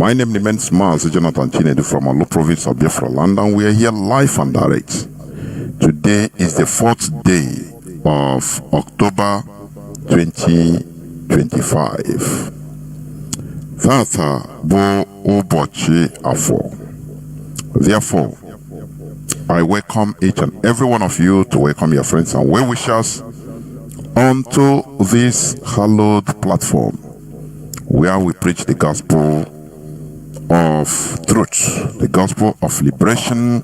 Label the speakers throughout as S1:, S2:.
S1: My name remains Mazi Jonathan Chinedu from Olu province of Biafra land, and we are here live and direct. Today is the 4th day of October 2025. Tata bo ubochi afo. Therefore, I welcome each and every one of you to welcome your friends and well-wishers onto this hallowed platform where we preach the gospel of truth, the gospel of liberation,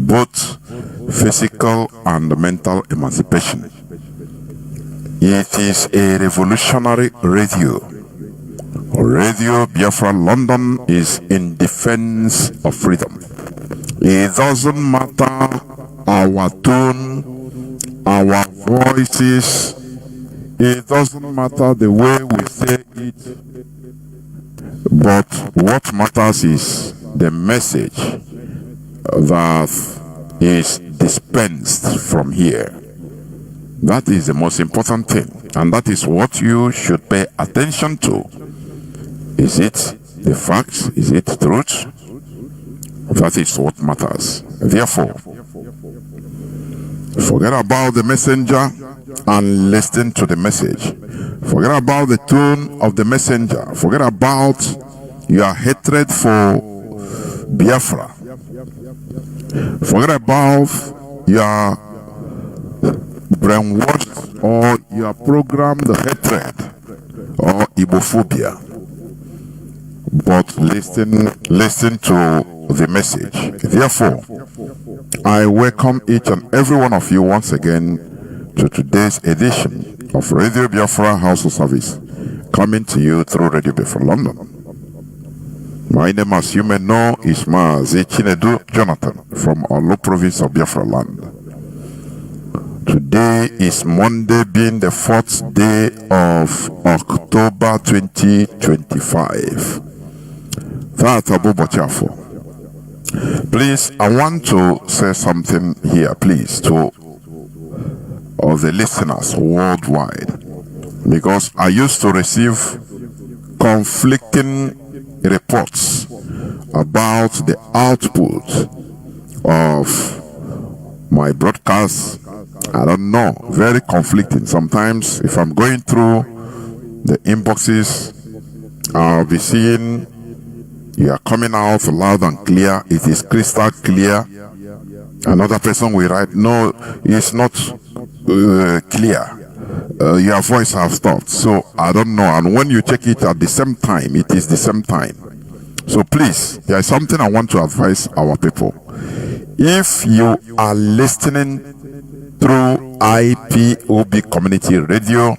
S1: both physical and mental emancipation. It is a revolutionary radio. Radio Biafra London is in defense of freedom. It doesn't matter our tone, our voices, it doesn't matter the way we say it, but what matters is the message that is dispensed from here. That is the most important thing, and that is what you should pay attention to. Is it the facts? Is it truth? That is what matters. Therefore, forget about the messenger and listen to the message. Forget about the tone of the messenger. Forget about your hatred for Biafra. Forget about your brainwashed or your programmed hatred or Ibophobia. But listen to the message. Therefore, I welcome each and every one of you once again to today's edition of Radio Biafra House of Service, coming to you through Radio Biafra London. My name, as you may know, is Mazi Jonathan from Olu province of Biafra land. Today is Monday, being the 4th day of October 2025. Please, I want to say something here, please, to all the listeners worldwide, because I used to receive conflicting reports about the output of my broadcasts. I don't know, very conflicting. Sometimes if I'm going through the inboxes, I'll be seeing you are coming out loud and clear. It is crystal clear. Another person will write, no, it's not clear. Your voice has stopped. So I don't know. And when you check it at the same time, it is the same time. So please, there is something I want to advise our people. If you are listening through IPOB community radio,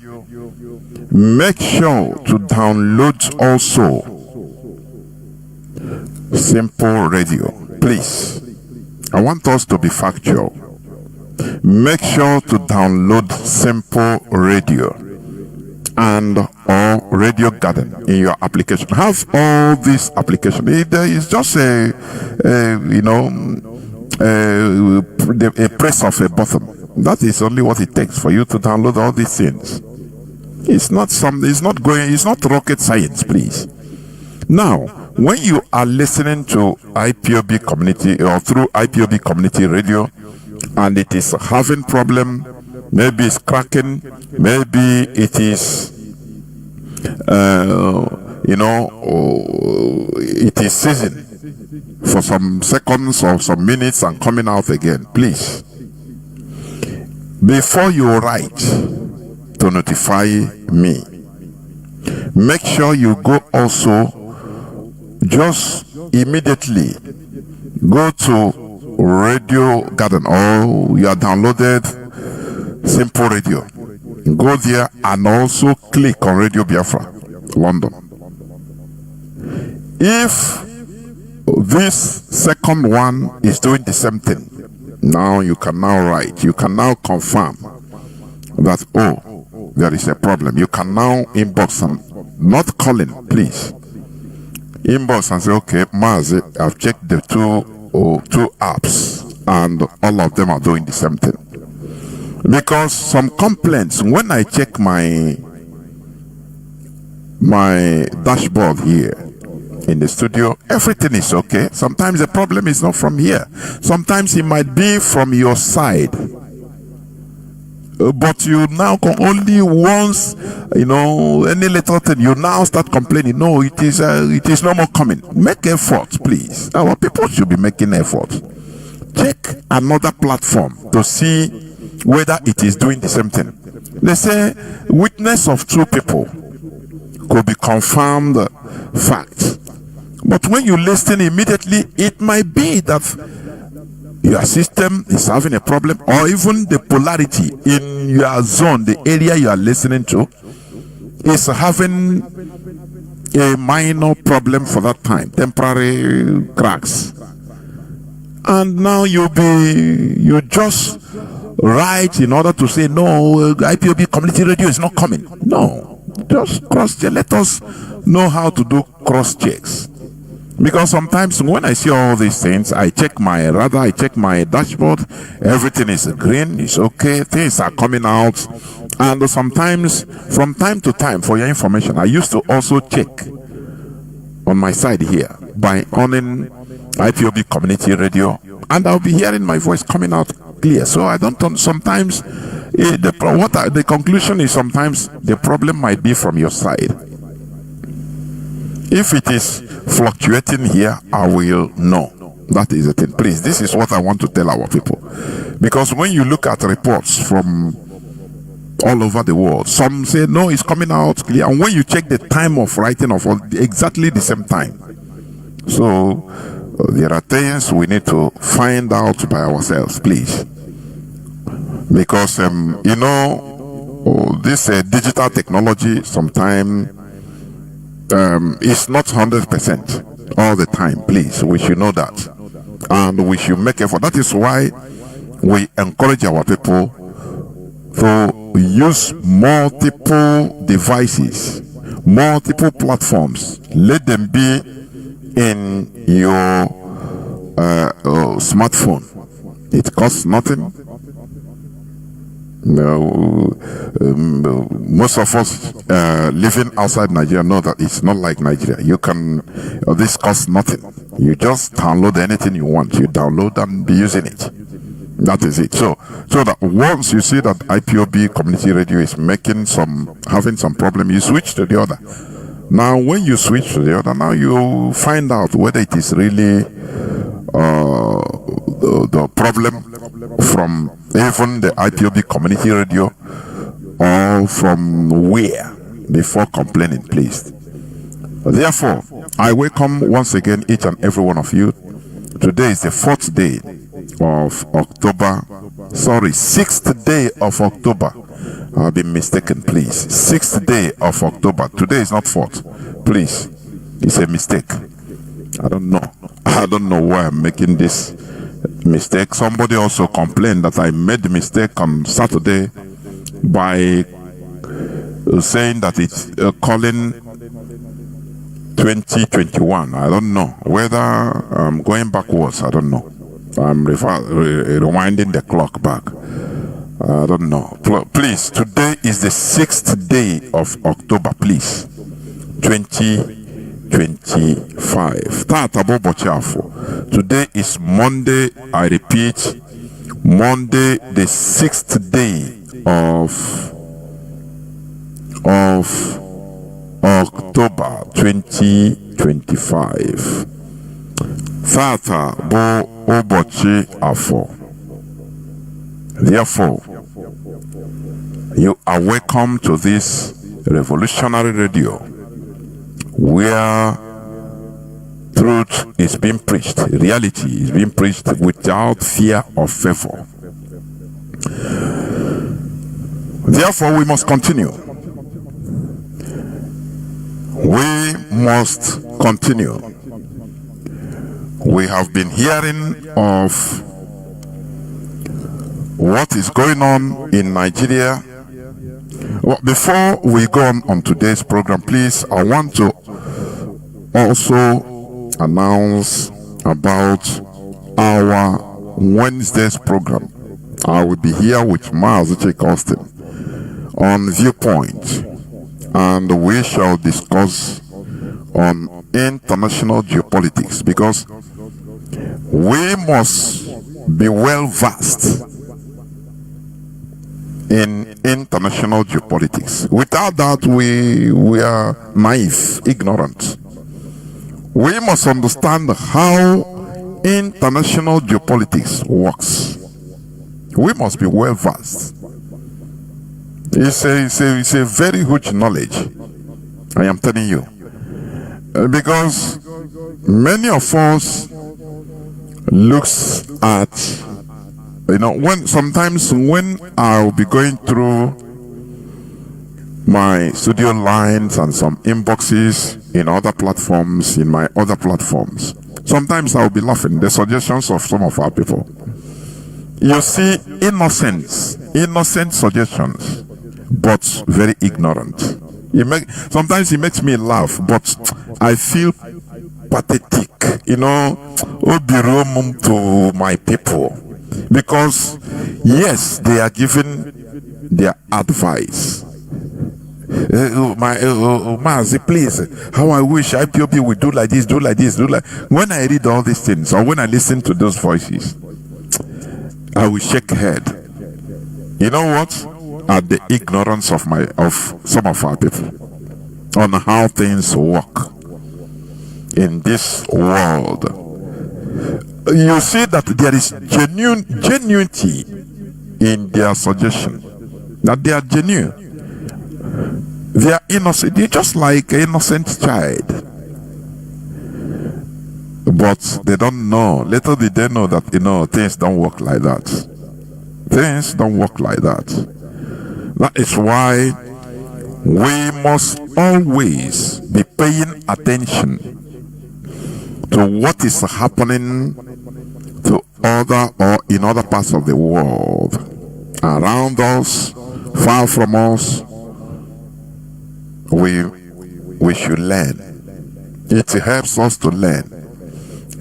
S1: make sure to download also Simple Radio. Please, I want us to be factual. Make sure to download Simple Radio and or Radio Garden in your application. Have all these applications. There is just a press of a button. That is only what it takes for you to download all these things. It's not rocket science, please. Now, when you are listening to IPOB community or through IPOB community radio and it is having problem, maybe it's cracking, maybe it is it is seizing for some seconds or some minutes and coming out again, please, before you write to notify me, make sure you go also just immediately go to Radio Garden or you are downloaded Simple Radio. Go there and also click on Radio Biafra London. If this second one is doing the same thing, now you can now write, you can now confirm that, oh, there is a problem. You can now inbox them, not calling, please. Inbox and say, okay, Mazi, I've checked the two apps and all of them are doing the same thing. Because some complaints, when I check my dashboard here, in the studio, everything is okay. Sometimes the problem is not from here. Sometimes it might be from your side. But you now only once, any little thing, you now start complaining. No, it is no more coming. Make effort, please. Our people should be making effort. Check another platform to see whether it is doing the same thing. They say witness of two people could be confirmed fact. But when you listen immediately, it might be that your system is having a problem, or even the polarity in your zone, the area you are listening to, is having a minor problem for that time, temporary cracks. And now you just write in order to say, no, IPOB community radio is not coming. No, just cross-check. Let us know how to do cross-checks. Because sometimes when I see all these things, I check my dashboard, everything is green, it's okay, things are coming out. And sometimes, from time to time, for your information, I used to also check on my side here by owning IPOB community radio, and I'll be hearing my voice coming out clear. So I don't, sometimes, the conclusion is sometimes the problem might be from your side. If it is fluctuating here, I will know. That is the thing. Please, this is what I want to tell our people. Because when you look at reports from all over the world, some say, no, it's coming out clear. And when you check the time of writing of exactly the same time. So, there are things we need to find out by ourselves, please. Because, this digital technology sometimes it's not 100% all the time. Please, we should know that, and we should make effort. That is why we encourage our people to use multiple devices, multiple platforms. Let them be in your smartphone. It costs nothing. Most of us living outside Nigeria know that it's not like Nigeria. You can, this costs nothing. You just download anything you want. You download and be using it. That is it. So that once you see that IPOB community radio is having some problem, you switch to the other. Now, when you switch to the other, now you find out whether it is really the problem from even the IPOB community radio or from where, before complaining, please. Therefore, I welcome once again each and every one of you. Today is the 4th day of October. Sorry, 6th day of October. I've been mistaken, please. 6th day of October. Today is not 4th. Please. It's a mistake. I don't know why I'm making this mistake. Somebody also complained that I made the mistake on Saturday by saying that it's calling 2021. I don't know whether I'm going backwards. I don't know. I'm rewinding the clock back. I don't know. Please, today is the 6th day of October, please. 2025. Today is Monday, I repeat, Monday, the 6th day of October 2025. Tata bo obochi afo. Therefore, you are welcome to this revolutionary radio where truth is being preached, reality is being preached without fear or favor. Therefore, we must continue. We must continue. We have been hearing of what is going on in Nigeria. Well, before we go on today's program, please, I want to also announce about our Wednesday's program. I will be here with Mazi Jonathan on Viewpoint, and we shall discuss on international geopolitics, because we must be well versed in international geopolitics. Without that, we are naive, ignorant. We must understand how international geopolitics works. We must be well versed. It's a very huge knowledge, I am telling you. Because many of us looks at, sometimes when I'll be going through my studio lines and some inboxes in other platforms, in my other platforms, sometimes I'll be laughing. The suggestions of some of our people. You see, innocent suggestions, but very ignorant. Sometimes it makes me laugh, but I feel pathetic, obirom to my people, because yes, they are giving their advice. Mazi, please, how I wish IPOB would do like this, do like this, do like. When I read all these things, or when I listen to those voices, I will shake head. You know what? At the ignorance of some of our people on how things work in this world. You see that there is genuinity in their suggestion. That they are genuine. They are innocent. They're just like an innocent child. But they don't know. Little did they know that, things don't work like that. Things don't work like that. That is why we must always be paying attention to what is happening to in other parts of the world, around us, far from us. We should learn. It helps us to learn.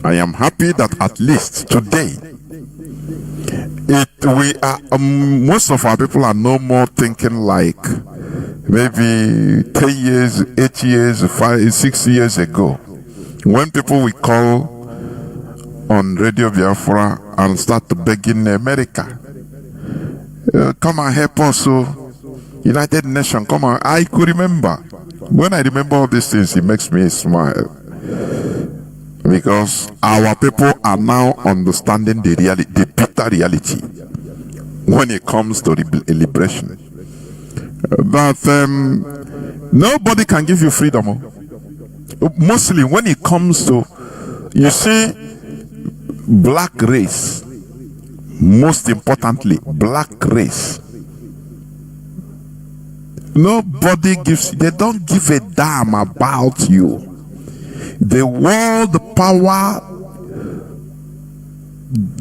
S1: I am happy that at least today, most of our people are no more thinking like maybe 10 years, 8 years, 5, 6 years ago, when people will call on Radio Biafra and start begging America, come and help us, United Nations, come on. I could remember. When I remember all these things, it makes me smile. Because our people are now understanding the bitter reality when it comes to liberation. But nobody can give you freedom. Mostly when it comes to, you see, black race, most importantly, black race. Nobody they don't give a damn about you. The world power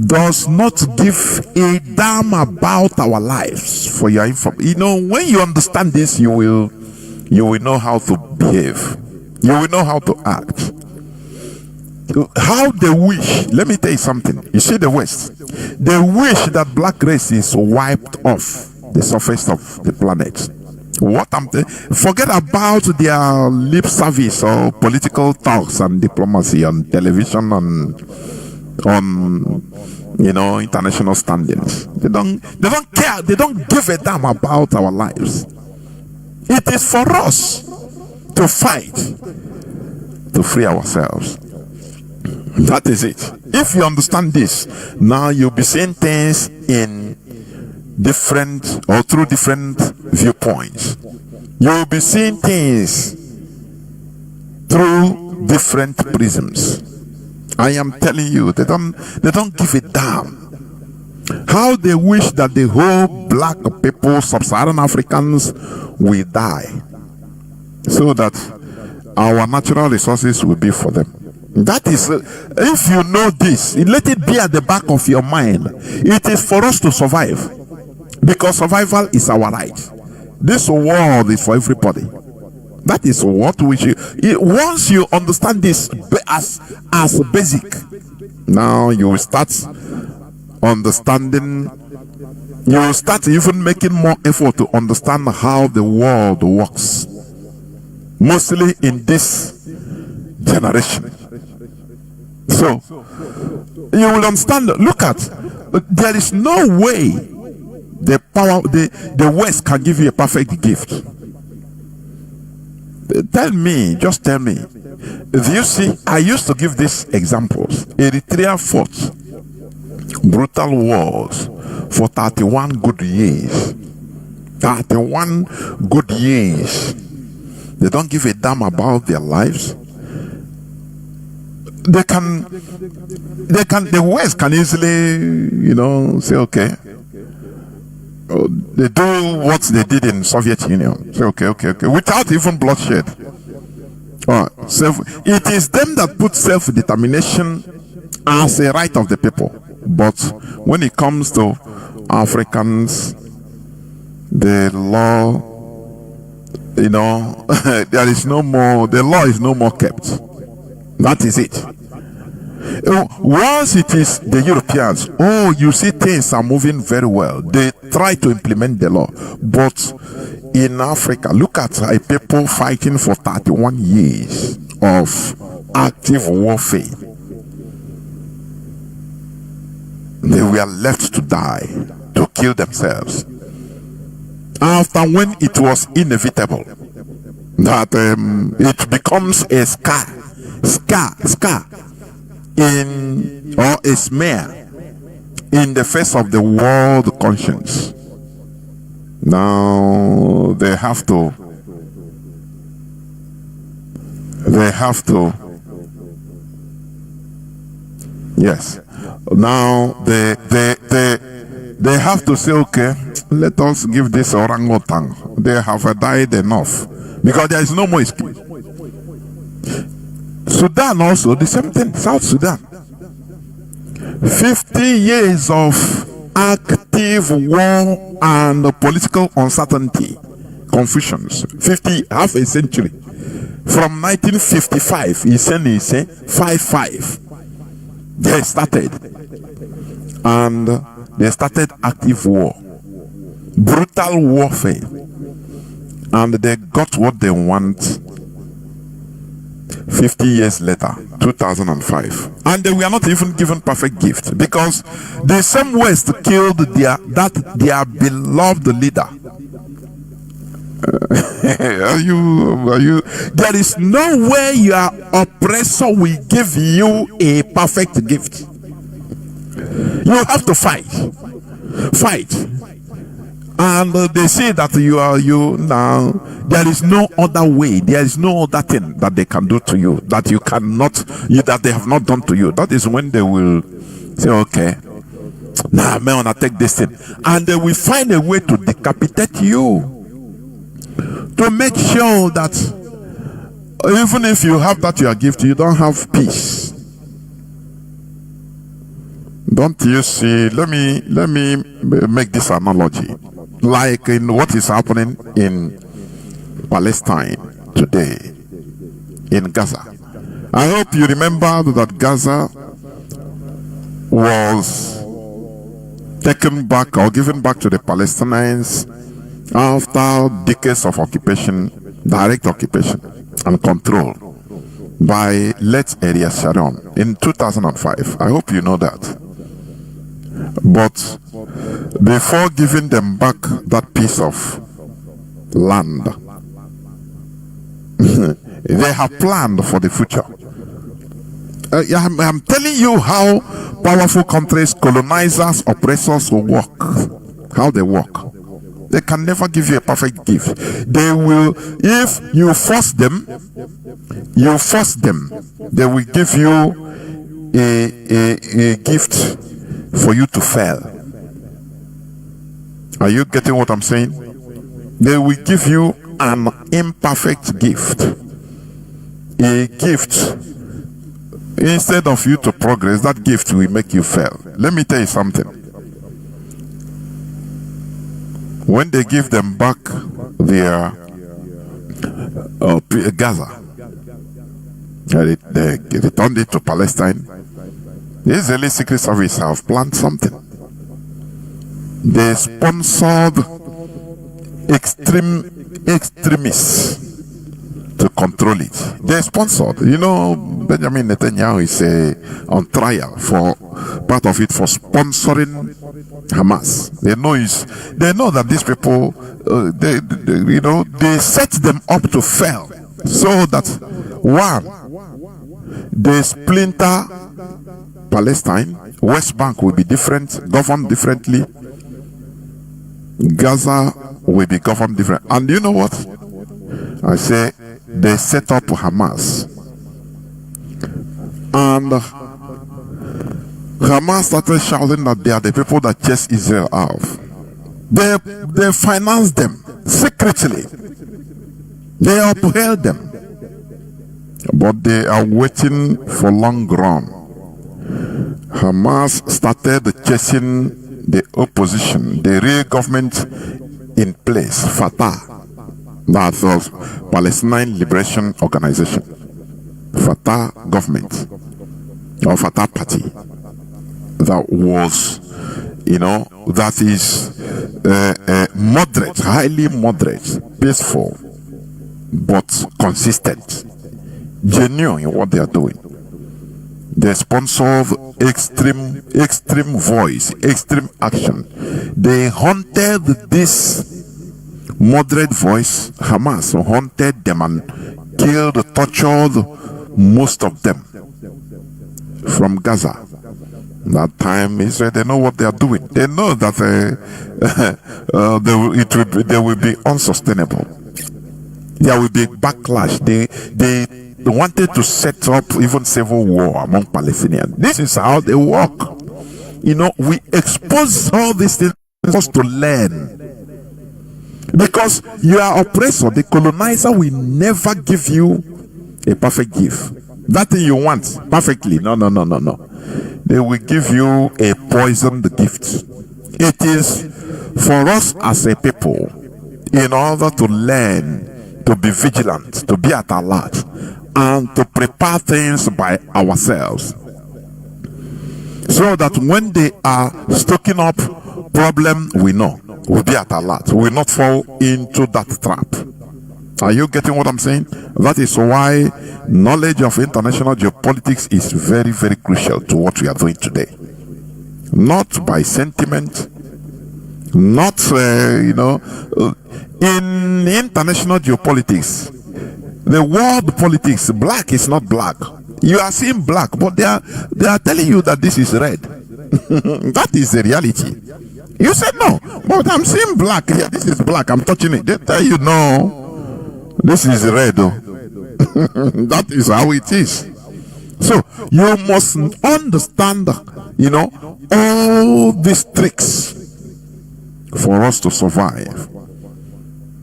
S1: does not give a damn about our lives. For your information, when you understand this, you will know how to behave. You will know how to act. How they wish. Let me tell you something. You see the West. They wish that black race is wiped off the surface of the planet. Forget about their lip service or political talks and diplomacy on television and on international standings. They don't care. They don't give a damn about our lives. It is for us to fight to free ourselves. That is it. If you understand this, now you'll be seeing things in through different viewpoints. You'll be seeing things through different prisms. I am telling you, they don't give a damn. How they wish that the whole black people, sub-Saharan Africans, will die, so that our natural resources will be for them. That is, if you know this, let it be at the back of your mind. It is for us to survive. Because survival is our right. This world is for everybody. That is what we should. Once you understand this as basic, now you will start understanding. You will start even making more effort to understand how the world works. Mostly in this generation. So, you will understand, look at, there is no way the West can give you a perfect gift. Just tell me. If you see, I used to give these examples. Eritrea fought brutal wars for 31 good years. 31 good years. They don't give a damn about their lives. The West can easily, say, okay. They do what they did in Soviet Union. Say, okay, without even bloodshed. All right. So it is them that put self-determination as a right of the people. But when it comes to Africans, the law, there is no more, the law is no more kept. That is it. Once it is the Europeans, you see things are moving very well. They try to implement the law. But in Africa, look at people fighting for 31 years of active warfare. They were left to die, to kill themselves. After when it was inevitable that it becomes a scar or a smear in the face of the world conscience. Now they have to yes. Now they have to say, okay, let us give this orangutan. They have died enough because there is no more escape. Sudan also the same thing. South Sudan, 50 years of active war and political uncertainty, confusions. Half a century from 1955. He said 55. They started, and they started active war, brutal warfare, and they got what they want 50 years later, 2005. And they were not even given perfect gift, because the same West killed their beloved leader. Are you? There is no way your oppressor will give you a perfect gift. You have to fight, and they say that you now. There is no other way. There is no other thing that they can do to you that you cannot, that they have not done to you. That is when they will say, okay, now may I take this thing, and they will find a way to decapitate you, to make sure that even if you have that your gift, you don't have peace. Don't you see? Let me make this analogy, like in what is happening in Palestine today, in Gaza. I hope you remember that Gaza was taken back or given back to the Palestinians after decades of occupation, direct occupation and control by late Ariel Sharon in 2005. I hope you know that. But before giving them back that piece of land, they have planned for the future. I'm telling you how powerful countries, colonizers, oppressors will work. How they work. They can never give you a perfect gift. They will, if you force them, they will give you a gift for you to fail. Are you getting what I'm saying? They will give you an imperfect gift. A gift, instead of you to progress, that gift will make you fail. Let me tell you something. When they give them back their Gaza, they returned it to Palestine. The Israeli Secret Service have planned something. They sponsored extremists to control it. They're sponsored. You know, Benjamin Netanyahu is on trial for part of it for sponsoring Hamas. They know that these people, they set them up to fail, so that one, they splinter Palestine. West Bank will be different, governed differently. Gaza will be governed different. And you know what? I say they set up Hamas. And Hamas started shouting that they are the people that chase Israel out. They finance them secretly. They upheld them. But they are waiting for long run. Hamas started chasing the opposition, the real government in place, Fatah, that was Palestinian Liberation Organization, Fatah government, or Fatah party, that was, that is moderate, highly moderate, peaceful, but consistent, genuine in what they are doing. They sponsor extreme voice, extreme action. They hunted this moderate voice. Hamas hunted them and killed, tortured most of them from Gaza. That time, Israel, they know what they are doing. They know that they will be unsustainable. There will be backlash. They wanted to set up even civil war among Palestinians. This is how they work. We expose all these things to learn. Because you are oppressor, the colonizer will never give you a perfect gift. That thing you want perfectly. No. They will give you a poisoned gift. It is for us as a people, in order to learn, to be vigilant, to be at alert, and to prepare things by ourselves, so that when they are stoking up problem, we know, we'll be at alert, we will not fall into that trap. Are you getting what I'm saying? That is why knowledge of international geopolitics is very, very crucial to what we are doing today. Not by sentiment, not in international geopolitics, the world politics, black is not black. You are seeing black, but they are telling you that this is red. That is the reality. You said no, but I'm seeing black here. This is black. I'm touching it. They tell you no, this is red. That is how it is. So you must understand, all these tricks for us to survive,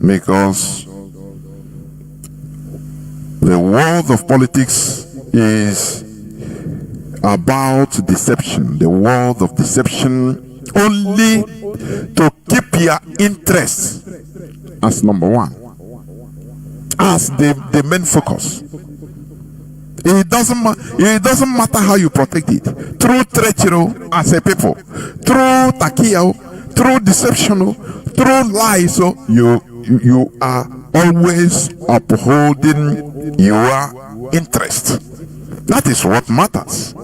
S1: because the world of politics is about deception. The world of deception only to keep your interests as number one, as the main focus. It doesn't matter how you protect it. Through treachery as a people, through takia, through deception, through lies, you are always upholding your interest. That is what matters.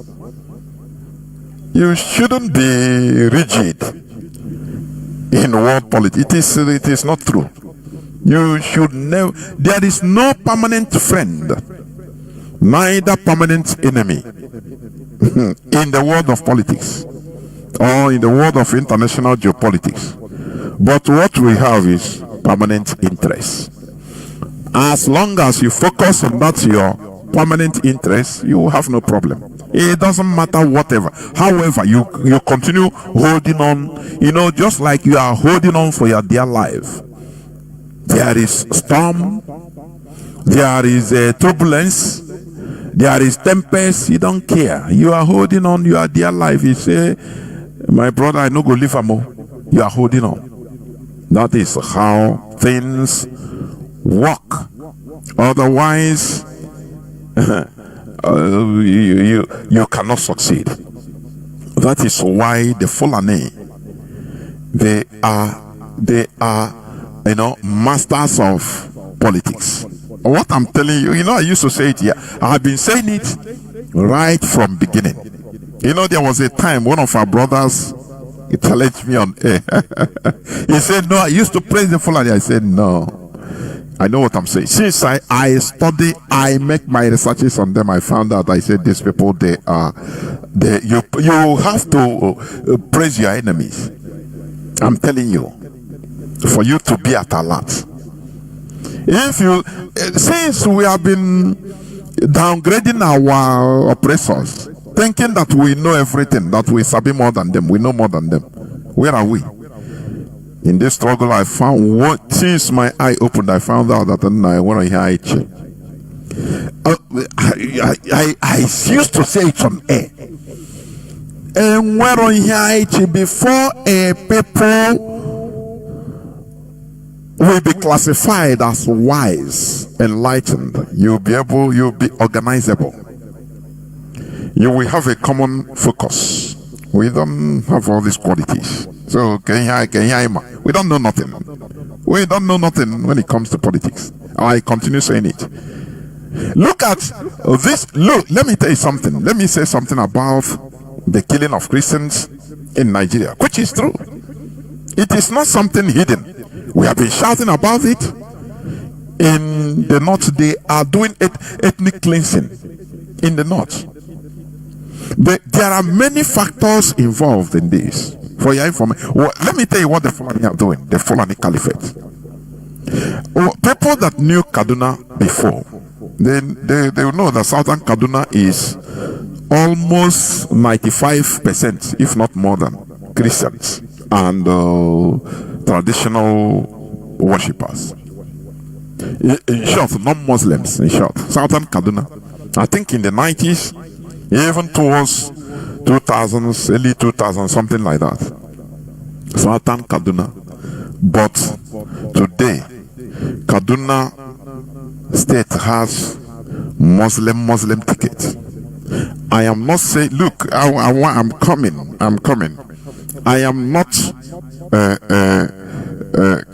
S1: You shouldn't be rigid in world politics. It is not true. You should never. There is no permanent friend, neither permanent enemy in the world of politics or in the world of international geopolitics. But what we have is permanent interest. As long as you focus on that, your permanent interest, you have no problem. It doesn't matter whatever. However, you continue holding on, just like you are holding on for your dear life. There is storm, there is turbulence, there is tempest. You don't care. You are holding on your dear life. You say, my brother, I no go live more. You are holding on. That is how things work. Otherwise, you cannot succeed. That is why the Fulani, they are masters of politics. what I'm telling you, I used to say it here. I've been saying it right from beginning. There was a time one of our brothers, he challenged me on air. He said, no, I used to praise the Fulani. I said, no. I know what I'm saying. Since I study, I make my researches on them, I found out, I said, these people, you have to praise your enemies. I'm telling you, for you to be at alert. Since we have been downgrading our oppressors, thinking that we know everything, that we sabi more than them, we know more than them, where are we? In this struggle, I found since my eye opened, I found out that I want to hear it. I used to say it on air. And when on hear it before a people will be classified as wise, enlightened, you'll be organizable. You will have a common focus. We don't have all these qualities. So, we don't know nothing. We don't know nothing when it comes to politics. I continue saying it. Look at this. Look, let me tell you something. Let me say something about the killing of Christians in Nigeria, which is true. It is not something hidden. We have been shouting about it. In the north, they are doing ethnic cleansing in the north. There are many factors involved in this. For your information, let me tell you what the Fulani are doing. The Fulani Caliphate. People that knew Kaduna before, they will know that southern Kaduna is almost 95%, if not more than, Christians and traditional worshippers. In short, non-Muslims. In short, southern Kaduna. I think in the 90s, even towards 2000s, early 2000s, something like that. Southern Kaduna. But today, Kaduna state has Muslim ticket. I am not saying, look, I'm coming. I am not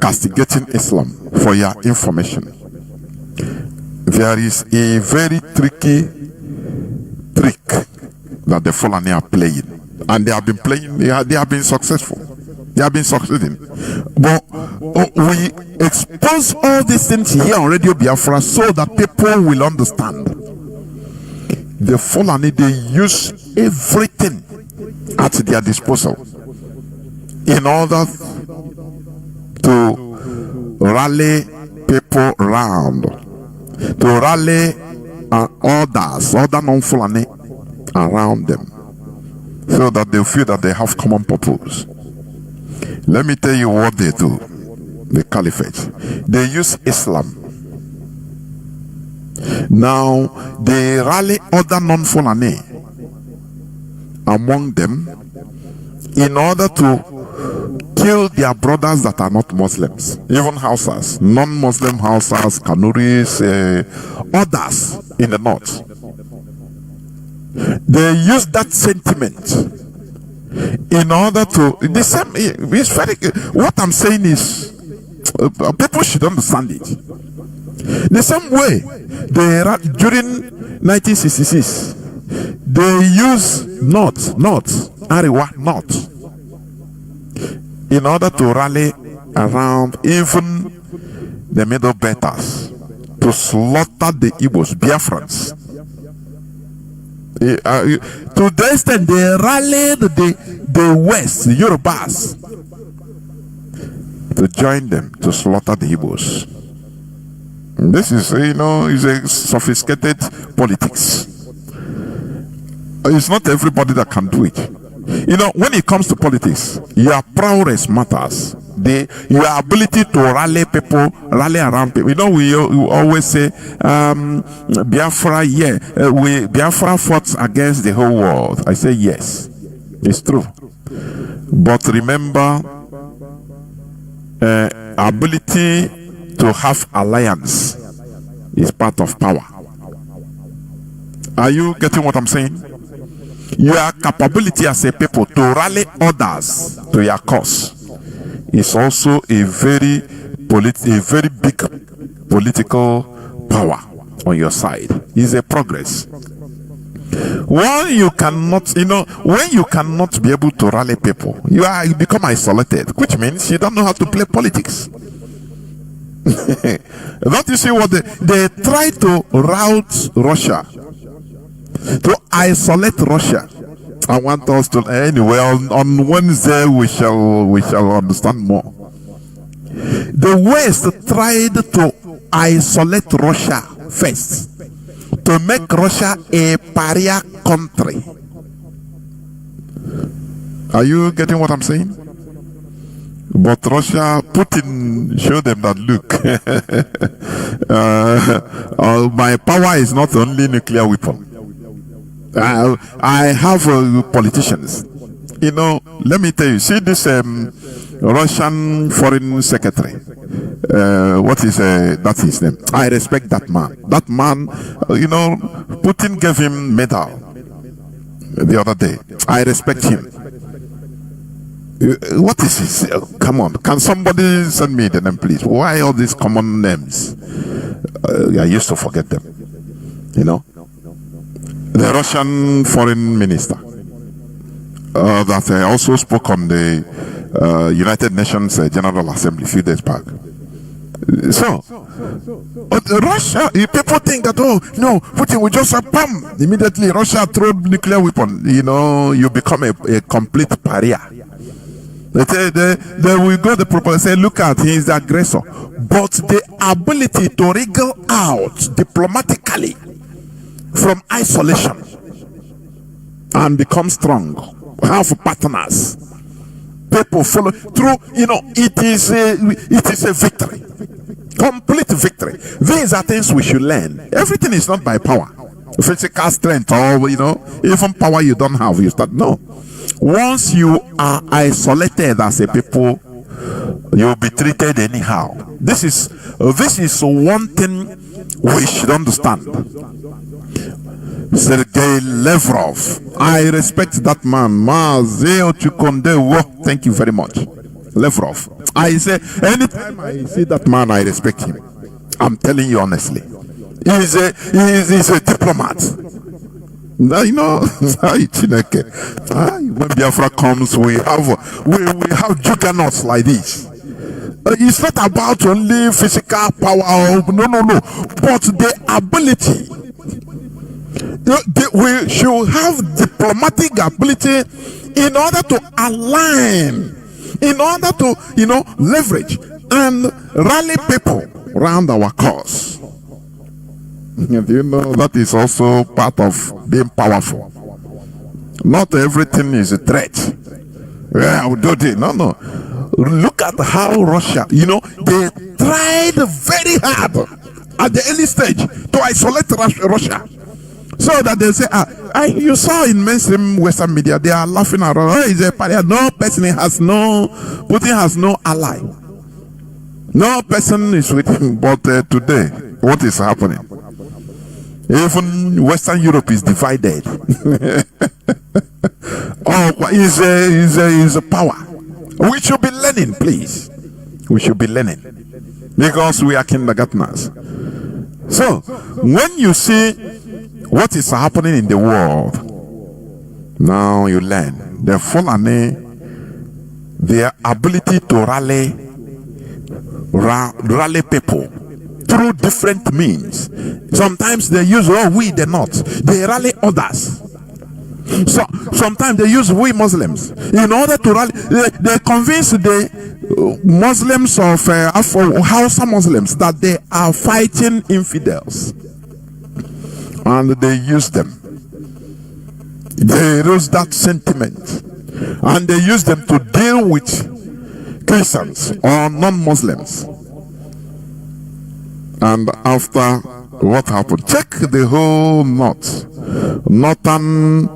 S1: castigating Islam, for your information. There is a very tricky trick that the Fulani are playing, and they have been playing. They have been successful. They have been succeeding. But we expose all these things here on Radio Biafra so that people will understand. The Fulani, they use everything at their disposal in order to rally people around, to rally other non-Fulani around them, so that they feel that they have common purpose. Let me tell you what they do. The Caliphate, they use Islam. Now they rally other non-Fulani among them in order to kill their brothers that are not Muslims, even Hausas, non-Muslim Hausas, Kanuris, others in the north. They use that sentiment in order to, the same, it's very, what I'm saying is, people should understand it. The same way, during 1966, they use North, Ariwa, North, in order to rally around even the Middle Betas, to slaughter the Igbos, Biafrans. To the extent they rallied the West, the Yorubas, to join them to slaughter the Igbos. This is, is a sophisticated politics. It's not everybody that can do it. When it comes to politics, your prowess matters. Your ability to rally people, rally around people. We always say, Biafra, Biafra fought against the whole world. I say yes, it's true. But remember, ability to have alliance is part of power. Are you getting what I'm saying? Your capability as a people to rally others to your cause is also a very big political power on your side is a progress. When you cannot, when you cannot be able to rally people, you become isolated, which means you don't know how to play politics. Don't you see what they try to rout Russia, to isolate Russia? I want us to, anyway, on Wednesday we shall understand more. The West tried to isolate Russia first, to make Russia a pariah country. Are you getting what I'm saying? But Russia, Putin showed them that, look, my power is not only nuclear weapon. I have politicians. Let me tell you, see this Russian foreign secretary. What is that's his name? I respect that man. That man, Putin gave him medal the other day. I respect him. What is his? Come on, can somebody send me the name, please? Why all these common names? I used to forget them. The Russian foreign minister that also spoke on the United Nations General Assembly a few days back. So, Russia, people think that, oh, no, Putin will just bam, immediately Russia throw nuclear weapon. You become a complete pariah. They will go the proposal and say, look at, he is the aggressor. But the ability to wriggle out diplomatically from isolation and become strong, have partners, people follow through, it is a victory, complete victory. These are things we should learn. Everything is not by power, physical strength, or even power you don't have, you start. No, once you are isolated as a people, you will be treated anyhow. This is one thing we should understand. Sergei Lavrov, I respect that man. Mazi Jonathan, thank you very much. Lavrov, I say, anytime I see that man, I respect him. I'm telling you honestly, he's a diplomat. When Biafra comes, we have juggernauts like this. It's not about only physical power, no, but the ability. We should have diplomatic ability in order to align, in order to, leverage and rally people around our cause. That is also part of being powerful. Not everything is a threat. I will do this. No. Look at how Russia, they tried very hard at the early stage to isolate Russia. So that they say, you saw in mainstream Western media, they are laughing around. Oh, he's a pariah. No person Putin has no ally. No person is with him. But today, what is happening? Even Western Europe is divided. Is a power. We should be learning, please. We should be learning. Because we are kindergartners. So, when you see what is happening in the world, now you learn. The Fulani, their ability to rally people through different means. Sometimes they use, they're not. They rally others. So sometimes they use we Muslims in order to rally. They convince the Muslims of Hausa Muslims that they are fighting infidels. And they use them. They use that sentiment, and they use them to deal with Christians or non-Muslims. And after what happened, check the whole most northern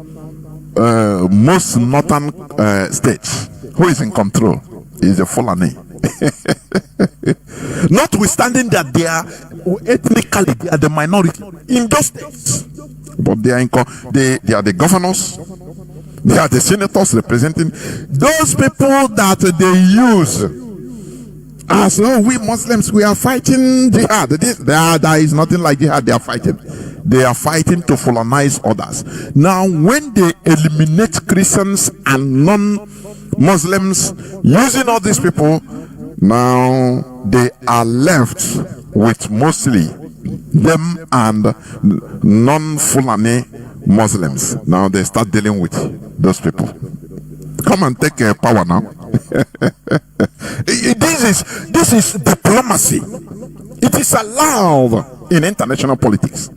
S1: states. Who is in control is the Fulani. Notwithstanding that they are ethnically they are the minority in those states, but they are the governors, they are the senators representing those people that they use As though we Muslims, we are fighting jihad. There is nothing like jihad they are fighting. They are fighting to colonize others. Now, when they eliminate Christians and non-Muslims using all these people, now they are left with mostly them and non-Fulani Muslims. Now they start dealing with those people. Come and take power now. This is diplomacy. It is allowed in international politics.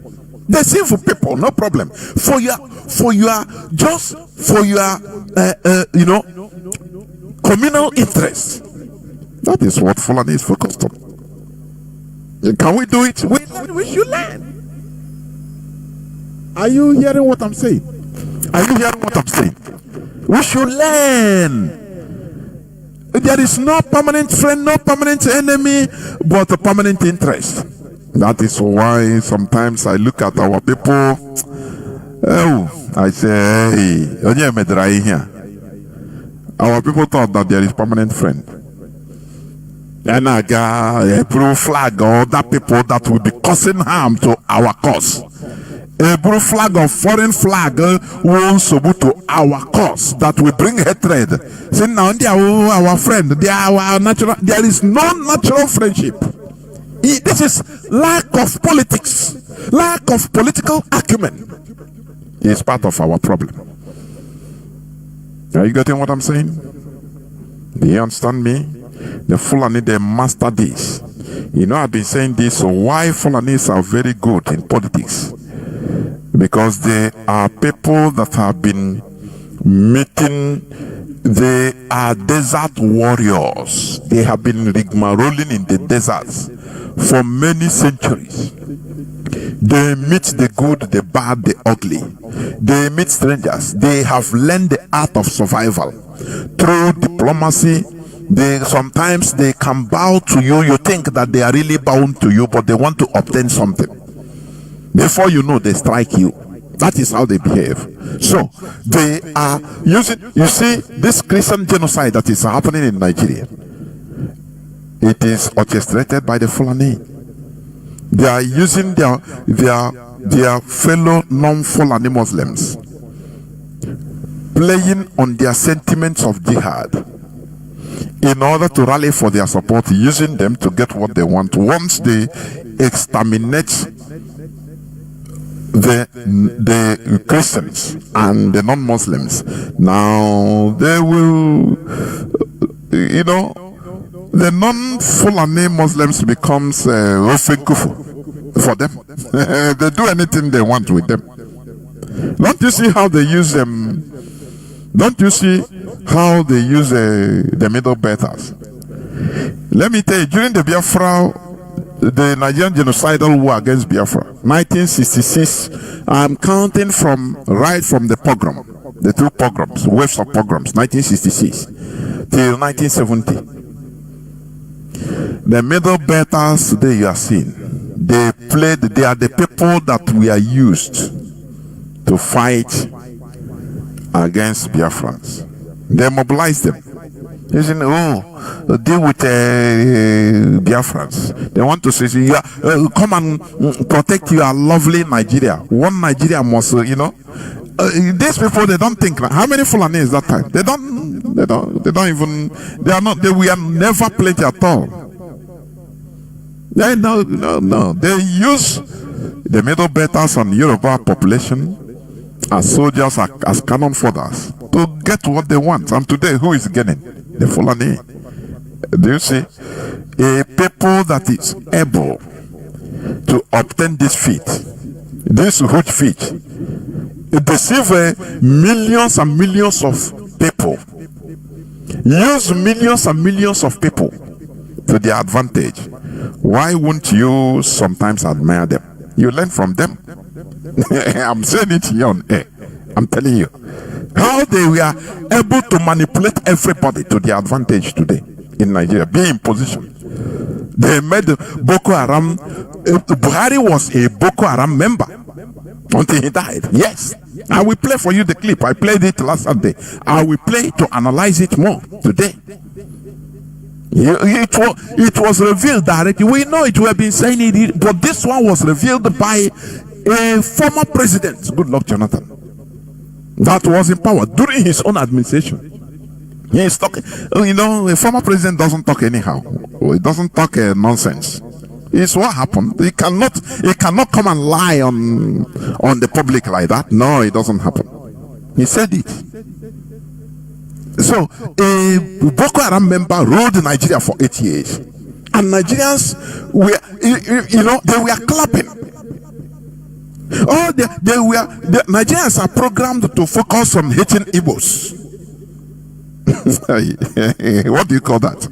S1: The sinful people, no problem. For your communal interest. That is what Fulani is focused on. Can we do it? We should learn. Are you hearing what I'm saying? Are you hearing what I'm saying? We should learn. There is no permanent friend, no permanent enemy, but a permanent interest. That is why sometimes I look at our people. Oh, I say, hey, our people thought that there is permanent friend. And I got a blue flag or other people that will be causing harm to our cause. A blue flag or foreign flag will submit to our cause that will bring hatred. See, now they are our friend. They are our natural. There is no natural friendship. This is lack of politics, lack of political acumen. It's part of our problem. Are you getting what I'm saying? Do you understand me? The Fulani, they master this. You know, I've been saying this. So why Fulanis are very good in politics? Because they are people that have been meeting. They are desert warriors. They have been rigmaroling in the deserts for many centuries. They meet the good, the bad, the ugly. They meet strangers. They have learned the art of survival through diplomacy. Sometimes they can bow to you. You think that they are really bound to you, but they want to obtain something. Before you know, they strike you. That is how they behave. So they are using, you see, this Christian genocide that is happening in Nigeria. It is orchestrated by the Fulani. They are using their fellow non-Fulani Muslims, playing on their sentiments of jihad in order to rally for their support, using them to get what they want. Once they exterminate the Christians and the non-Muslims, now they will, the non-Fulani Muslims becomes Ofenkufu for them. They do anything they want with them. Don't you see how they use them? Don't you see how they use the Middle Belters? Let me tell you, during the Biafra, the Nigerian genocidal war against Biafra, 1966, I'm counting right from the pogrom, the two pogroms, waves of pogroms, 1966 till 1970. The Middle Belters today you are seeing, they are the people that we are used to fight against Biafrans. They mobilize them. They say, deal with Biafrans. They want to say, come and protect your lovely Nigeria. One Nigeria must, these people, they don't think. How many Fulani is that time? They were never plenty at all. No. They use the Middle Belters and Yoruba population as soldiers, as cannon fodder to get what they want. And today, who is getting? The Fulani. Do you see? A people that is able to obtain this feat, this huge feat, deceive millions and millions of people, use millions and millions of people to their advantage. Why won't you sometimes admire them? You learn from them. I'm saying it here on air. I'm telling you how they were able to manipulate everybody to their advantage today in Nigeria. Be in position. They made Boko Haram. Buhari was a Boko Haram member until he died. Yes. I will play for you the clip. I played it last Sunday. I will play it to analyze it more today. It was revealed directly. We know it. We have been saying it, but this one was revealed by a former president, good luck Jonathan, that was in power during his own administration. He is talking, a former president doesn't talk anyhow. He doesn't talk nonsense. It's what happened. He cannot come and lie on the public like that. No, it doesn't happen. He said it. So a Boko Haram member ruled Nigeria for 8 years, and Nigerians were, they were clapping. Oh, the Nigerians are programmed to focus on hating Igbos. What do you call that?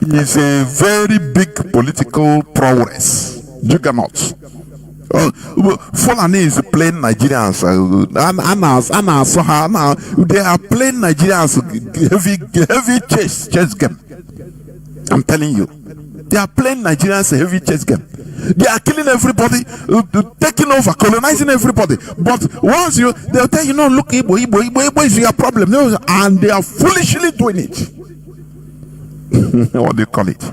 S1: It's a very big political prowess, juggernaut. Fulani is playing Nigerians, they are playing Nigerians heavy chess game. I'm telling you, they are playing Nigerians a heavy chess game. They are killing everybody, taking over, colonizing everybody. But once they'll tell you, no, look, Igbo is your problem. And they are foolishly doing it. What do you call it?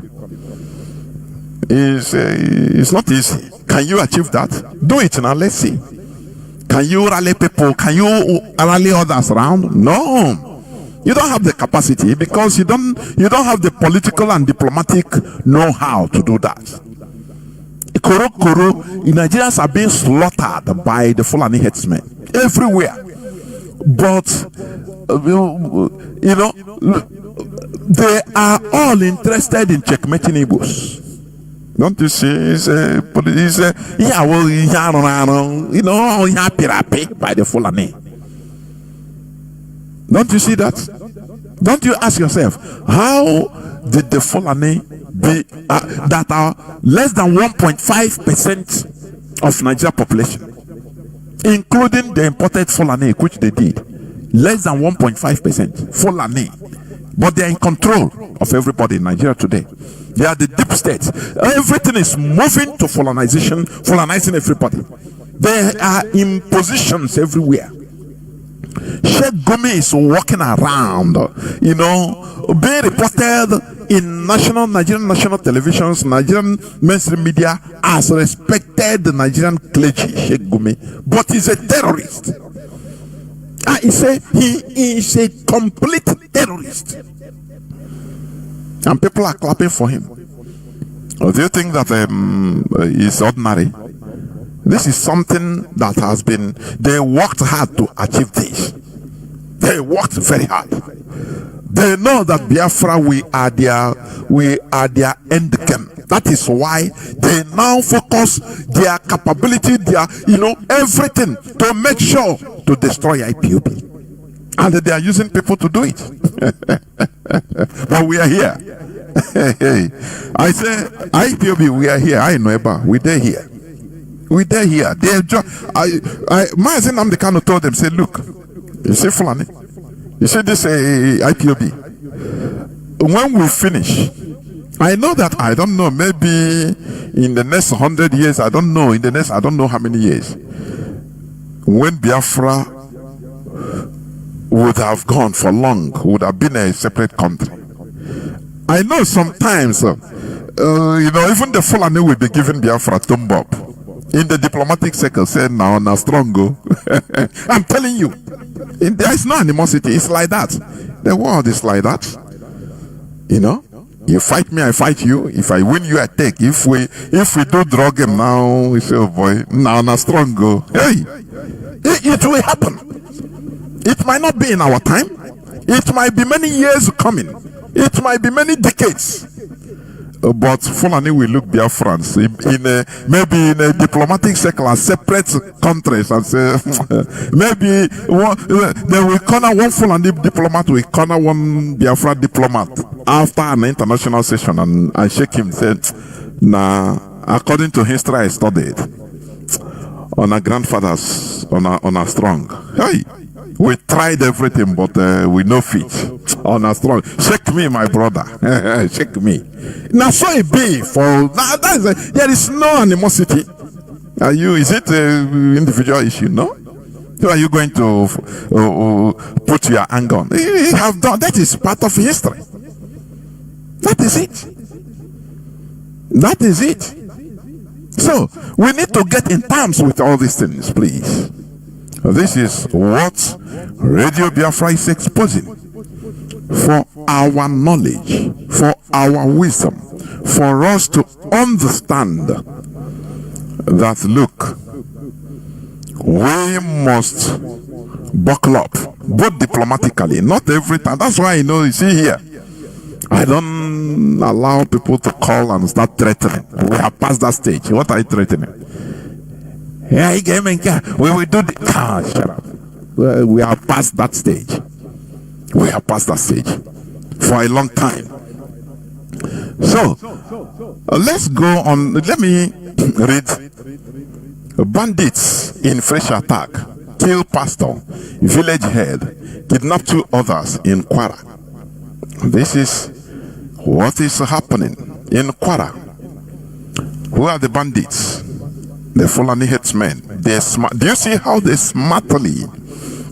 S1: It's not easy. Can you achieve that? Do it now, let's see. Can you rally people? Can you rally others around? No. You don't have the capacity because you don't have the political and diplomatic know-how to do that. Koro, Nigerians are being slaughtered by the Fulani headsmen everywhere. But they are all interested in checkmating Igbos. Don't you see? By the Fulani. Don't you see that? Don't you ask yourself, how did the Fulani that are less than 1.5% of Nigeria population, including the imported Fulani, which they did, less than 1.5% Fulani, but they are in control of everybody in Nigeria today. They are the deep state. Everything is moving to fulanizing everybody. They are in positions everywhere. Sheikh Gumi is walking around, being reported in Nigerian national televisions, Nigerian mainstream media as respected Nigerian clergy, Sheikh Gumi, but he's a terrorist. He is a complete terrorist, and people are clapping for him. Do you think that is ordinary? This is something that has been, they worked hard to achieve this. They worked very hard. They know that Biafra, we are their end game. That is why they now focus their capability, everything to make sure to destroy IPOB. And they are using people to do it. But we are here. I say, IPOB, we are here. I know about, we're there here. We're there here. Mazi Jonathan Chinedu told them, say, look, you see Fulani, you see this IPOB. When we finish, I know that, I don't know, maybe in the next 100 years, I don't know, I don't know how many years, when Biafra would have gone for long, would have been a separate country. I know sometimes, even the Fulani will be giving Biafra thumb up. In the diplomatic circle, say now strong go. I'm telling you, there is no animosity. It's like that. The world is like that. You fight me, I fight you. If I win you, I take. If we do drug him now, we say, oh boy, now strong go. Hey, it will happen. It might not be in our time. It might be many years coming. It might be many decades. But Fulani will look Biafrans maybe in a diplomatic circle as separate countries and say, maybe they will corner one Fulani diplomat, will corner one Biafra diplomat after an international session and shake him and say, nah, according to history I studied, on our grandfathers, on our strong. Hey, we tried everything, but we no fit. On our strong. Shake me, my brother. Shake me. Now, so it be for there is no animosity. Is it an individual issue? No. Who are you going to put your anger on? You have done that. Is part of history. That is it. That is it. So we need to get in terms with all these things, please. This is what Radio Biafra is exposing for our knowledge, for our wisdom, for us to understand that, look, we must buckle up, both diplomatically, not every time. That's why, you see here, I don't allow people to call and start threatening. We are past that stage. What are you threatening? Yeah, we will do the... shut up. We are past that stage. We are past that stage for a long time. So, let's go on. Let me read. Bandits in fresh attack, kill pastor, village head, kidnap 2 others in Kwara. This is what is happening in Kwara. Who are the bandits? The Fulani headsmen. Do you see how they smartly,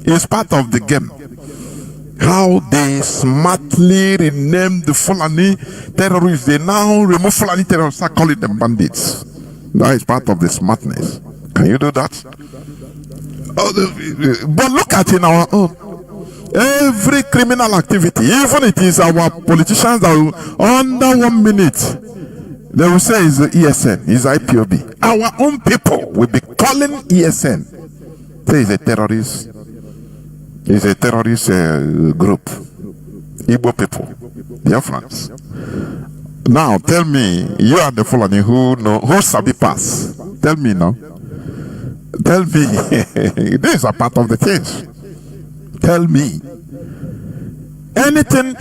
S1: it's part of the game, how they smartly renamed the Fulani terrorists? They now remove Fulani terrorists, start calling them bandits. That is part of the smartness. Can you do that? But look at in our own. Every criminal activity, even it is our politicians that will, under 1 minute, they will say it's ESN, it's IPOB. Our own people will be calling ESN. Say it's a terrorist. It's a terrorist group. Igbo people, Biafrans. Now tell me, you are the Fulani who sabi pass. Tell me now. Tell me. These are part of the case. Tell me. Anything,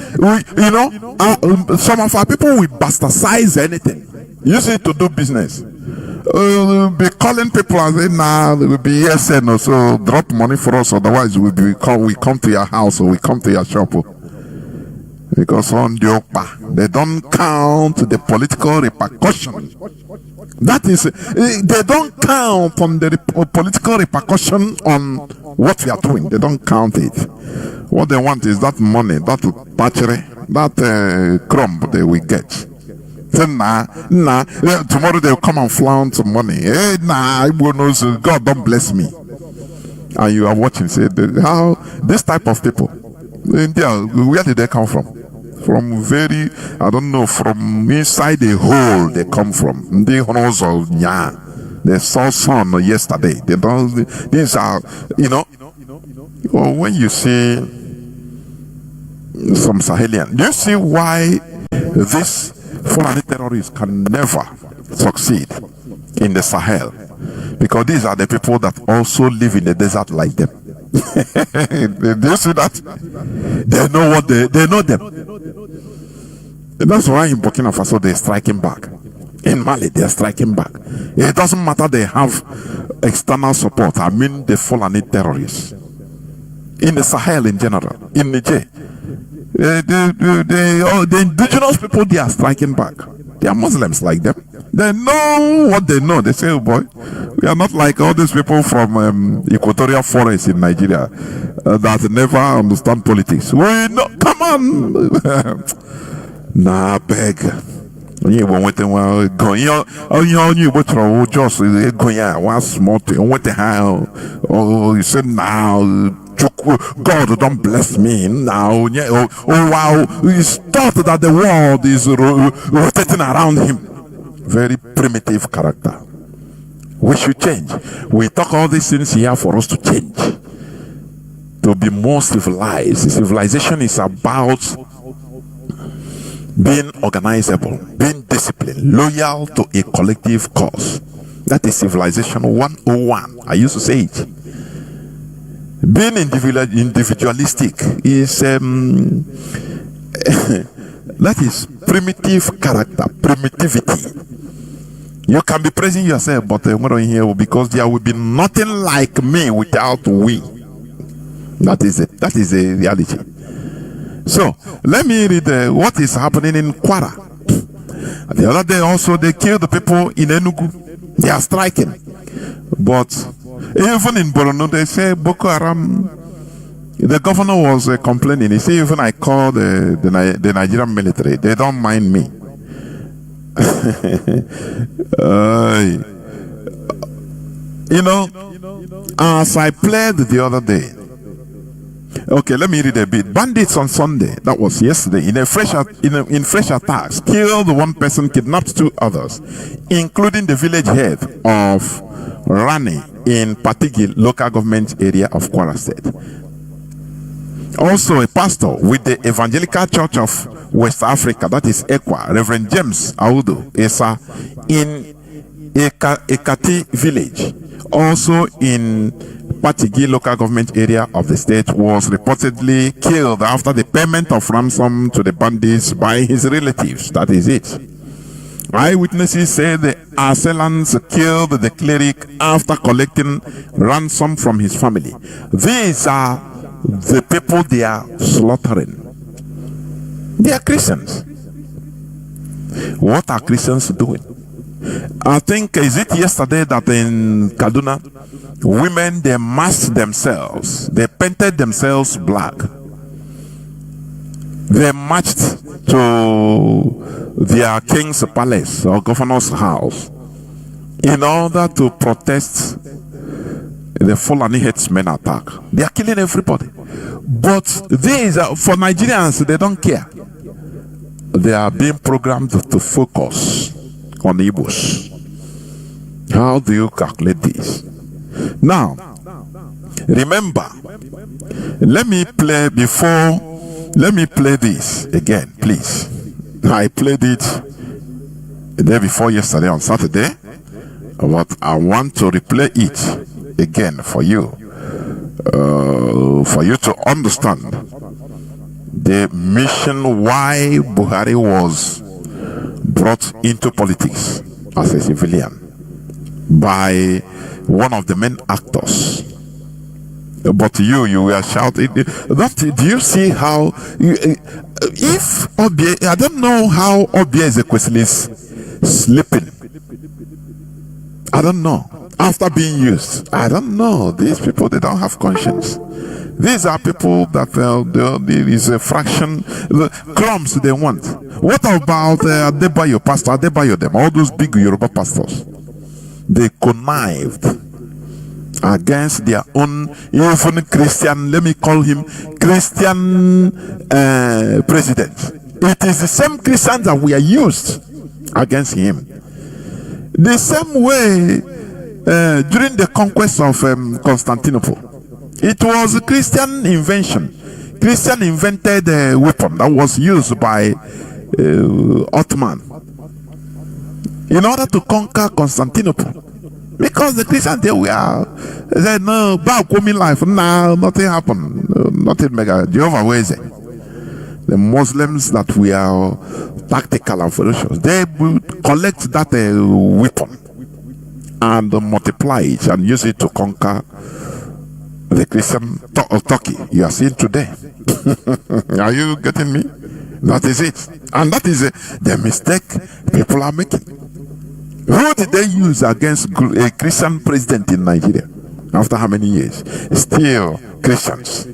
S1: some of our people will bastardize anything. Use it to do business. We'll be calling people and say, nah, there will be ESN or so, drop money for us, otherwise we come to your house or we come to your shop. Because on the Okpa, they don't count the political repercussion. That is, they don't count on the political repercussion on what we are doing. They don't count it. What they want is that money, that patchery, that crumb they will get. Say, nah, tomorrow they'll come and flaunt some money. Hey, God don't bless me. And you are watching, say, how this type of people, India, where did they come from? From very, I don't know, from inside the hole they come from. They saw sun yesterday. They don't, these are, when you see some Sahelian, do you see why this Fulani terrorists can never succeed in the Sahel? Because these are the people that also live in the desert like them. Do you see that? They know what they know them. That's why in Burkina Faso they're striking back. In Mali they're striking back. It doesn't matter, they have external support. I mean the Fulani terrorists. In the Sahel in general, in Niger, the indigenous people, they are striking back. They are Muslims like them. They know what they know. They say, oh boy, we are not like all these people from equatorial forests in Nigeria that never understand politics. We know, come on. Nah, beg. You want to go, you just one small thing. Oh, you said now, God don't bless me now. Oh wow, he's thought that the world is rotating around him. Very primitive character. We should change. We talk all these things here for us to change, to be more civilized. Civilization is about being organizable, being disciplined, loyal to a collective cause. That is civilization 101. I used to say it. Being individualistic is that is primitive character, primitivity. You can be praising yourself, but here because there will be nothing like me without we. That is it. That is a reality. So let me read what is happening in Kwara. The other day also they killed the people in Enugu. They are striking, but even in Borno they say Boko Haram The governor was complaining. He said, even I called the Nigerian military. They don't mind me. You know, as I played the other day, okay, let me read a bit. Bandits on Sunday, that was yesterday, in fresh attacks, killed one person, kidnapped 2 others, including the village head of Rani in Patigi local government area of Kwara State. Also, a pastor with the Evangelical Church of West Africa, that is ECWA, Reverend James Audu Esa, in Ekati village, also in Patigi local government area of the state, was reportedly killed after the payment of ransom to the bandits by his relatives. That is it. Eyewitnesses say the assailants killed the cleric after collecting ransom from his family. These are the people they are slaughtering. They are Christians. What are Christians doing? I think, is it yesterday that in Kaduna, women, they masked themselves, they painted themselves black, they marched to their king's palace or governor's house in order to protest the Fulani headsmen attack. They are killing everybody. But these are, for Nigerians, they don't care. They are being programmed to focus on Igbos. How do you calculate this? Now, remember, let me play this again, please. I played it the day before yesterday on Saturday, but I want to replay it again for you to understand the mission why Buhari was brought into politics as a civilian by one of the main actors. But you were shouting. Do you see how? If Obie, I don't know how Obie Ezekwesili is sleeping. I don't know. After being used, I don't know. These people, they don't have conscience. These are people that there is a fraction, the crumbs they want. What about Adebayo, Pastor Adebayo, them, all those big Yoruba pastors? They connived against their own, even Christian, let me call him Christian president. It is the same Christians that we are used against him. The same way during the conquest of Constantinople, it was a Christian invention. Christian invented a weapon that was used by Ottoman in order to conquer Constantinople. Because the Christians, they said, no, back coming life, no, nothing happened. Nothing mega. Jehovah, where is it? The Muslims that we are tactical and ferocious, they will collect that weapon and multiply it and use it to conquer the Christian Turkey you are seeing today. Are you getting me? That is it. And that is the mistake people are making. Who did they use against a Christian president in Nigeria? After how many years? Still Christians.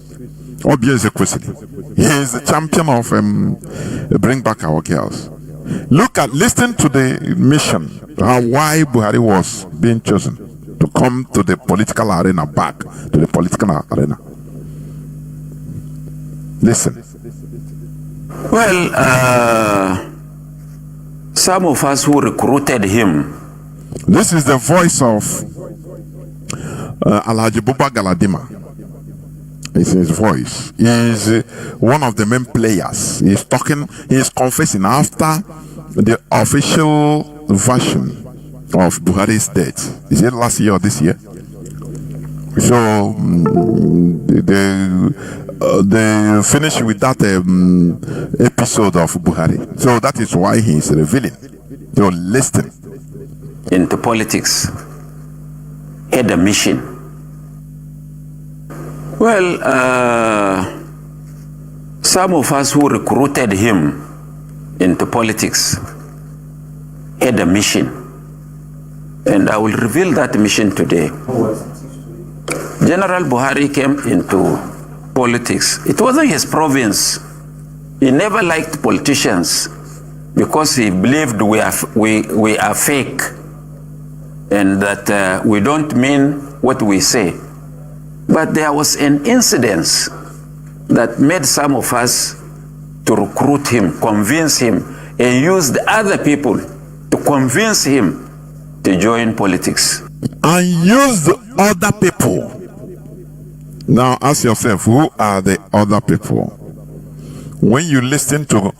S1: Obie Ezekwesili. He is the champion of bring back our girls. Listen to the mission, why Buhari was being chosen to come to the political arena, back to the political arena. Listen.
S2: Well, some of us who recruited him.
S1: This is the voice of Alhaji Buba Galadima. It's his voice. He is one of the main players. He is confessing after the official version of Buhari's death. Is it last year or this year? So they finish with that episode of Buhari. So that is why he is revealing. So listen.
S2: Into politics, had a mission. Well, some of us who recruited him into politics had a mission. And I will reveal that mission today. General Buhari came into politics. It wasn't his province. He never liked politicians because he believed we are fake and that we don't mean what we say. But there was an incident that made some of us to recruit him, convince him, and use the other people to convince him to join politics.
S1: And use the other people. Now ask yourself, who are the other people? When you listen to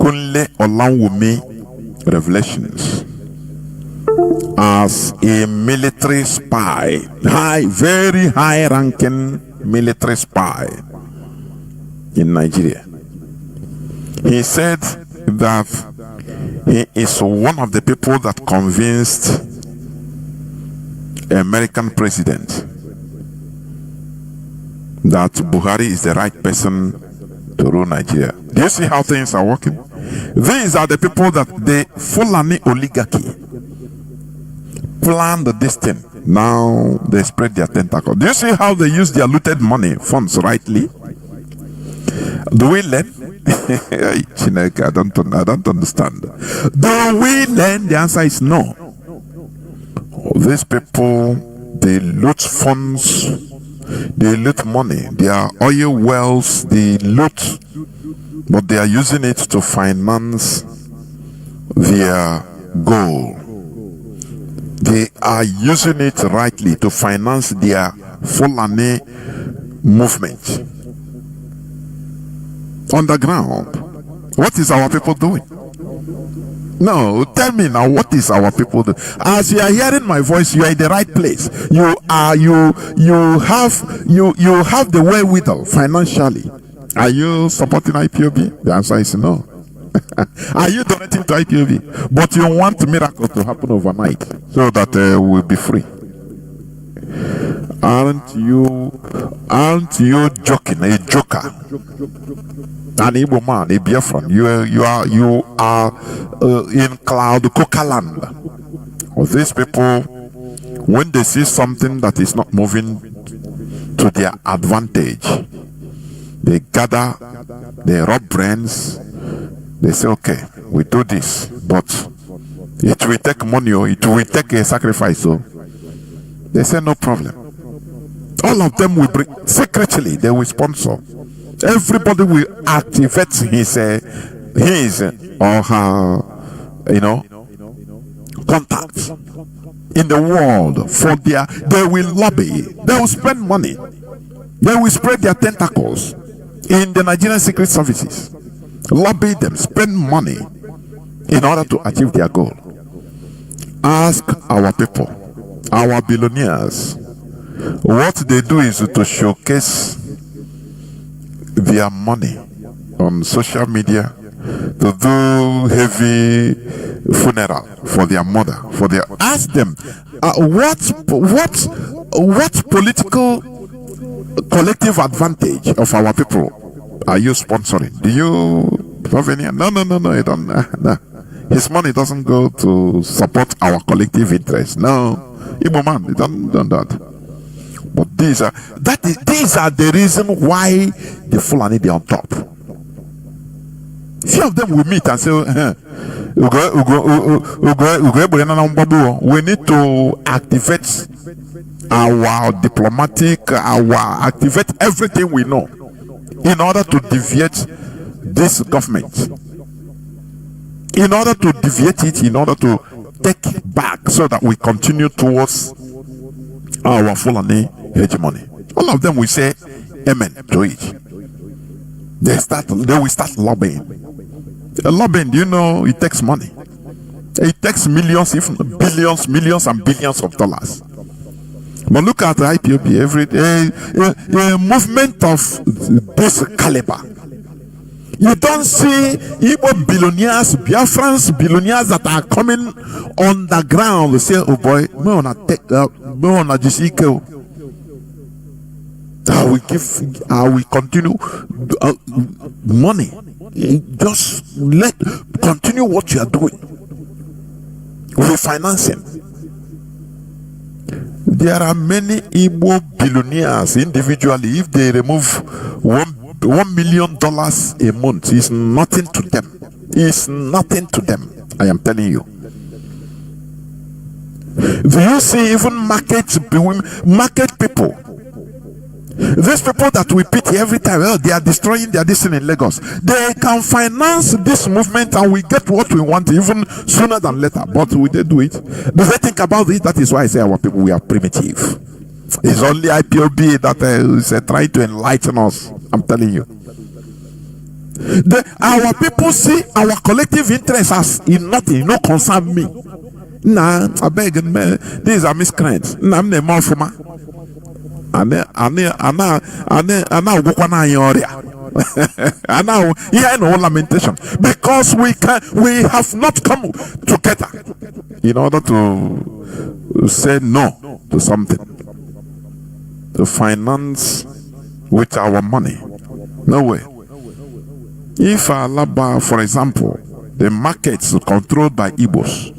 S1: Kunle Olawumi revelations as a military spy, very high ranking military spy in Nigeria, he said that he is one of the people that convinced American president that Buhari is the right person to rule Nigeria. Do you see how things are working? These are the people that the Fulani oligarchy planned this thing. Now they spread their tentacles. Do you see how they use their looted money, funds rightly? Do we learn? Chineke, I don't understand. Do we learn? The answer is no. These people, they loot funds, they loot money, their oil wells, they loot, but they are using it to finance their goal. They are using it rightly to finance their Fulani movement. On the ground, what is our people doing? No, tell me now, what is our people doing? As you are hearing my voice, you are in the right place. You have the wherewithal financially. Are you supporting IPOB? The answer is no. Are you donating to IPOB? But you want miracle to happen overnight so that we'll be free. Aren't you joking? A joker. An Igbo man, a Biafran. You are in cloud coca land. These people, when they see something that is not moving to their advantage, they gather, they rub brains, they say, okay, we do this, but it will take money or it will take a sacrifice. So they say, no problem. All of them will bring, secretly, they will sponsor. Everybody will activate his or her, contacts in the world for they will lobby, they will spend money, they will spread their tentacles in the Nigerian secret services, lobby them, spend money in order to achieve their goal. Ask our people, our billionaires, what they do is to showcase their money on social media, to do heavy funeral for their mother, ask them what political collective advantage of our people are you sponsoring? Do you have any? No, you don't. No. His money doesn't go to support our collective interest. No, Igbo man, you don't do that. But these are the reason why the Fulani, they are on top. Few of them will meet and say, we need to activate our diplomatic, activate everything we know in order to deviate this government. In order to deviate it, in order to take it back so that we continue towards our Fulani hegemony. All of them will say amen to it. They will start lobbying. Lobbying, you know, it takes money. It takes millions, if not billions, millions and billions of dollars. But look at the IPOB every day. A movement of this caliber. You don't see Igbo billionaires, Biafrans billionaires that are coming on the ground to say, oh boy, me wanna take me wanna just equal. I will continue money. Just continue what you are doing with financing. There are many Igbo billionaires individually. If they remove $1 million a month, it's nothing to them. It's nothing to them. I am telling you. Do you see even market people? These people that we pity every time, oh, they are destroying their destiny in Lagos. They can finance this movement and we get what we want even sooner than later. But will they do it? Do they think about it? That is why I say our people, we are primitive. It's only IPOB that is trying to enlighten us. I'm telling you. Our people see our collective interest as in nothing, no concern me. Nah, I beg, these are miscreants. Nah, I'm the more for my. And now no lamentation, because we have not come together in order to say no to something, to finance with our money. No way. If Alaba, for example, the markets controlled by Igbos,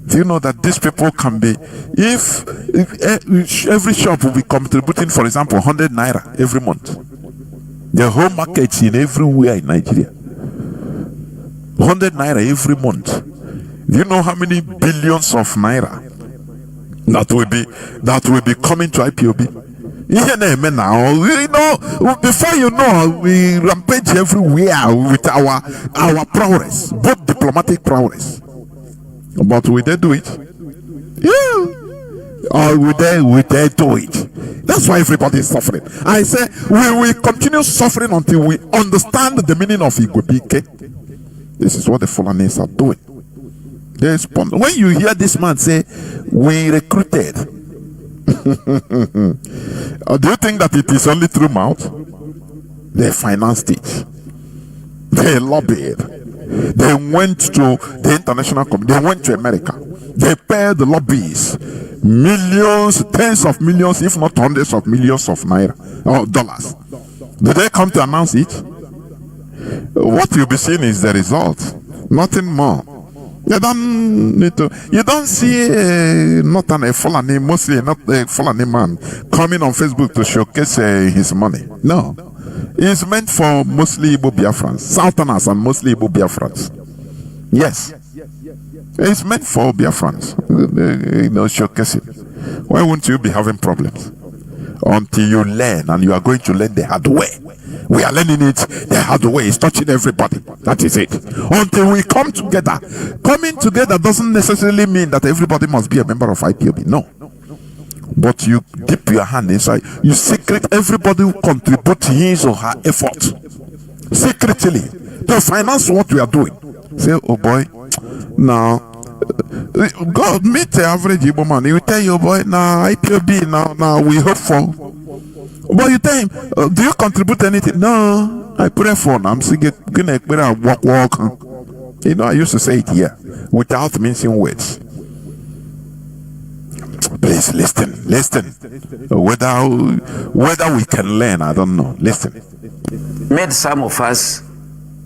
S1: do you know that these people can be, if every shop will be contributing, for example, 100 naira every month, the whole markets in everywhere in Nigeria, 100 naira every month. Do you know how many billions of naira that will be coming to IPOB? You know, before you know, we rampage everywhere with our prowess, both diplomatic prowess. But will they do it? Yeah. Or will they do it? That's why everybody is suffering. I say we will continue suffering until we understand the meaning of Igwebike. This is what the Fulanis are doing. When you hear this man say, we recruited, do you think that it is only through mouth? They financed it. They lobbied. They went to the international community. They went to America. They paid the lobbies millions, tens of millions, if not hundreds of millions of naira or dollars. Did they come to announce it? What you'll be seeing is the result, nothing more. You don't need to. You don't see not a Fulani, mostly not a Fulani man coming on Facebook to showcase his money. No. It's meant for mostly Igbo Biafrans, Southerners and mostly Igbo Biafrans. Yes. It's meant for Biafrans, showcasing. Why won't you be having problems? Until you learn, and you are going to learn the hard way. We are learning it the hard way. It's touching everybody. That is it. Until we come together. Coming together doesn't necessarily mean that everybody must be a member of IPOB. No. But you dip your hand inside. You secret everybody who contributes his or her effort secretly to finance what we are doing. Say, oh boy, now God meet the average Igbo man. He will tell you, oh boy, now IPOB, now we hope for. But you tell him, do you contribute anything? No, I pray for. I'm gonna walk. You know, I used to say it here without mincing words. Please listen. Whether we can learn, I don't know. Listen.
S2: Made some of us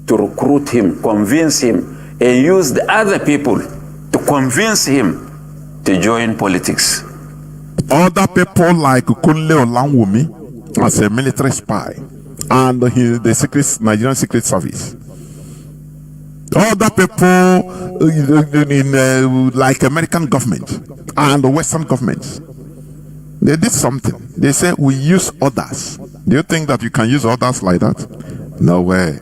S2: to recruit him, convince him, and use the other people to convince him to join politics.
S1: Other people like Kunle Olanwumi as a military spy and the Nigerian Secret Service. Other people in like American government and the Western governments. They did something. They said we use others. Do you think that you can use others like that? No way.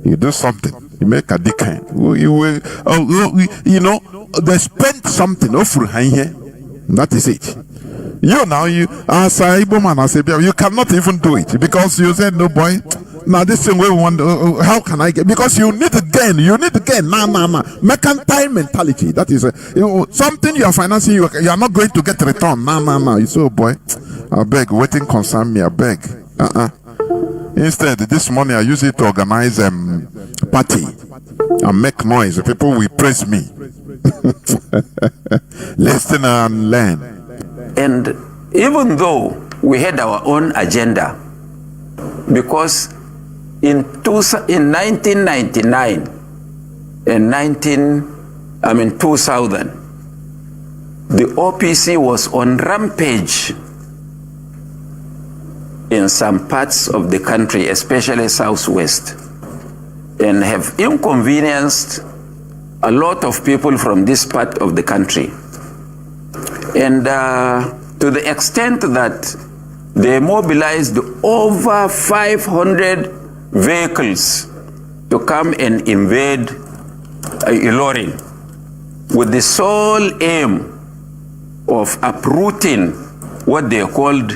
S1: You do something. You make a decant. You know, they spent something. That is it. You now, as a Igbo man, as a Biafra, you cannot even do it because you said, no boy. Now this thing we want. How can I get? Because you need to gain. Nah. Mercantile mentality. That is something you are financing. You are not going to get return. Nah. You say, oh boy, I beg. Waiting concern me. I beg. Instead, this money I use it to organize party and make noise. People will praise me. Listen and learn.
S2: And even though we had our own agenda, because in 1999 and 2000, the OPC was on rampage in some parts of the country, especially Southwest, and have inconvenienced a lot of people from this part of the country. And to the extent that they mobilized over 500 vehicles to come and invade Ilorin with the sole aim of uprooting what they called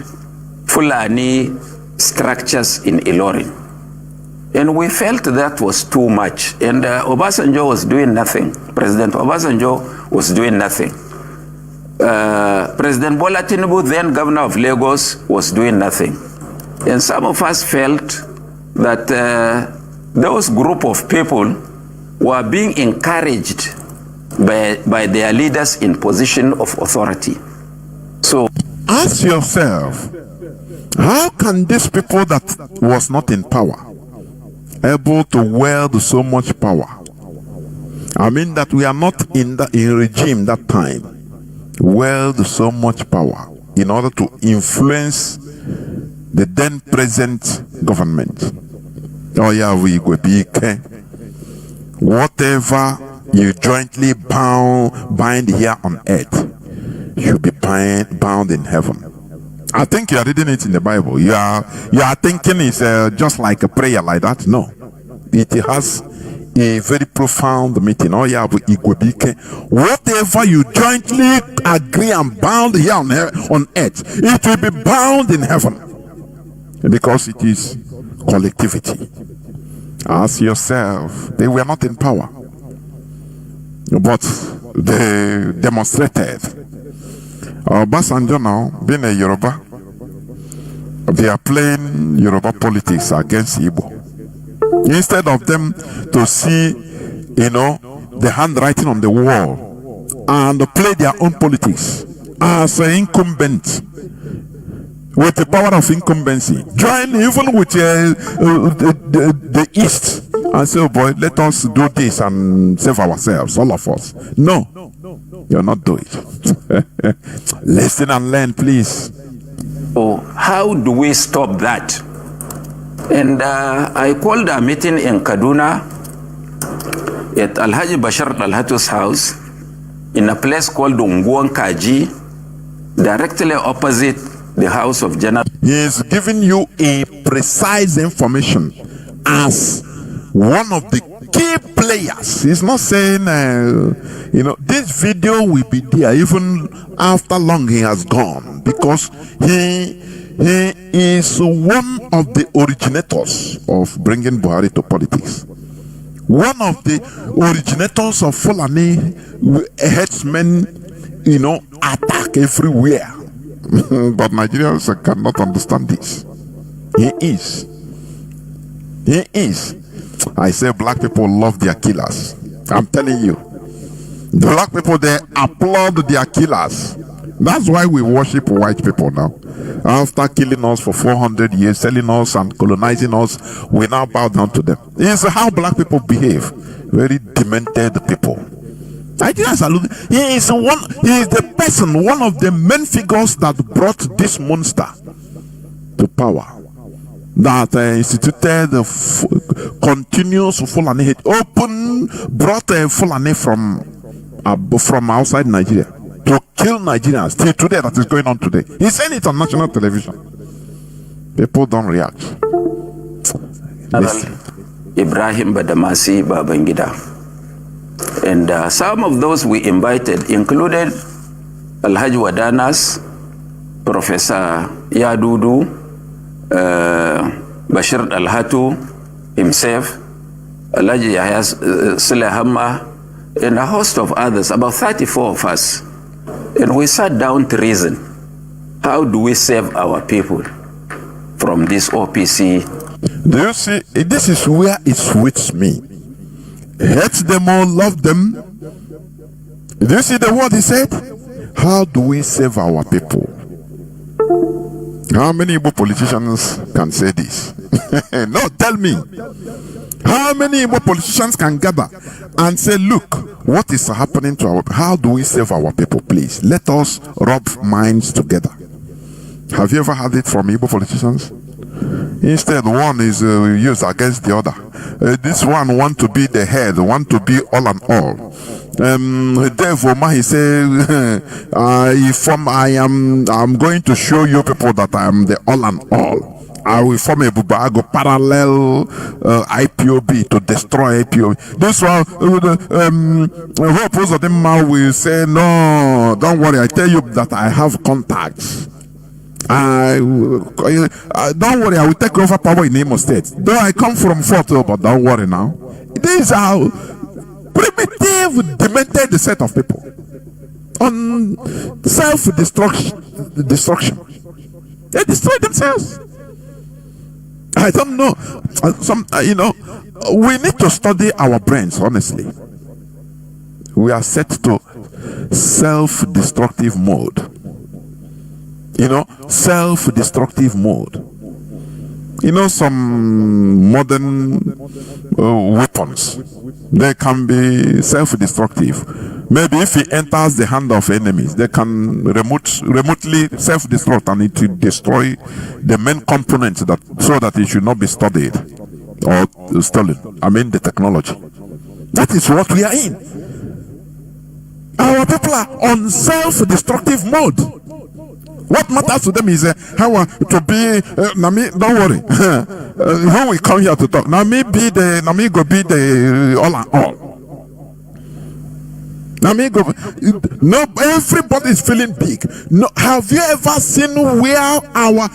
S2: Fulani structures in Ilorin. And we felt that was too much. And Obasanjo was doing nothing. President Obasanjo was doing nothing. President Bola Tinubu, then governor of Lagos, was doing nothing. And some of us felt that those group of people were being encouraged by their leaders in position of authority. So
S1: ask yourself, how can these people that was not in power able to wield so much power? I mean that we are not in regime that time, wield so much power in order to influence the then present government. Oh yeah, we go be whatever you jointly bind here on earth should be bound in heaven. I think you are reading it in the Bible. You are thinking it's just like a prayer like that. No, it has a very profound meaning. Oh yeah, whatever you jointly agree and bound here on earth, it will be bound in heaven, because it is collectivity. Ask yourself, they were not in power, but they demonstrated. Obasanjo now, being a Yoruba, they are playing Yoruba politics against Igbo. Instead of them to see, the handwriting on the wall and play their own politics as an incumbent with the power of incumbency, join even with the East and say, oh boy, let us do this and save ourselves, all of us. No, you're not doing it. Listen and learn, please.
S2: So how do we stop that? And I called a meeting in Kaduna at Alhaji Bashar Alhatu's house in a place called Unguan Kaji, directly opposite the house of General.
S1: He is giving you a precise information as one of the key players. He's not saying, this video will be there even after long he has gone, because he is one of the originators of bringing Buhari to politics. One of the originators of Fulani headsmen, attack everywhere. But Nigerians cannot understand this. He is. I say black people love their killers. I'm telling you. The black people, they applaud their killers. That's why we worship white people now. After killing us for 400 years, selling us and colonizing us, we now bow down to them. It's how black people behave. Very demented people. Nigerians are losing. He is the person, one of the main figures that brought this monster to power. That instituted continuous Fulani hate, brought Fulani from outside Nigeria to kill Nigerians. Till today, that is going on today. He's saying it on national television. People don't react.
S2: Ibrahim Badamasi Babangida. And some of those we invited included Alhaji Wadanas, Professor Yadudu, Bashir Alhatu himself, Alhaji Yahya Sulehama, and a host of others, about 34 of us. And we sat down to reason, how do we save our people from this OPC?
S1: Do you see, this is where it sweets me. Hate them or love them. Do you see the word he said? How do we save our people? How many Igbo politicians can say this? No, tell me. How many Igbo politicians can gather and say, look, what is happening to our, how do we save our people, please? Let us rub minds together. Have you ever had it from Igbo politicians? Instead, one is used against the other. This one want to be the head, want to be all and all. Dave Oma, he said, I'm going to show you people that I am the all and all. I will form a Bubago parallel IPOB to destroy IPOB. This one, most of them will say, no, don't worry, I tell you that I have contacts. Don't worry, I will take over power in Imo State. Though I come from Fort Hill, but don't worry now. These are primitive, demented set of people on self-destruction. They destroy themselves. I don't know. We need to study our brains, honestly. We are set to self-destructive mode. Self-destructive mode. Some modern weapons, they can be self-destructive. Maybe if it enters the hand of enemies, they can remotely self-destruct, and it will destroy the main components so that it should not be studied or stolen. I mean the technology. That is what we are in. Our people are on self-destructive mode. What matters to them is how to be. Don't worry. When we come here to talk, Nami go be the all and all. No, everybody is feeling big. No, have you ever seen where our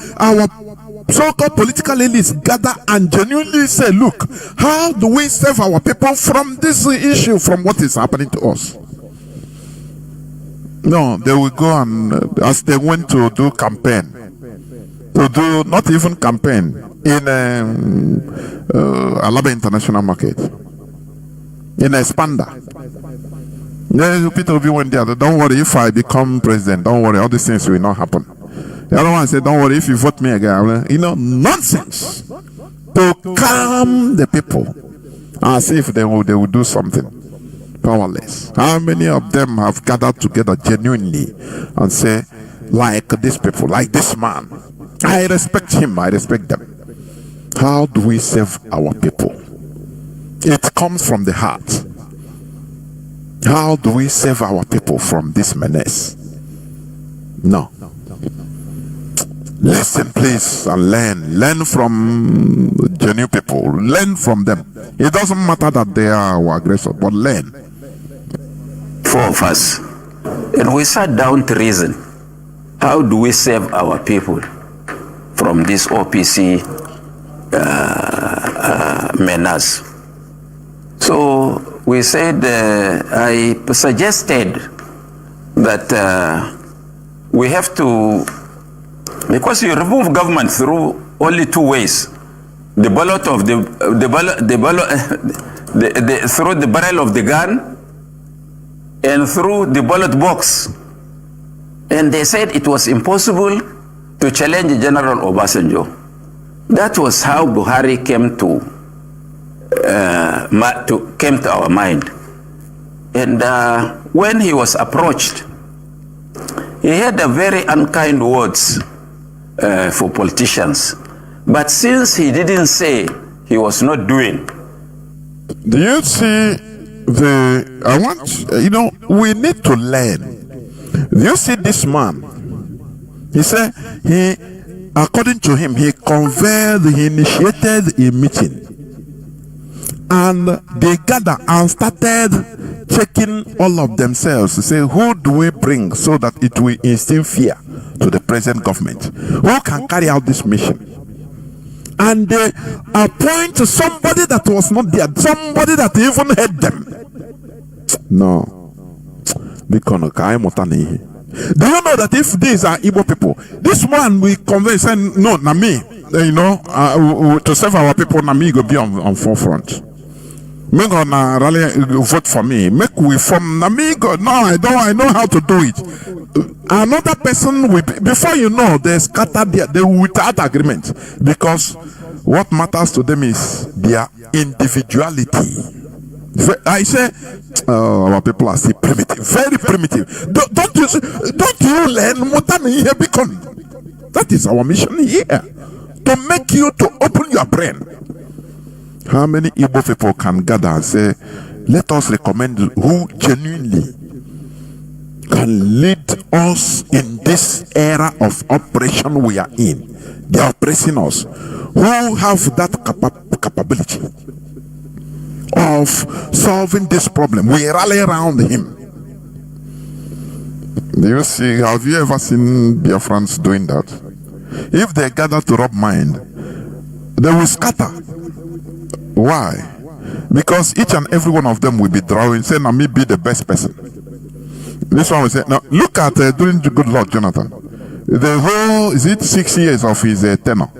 S1: so-called political elites gather and genuinely say, look, how do we save our people from this issue, from what is happening to us? No, they will go and, as they went to do campaign, not even campaign, in Alaba International Market, in Expander. Peter Obi went there. Don't worry, if I become president, don't worry, all these things will not happen. The other one said, don't worry, if you vote me again, nonsense. To calm the people, as if they will do something. Powerless. How many of them have gathered together genuinely and say, like these people, like this man, I respect him, I respect them. How do we save our people? It comes from the heart. How do we save our people from this menace? No. Listen, please, and learn from genuine people. Learn from them. It doesn't matter that they are our aggressors, but learn.
S2: Four of us, and we sat down to reason. How do we save our people from this OPC menace? So we said, I suggested that we have to, because you remove government through only two ways: the ballot of through the barrel of the gun, and through the ballot box. And they said it was impossible to challenge General Obasanjo. That was how Buhari came to our mind. And when he was approached, he had a very unkind words for politicians. But since he didn't say, he was not doing.
S1: Do you see we need to learn. Do you see this man? He said according to him, he initiated a meeting. And they gathered and started checking all of themselves to say, who do we bring so that it will instill fear to the present government? Who can carry out this mission? And they appoint somebody that was not there, somebody that even heard them. No. Do you know that if these are Igbo people, this man will convince, and no, Nami, to save our people, Nami will be on forefront. Make gonna rally vote for me. Make we from Nami go. No, I know how to do it. Another person will be, before you know, they scatter they without agreement, because what matters to them is their individuality. I say, our people are still primitive, very primitive. Don't you learn more than here become? That is our mission here, to make you to open your brain. How many Igbo people can gather and say, let us recommend who genuinely can lead us in this era of oppression we are in? They are oppressing us. Who have that capability of solving this problem? We rally around him. Do you see? Have you ever seen Biafrans doing that? If they gather to rub mind, they will scatter. Why? Because each and every one of them will be drawing, saying, "Now me be the best person." This one will say, "Now look at during the good Lord Jonathan, the whole 6 years of his tenure.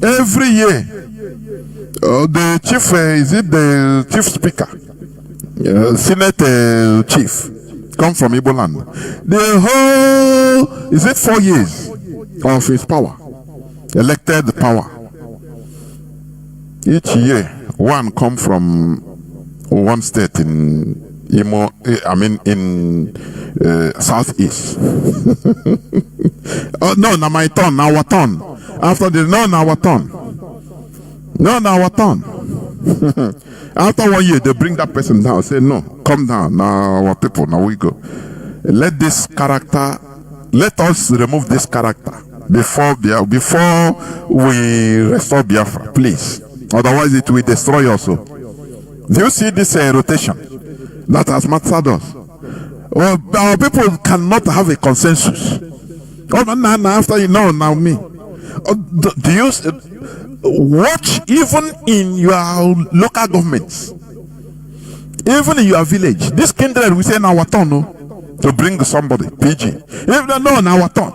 S1: Every year, the chief the chief speaker, Senate chief, come from Igbo land. The whole 4 years of his power, elected power. Each year, one come from one state in southeast." Oh no, now my turn, now our turn. After the now our turn. No, now our turn. After 1 year, they bring that person down. Say, "No, come down. Now our people, now we go. Let us remove this character before we restore Biafra, please. Otherwise, it will destroy us." Do you see this rotation that has mastered us? Well, our people cannot have a consensus. Oh, now after you know, now me. Do you watch even in your local governments, even in your village? This kindred we say now our turn, no, to bring somebody PG. If they know now our turn,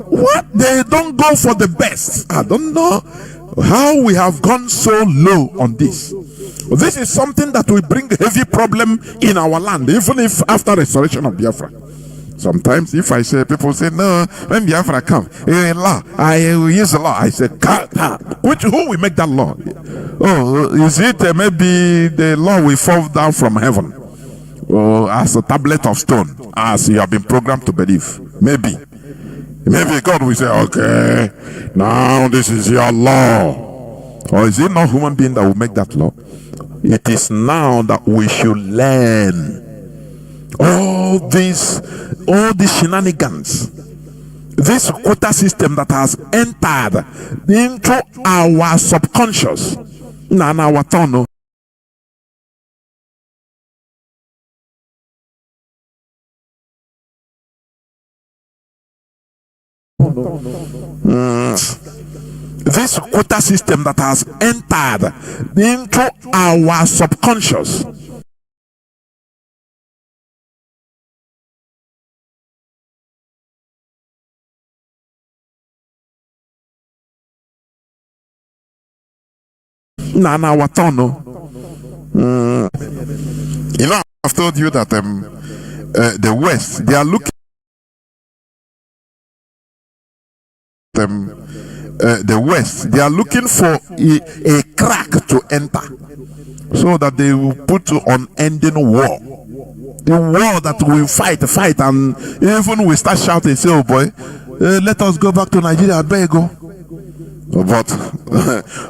S1: what they don't go for the best. I don't know how we have gone so low on this. This is something that will bring heavy problem in our land, even if after restoration of Biafra. Sometimes if I say, people say, "No, when Biafra come, law, I will use the law." I say, who will make that law? Oh, is it maybe the law will fall down from heaven, or as a tablet of stone, as you have been programmed to believe? Maybe God will say, "Okay, now this is your law." Or is it not human being that will make that law? It is now that we should learn all these shenanigans, this quota system that has entered into our subconscious. Now our turn. This quota system that has entered into our subconscious. Now our turn. You know, I've told you that the West, they are looking. The West, they are looking for a crack to enter, so that they will put unending war. The war that we fight, and even we start shouting, say, "Oh boy, let us go back to Nigeria, I beg go." But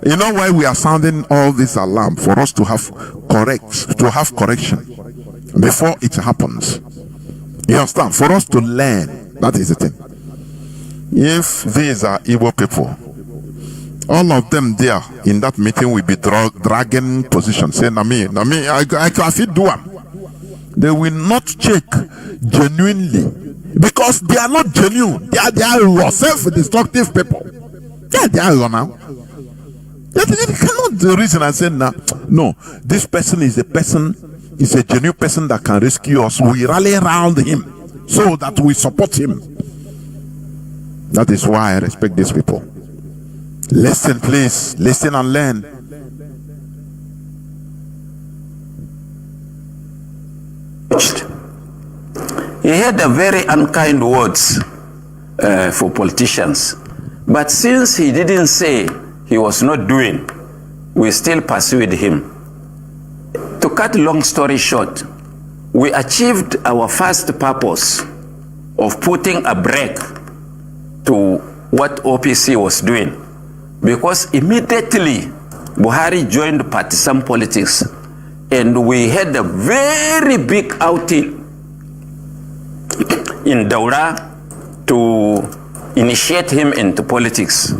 S1: you know why we are sounding all this alarm? For us to have correction before it happens. You understand? For us to learn. That is the thing. If these are Igbo people, all of them there in that meeting will be dragging position, saying, "Nami, I can do them." They will not check genuinely, because they are not genuine. They are self-destructive people. They are now. They cannot reason and say, "No, this person is a genuine person that can rescue us. We rally around him so that we support him." That is why I respect these people. Listen, please. Listen and learn.
S2: He had a very unkind words for politicians. But since he didn't say he was not doing, we still pursued him. cut long story short, we achieved our first purpose of putting a break to what OPC was doing, because immediately Buhari joined partisan politics, and we had a very big outing in Daura to initiate him into politics.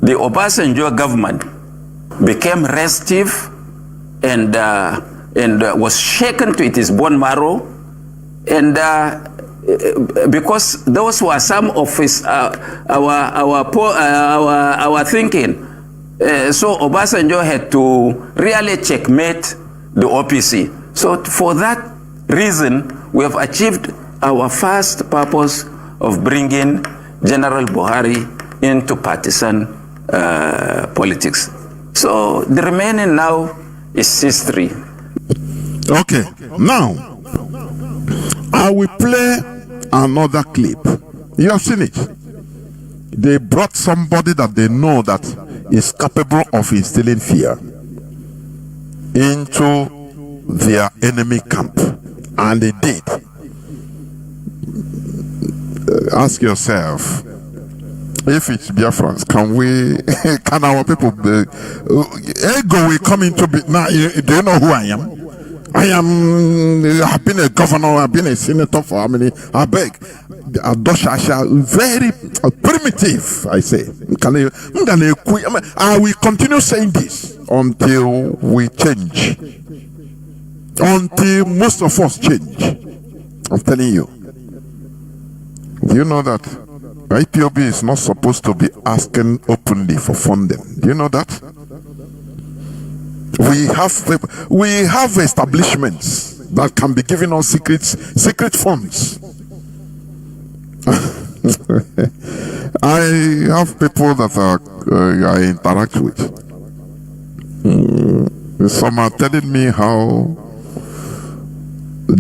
S2: The Obasanjo government became restive and was shaken to its bone marrow, and because those were some of his our thinking. So Obasanjo had to really checkmate the OPC. So for that reason, we have achieved our first purpose of bringing General Buhari into partisan politics. So the remaining now is history.
S1: Okay, now I will play another clip. You have seen it. They brought somebody that they know that is capable of instilling fear into their enemy camp, and they did. Ask yourself, if it's Biafrans, can our people ego will come into now? Do you know who I am? I've been a governor, I've been a senator for how many? I beg. Very primitive, I say. I will continue saying this until we change. Until most of us change. I'm telling you. Do you know that IPOB is not supposed to be asking openly for funding? Do you know that? We have establishments that can be giving us secret funds. I have people that I interact with. Some are telling me how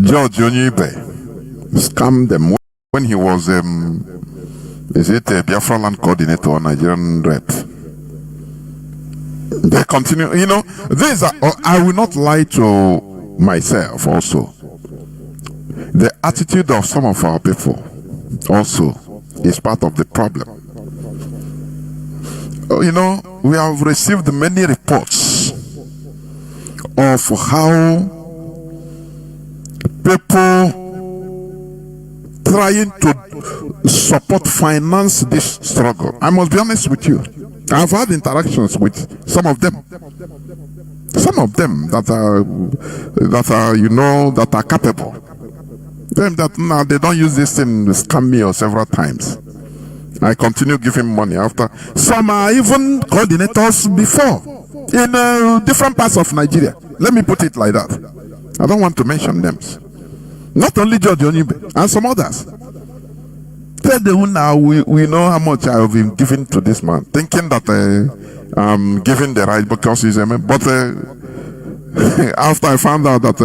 S1: George Onyibe scammed them when he was a Biafra land coordinator or Nigerian rep. They continue, you know, these are, I will not lie to myself also. The attitude of some of our people also is part of the problem. You know, we have received many reports of how people trying to support, finance this struggle. I must be honest with you. I've had interactions with some of them. Some of them that are you know, that are capable. Them that now they don't use this thing to scam me or several times. I continue giving money after. Some are even coordinators before in different parts of Nigeria. Let me put it like that. I don't want to mention names. Not only George Onyibe and some others. Tell them now we know how much I have been giving to this man, thinking that I'm giving the right because he's a man. But after I found out that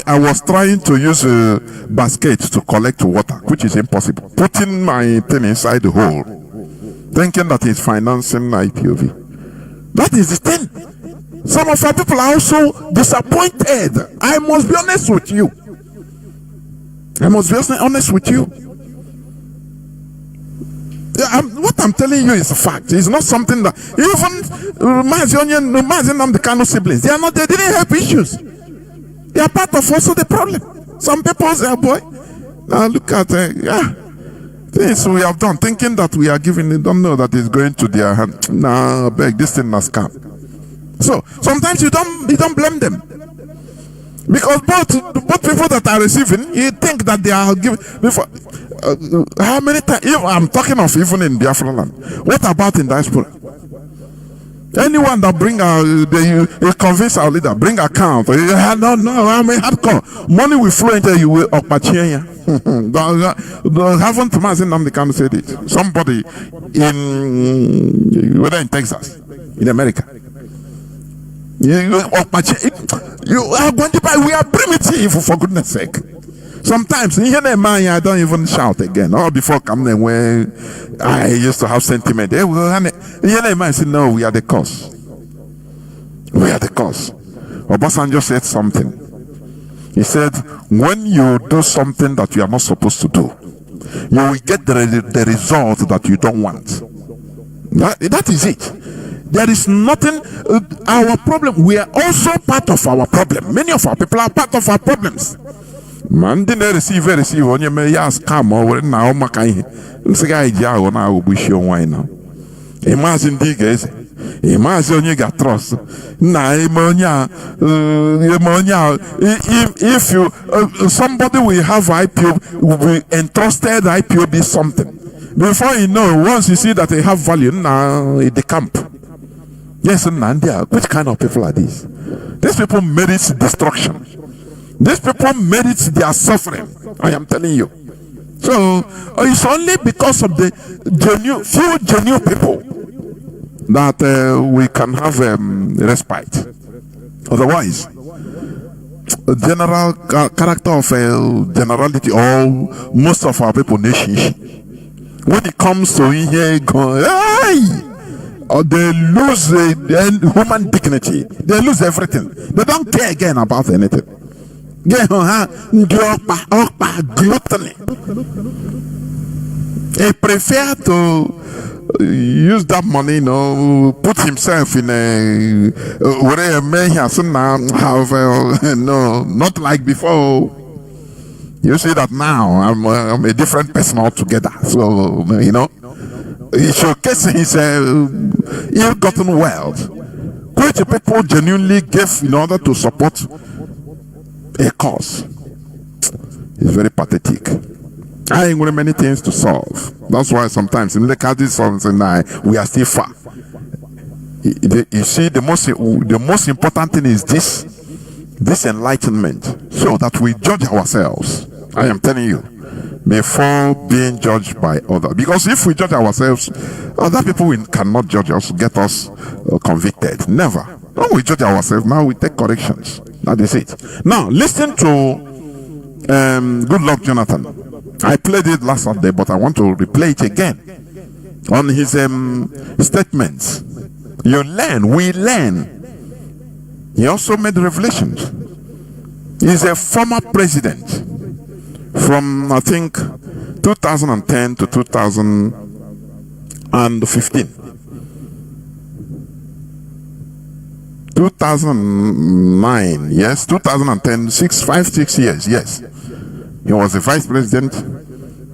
S1: I was trying to use a basket to collect water, which is impossible. Putting my thing inside the hole, thinking that he's financing IPOV. That is the thing. Some of our people are also disappointed. I must be honest with you. What I'm telling you is a fact. It's not something that even Mazi Jonathan Chinedu siblings, they didn't have issues. They are part of also the problem. Some people say, boy, now look at things we have done, thinking that we are giving, they don't know that it's going to their hand. Nah, beg, this thing has come. So sometimes you don't blame them. Because both people that are receiving, you think that they are giving before. How many times? I'm talking of even in Biafra land. What about in diaspora? Anyone that bring you convince our leader, bring account. No, I mean hardcore. Money will flow into you. Haven't Mazi Jonathan Chinedu said it? Somebody whether in Texas, in America. You are going to buy. We are primitive, for goodness sake. Sometimes I don't even shout again. Or before coming where I used to have sentiment. I say, no, we are the cause. We are the cause. Obasanjo said something. He said, when you do something that you are not supposed to do, you will get the result that you don't want. That is it. There is nothing. Our problem, we are also part of our problem. Many of our people are part of our problems. Man didn't receive on your may ask come over now. Makai, imagine guys. Imagine you got trust. If you somebody will have IPO, will entrusted IPOB something. Before you know, once you see that they have value, now in the camp. Yes, Nandia, which kind of people are these? These people merit destruction. These people merit their suffering. I am telling you. So it's only because of the few genuine people that we can have respite. Otherwise, a general character of generality, or most of our people nation, when it comes to here, or they lose human dignity, they lose everything. They don't care again about anything. Gluttony. They prefer to use that money, put himself in a where may have no, not like before. You see that now I'm a different person altogether. So he showcases his ill-gotten wealth, which people genuinely gave in order to support a cause. It's very pathetic. I ain't got many things to solve. That's why sometimes in the countries we are still far. You see, the most important thing is this enlightenment, so that we judge ourselves. I am telling you, before being judged by others. Because if we judge ourselves, other people cannot judge us, get us convicted. Never. When we judge ourselves, now we take corrections. That is it. Now, listen to Good Luck Jonathan. I played it last Sunday, but I want to replay it again. On his statements. You learn, we learn. He also made revelations. He's a former president from, I think, 2010 to 2015. 2009, yes, 2010, 5-6 years, yes. He was the vice president.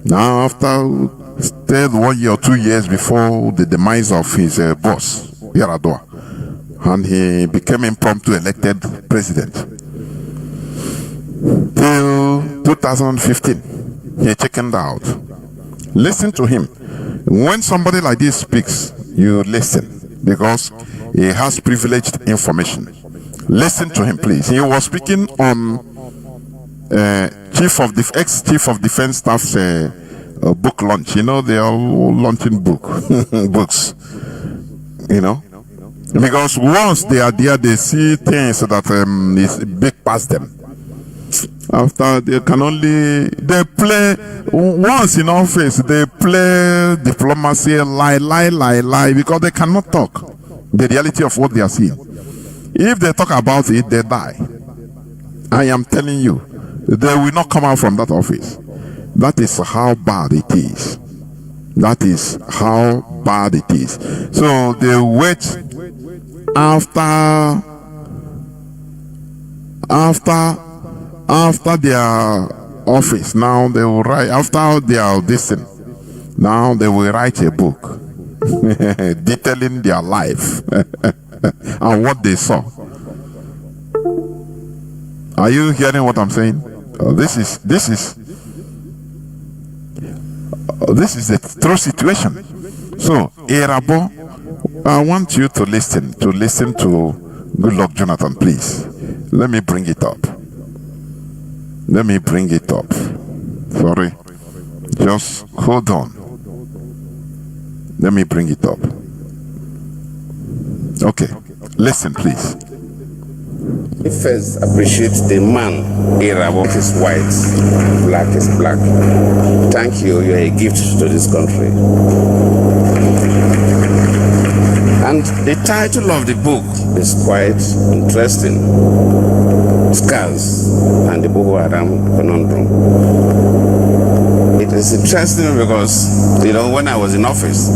S1: Now, after stayed 1 year or 2 years before the demise of his boss, Yaradua, and he became impromptu elected president. Till 2015, he chickened out. Listen to him. When somebody like this speaks, you listen, because he has privileged information. Listen to him, please. He was speaking on ex-chief of defense staff's book launch. They are all launching books. Because once they are there, they see things that is big past them. After they play once in office, they play diplomacy, lie, because they cannot talk the reality of what they are seeing. If they talk about it, they die. I am telling you, they will not come out from that office. That is how bad it is. That is how bad it is. So they wait after their office. Now they will write, after their audition, now they will write a book detailing their life and what they saw. Are you hearing what I'm saying? This is the true situation. So, Erabo, I want you to listen to Good Luck Jonathan, please. Let me bring it up. Sorry. Just hold on. Let me bring it up. Okay. Listen, please.
S3: First, appreciate the man. White is white, black is black. Thank you. You are a gift to this country. And the title of the book is quite interesting. Scars and the Boko Haram Conundrum. It is interesting because, when I was in office,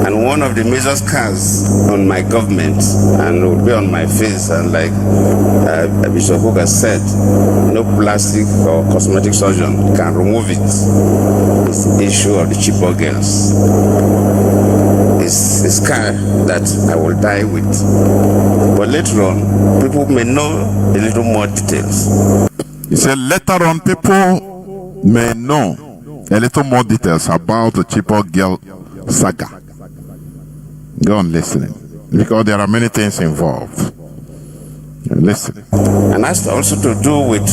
S3: and one of the major scars on my government, and it would be on my face, and like Bishop Hook has said, no plastic or cosmetic surgeon can remove it. It's the issue of the Chibok girls. It's a scar that I will die with. But later on, people may know a little more details.
S1: He said later on people may know a little more details about the Chibok girl saga. Go on listening, because there are many things involved. Listen.
S3: And that's also to do with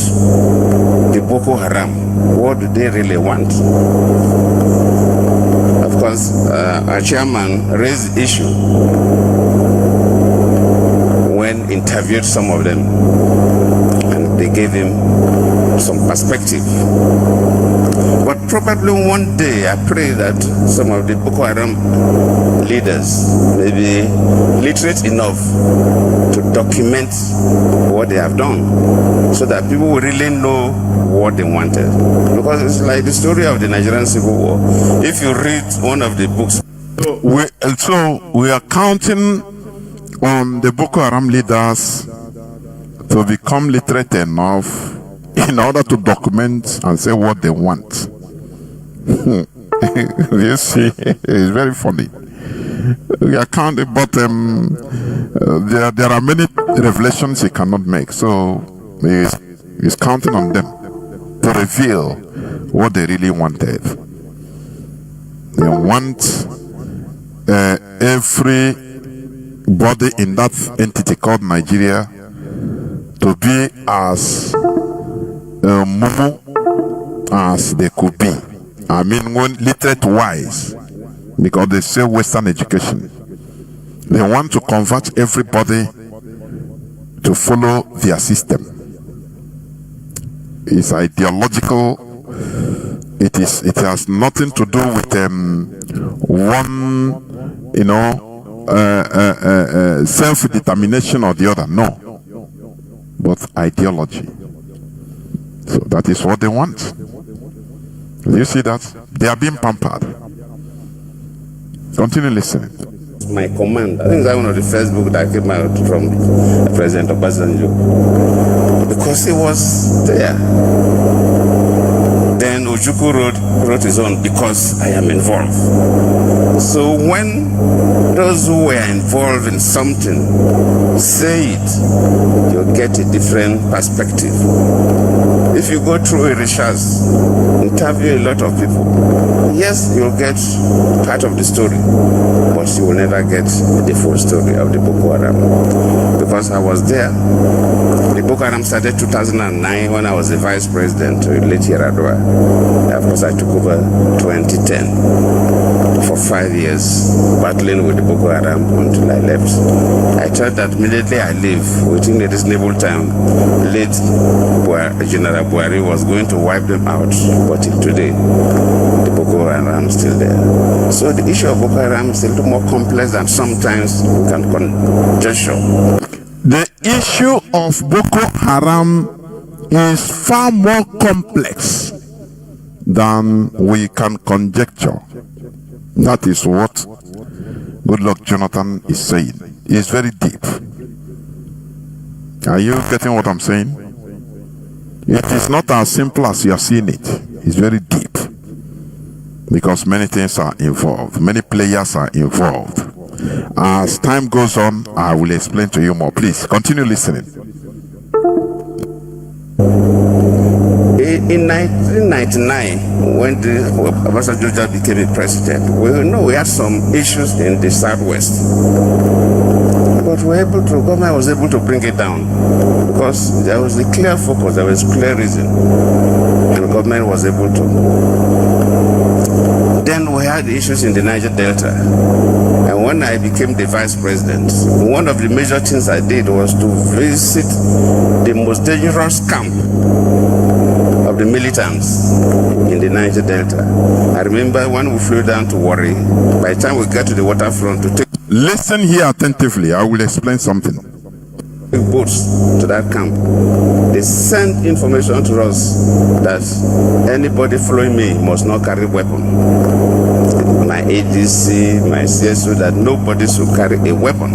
S3: the Boko Haram. What do they really want? Of course, our chairman raised the issue when interviewed some of them, and they gave him some perspective. But probably one day I pray that some of the Boko Haram leaders may be literate enough to document what they have done, so that people will really know what they wanted. Because it's like the story of the Nigerian Civil War. If you read one of the books.
S1: So we are counting on the Boko Haram leaders to become literate enough in order to document and say what they want. You see, it's very funny. We are counting, but there are many revelations he cannot make. So he's counting on them to reveal what they really wanted. They want everybody in that entity called Nigeria to be as mumu as they could be. I mean, when literate wise, because they say Western education. They want to convert everybody to follow their system. It's ideological. It has nothing to do with one, self-determination or the other. No, but ideology. So that is what they want. You see that? They are being pampered. Continue listening.
S3: My command. I think that's one of the first books that came out from President Obasanjo, because he was there. Then Ojukwu wrote his own, Because I Am Involved. So when those who were involved in something say it, you'll get a different perspective. If you go through a research, interview a lot of people, yes, you'll get part of the story, but you will never get the full story of the Boko Haram. Because I was there. The Boko Haram started 2009 when I was the vice president to late Yaradua. Of course, I took over 2010 for 5 years, battling with the Boko Haram until I left. I thought that immediately I leave, within a reasonable time, late General Buhari was going to wipe them out, but till today, the Boko Haram is still there. So the issue of Boko Haram is a little more complex than sometimes we can conjecture.
S1: The issue of Boko Haram is far more complex than we can conjecture. That is what Goodluck Jonathan is saying. It's very deep. Are you getting what I'm saying? It is not as simple as you are seeing it. It's very deep. Because many things are involved. Many players are involved. As time goes on, I will explain to you more. Please, continue listening.
S3: In 1999, when Obasanjo became a president, we had some issues in the Southwest. But government was able to bring it down because there was a clear focus, there was clear reason, and the government was able to. Then we had issues in the Niger Delta. And when I became the vice president, one of the major things I did was to visit the most dangerous camp of the militants in the Niger Delta. I remember when we flew down to Warri, by the time we got to the waterfront to take
S1: Listen here attentively. I will explain something.
S3: Boats to that camp. They sent information to us that anybody following me must not carry weapon. My ADC, my CSO, that nobody should carry a weapon.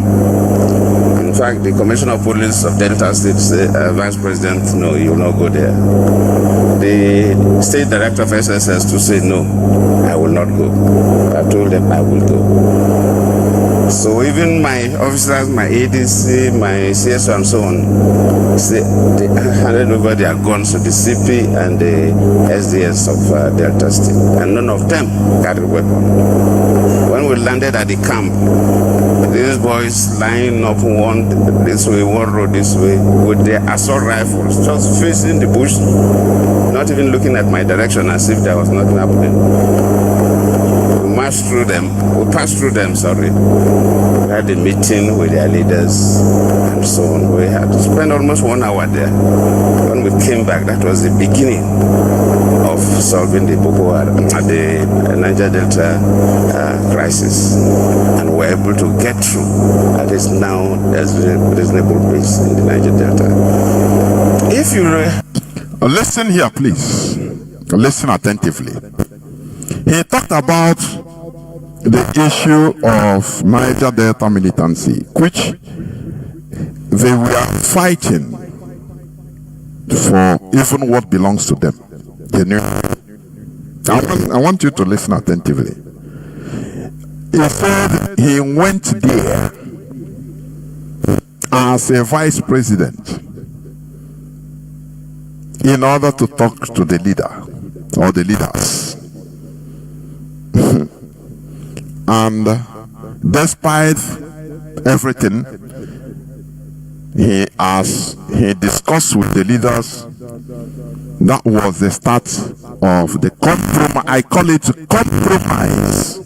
S3: In fact, the Commissioner of Police of Delta State said, Vice President, no, you will not go there. The State Director of SSS to say, no, I will not go. I told them I will go. So even my officers, my ADC, my CSO and so on, they handed over their guns to the CP and the SDS of Delta State, and none of them carried weapons. When we landed at the camp, these boys lined up one this way, one road this way, with their assault rifles, just facing the bush, not even looking at my direction as if there was nothing happening. We passed through them, sorry. We had a meeting with their leaders and so on. We had to spend almost 1 hour there. When we came back, that was the beginning of solving the Boko Haram, the Niger Delta crisis. And we were able to get through. At least now there's a reasonable peace in the Niger Delta. If you
S1: listen here, please. Listen attentively. He talked about the issue of Niger Delta militancy, which they were fighting for even what belongs to them. I want you to listen attentively. He said he went there as a vice president in order to talk to the leader or the leaders. And despite everything, he discussed with the leaders. That was the start of the compromise. I call it compromise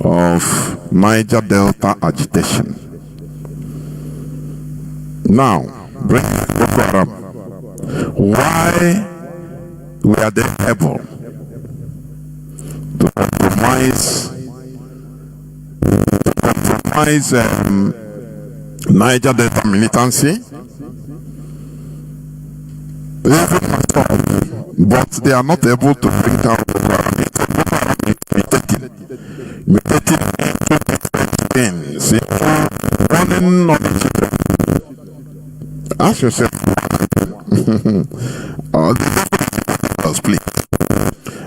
S1: of Niger Delta agitation. Now, bring Boko Haram. Why were they able to compromise Niger Delta militancy? But they are not able to bring down Boko Haram. Mutating into things, running on the children. Ask yourself, please.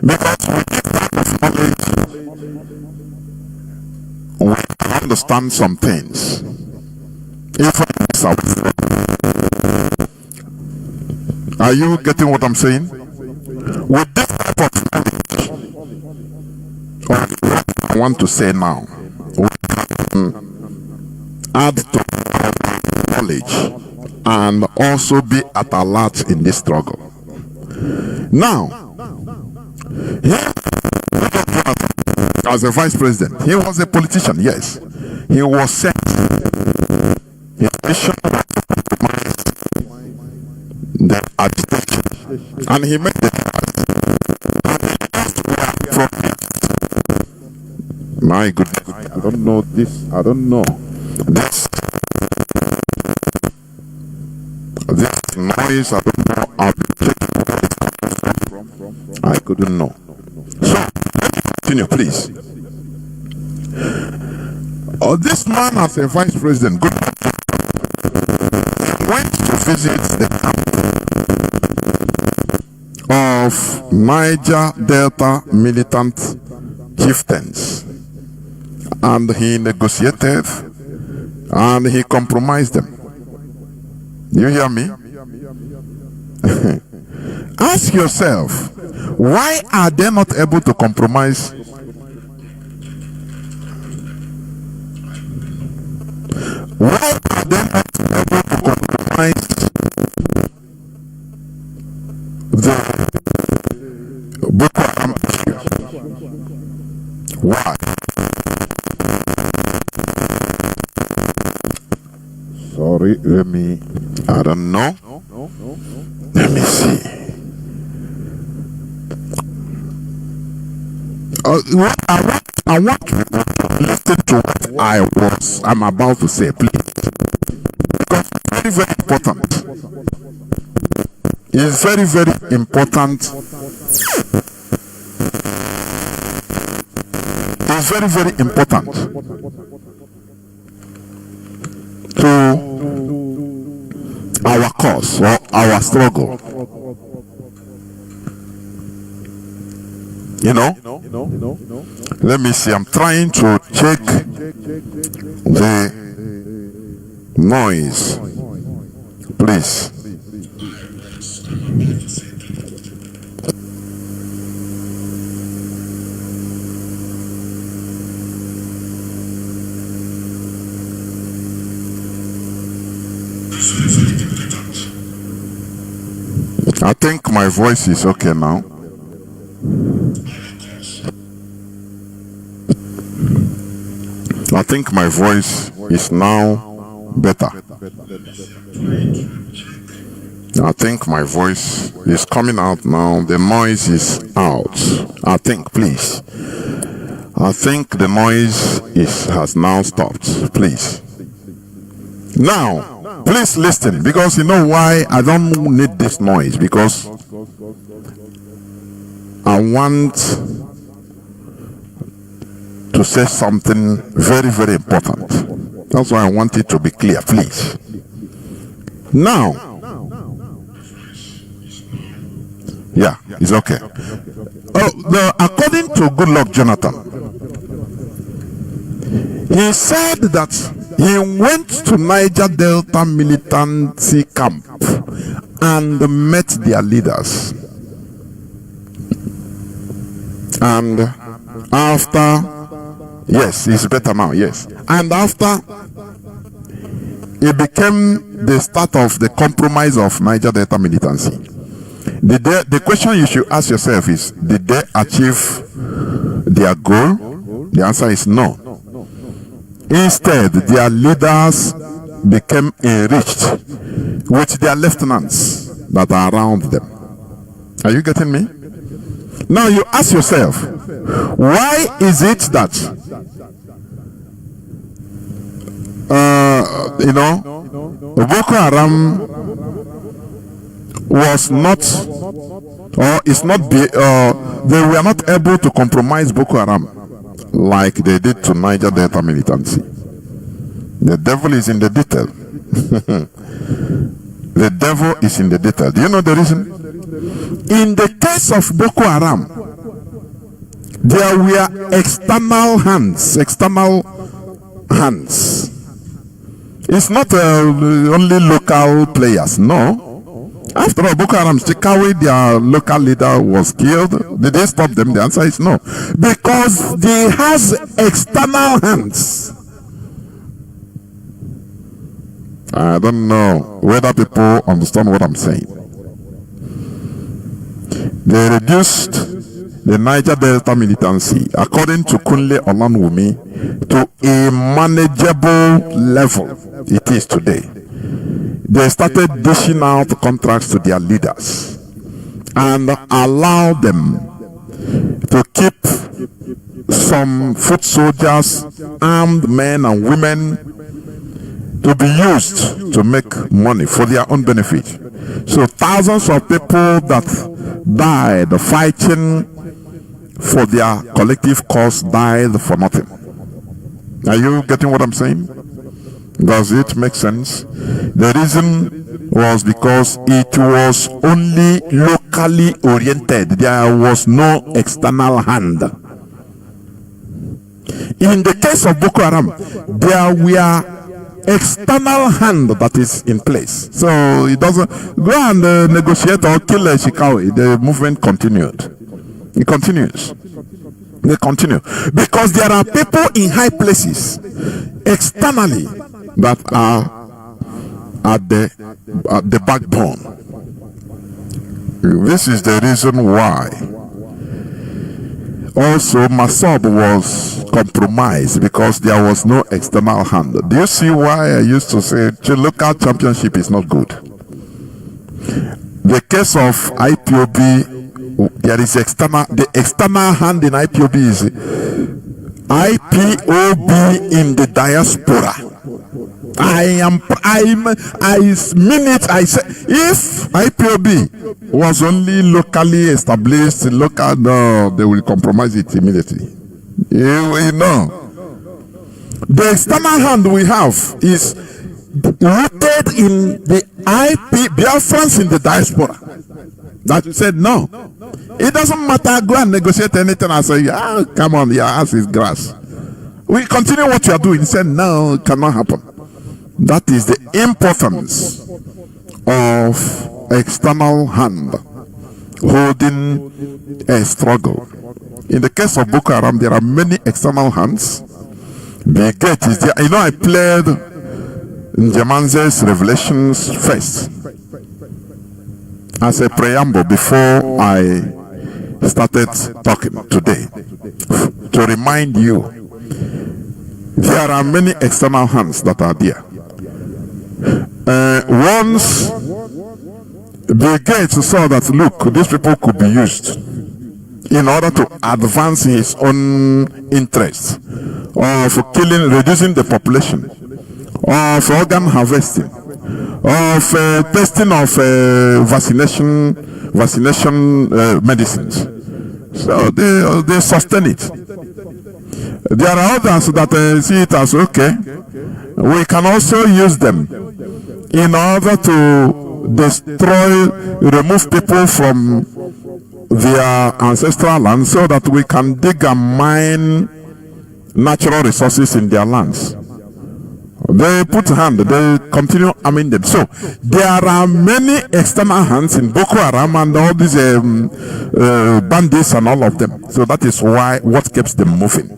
S1: Because with this type of knowledge, we can understand some things. Are you getting what I'm saying? With this type of knowledge, what I want to say now, we can add to our knowledge and also be at alert in this struggle. Now, as a vice president, he was a politician, yes. He was set. His mission was to compromise the agitation. And he made the my goodness. I don't know this. I don't know. This noise, I don't know how to check where it comes from. I couldn't know. So, let me continue, please. This man as a vice president went to visit the camp of Niger Delta militant chieftains, and he negotiated and he compromised them. You hear me? Ask yourself, why are they not able to compromise? Why are they not able to compromise the Boko Haram issue? Why? Sorry, I don't know. Let me see. What I want to I want you to listen to what I'm about to say, please. Because it's very, very important. It's very, very important. It's very, very important to our cause or our struggle. You know, let me see. I'm trying to check the noise, please. I think my voice is okay now. I think my voice is now better. I think my voice is coming out now. The noise is out. I think, please. I think the noise has now stopped. Please. Now, please listen, because you know why I don't need this noise, because I want to say something very, very important. That's why I want it to be clear, please. Now, yeah, it's okay. According to Good Luck Jonathan, he said that he went to Niger Delta militancy camp and met their leaders. And after, yes, it's better now, yes. And after, it became the start of the compromise of Niger Delta militancy. The question you should ask yourself is, did they achieve their goal? The answer is no. Instead, their leaders became enriched with their lieutenants that are around them. Are you getting me? Now you ask yourself, why is it that Boko Haram was not, or is not, they were not able to compromise Boko Haram like they did to Niger Delta militancy? The devil is in the detail. The devil is in the detail. Do you know the reason? In the case of Boko Haram, there were external hands. It's not only local players, no. After all, Boko Haram, Chikawi, their local leader, was killed. Did they stop them? The answer is no. Because they has external hands. I don't know whether people understand what I'm saying. They reduced the Niger Delta militancy, according to Kunle Olanwumi, to a manageable level it is today. They started dishing out contracts to their leaders and allowed them to keep some foot soldiers, armed men and women, to be used to make money for their own benefit. So thousands of people that died fighting for their collective cause died for nothing. Are you getting what I'm saying? Does it make sense? The reason was because it was only locally oriented. There was no external hand. In the case of Boko Haram, there were external hand that is in place. So it doesn't go and negotiate or kill Shikawi. The movement continued. It continues. They continue because there are people in high places externally that are at the backbone. This is the reason why also Masob was compromised, because there was no external hand. Do you see why I used to say local championship is not good? The case of IPOB, there is the external hand in IPOB is IPOB in the diaspora. I mean it. I say, if IPOB was only locally established, no, they will compromise it immediately. You know. The external hand we have is rooted in the Biafrans in the diaspora. That you said, no, it doesn't matter, go and negotiate anything. I say, come on, your ass is grass. We continue what you are doing. He said, no, it cannot happen. That is the importance of external hand holding a struggle. In the case of Boko Haram, there are many external hands. The gate is there. You know, I played Njemanze's Revelations first as a preamble before I started talking today, to remind you there are many external hands that are there. Once Bill Gates saw that, look, these people could be used in order to advance his own interests of reducing the population, of organ harvesting, of testing of vaccination medicines. So they sustain it. There are others that see it as, okay, we can also use them in order to remove people from their ancestral land so that we can dig and mine natural resources in their lands. They put hand, they continue arming them. So there are many external hands in Boko Haram and all these bandits and all of them. So that is what keeps them moving.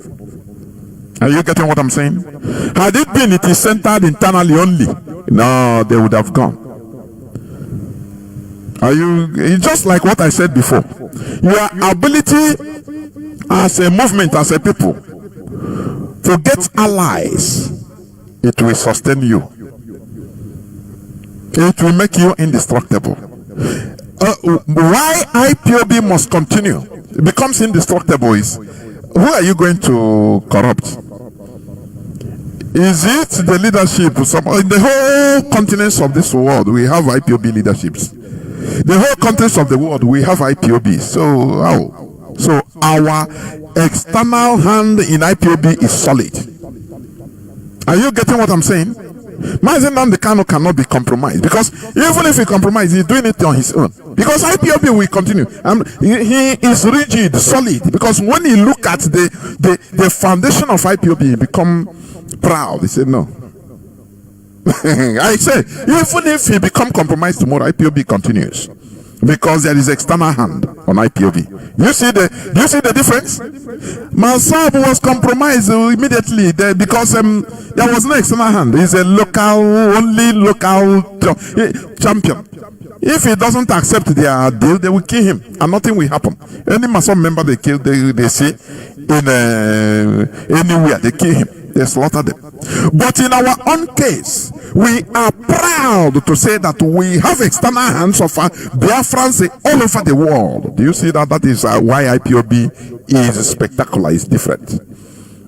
S1: Are you getting what I'm saying? Had it been it is centered internally only, no, they would have gone. It's just like what I said before. Your ability as a movement, as a people, to get allies, it will sustain you. It will make you indestructible. Why IPOB must continue, it becomes indestructible, is who are you going to corrupt? Is it the leadership? In the whole continents of this world, we have IPOB leaderships. The whole countries of the world, we have IPOB. So how? So our external hand in IPOB is solid. Are you getting what I'm saying? Mazi Jonathan Chinedu cannot be compromised, because even if he compromises, he's doing it on his own. Because IPOB will continue. He is rigid, solid. Because when you look at the foundation of IPOB, he become proud. He said no. I say, even if he become compromised tomorrow, IPOB continues, because there is external hand on IPOB. Do you see the difference? Masab was compromised immediately because there was no external hand. He's a only local champion. If he doesn't accept their deal, they will kill him, and nothing will happen. Any Masab member they kill, they see in anywhere, they kill him. They slaughter them. But in our own case, we are proud to say that we have external hands of Biafrans all over the world. Do you see that? That is why IPOB is spectacular, is different,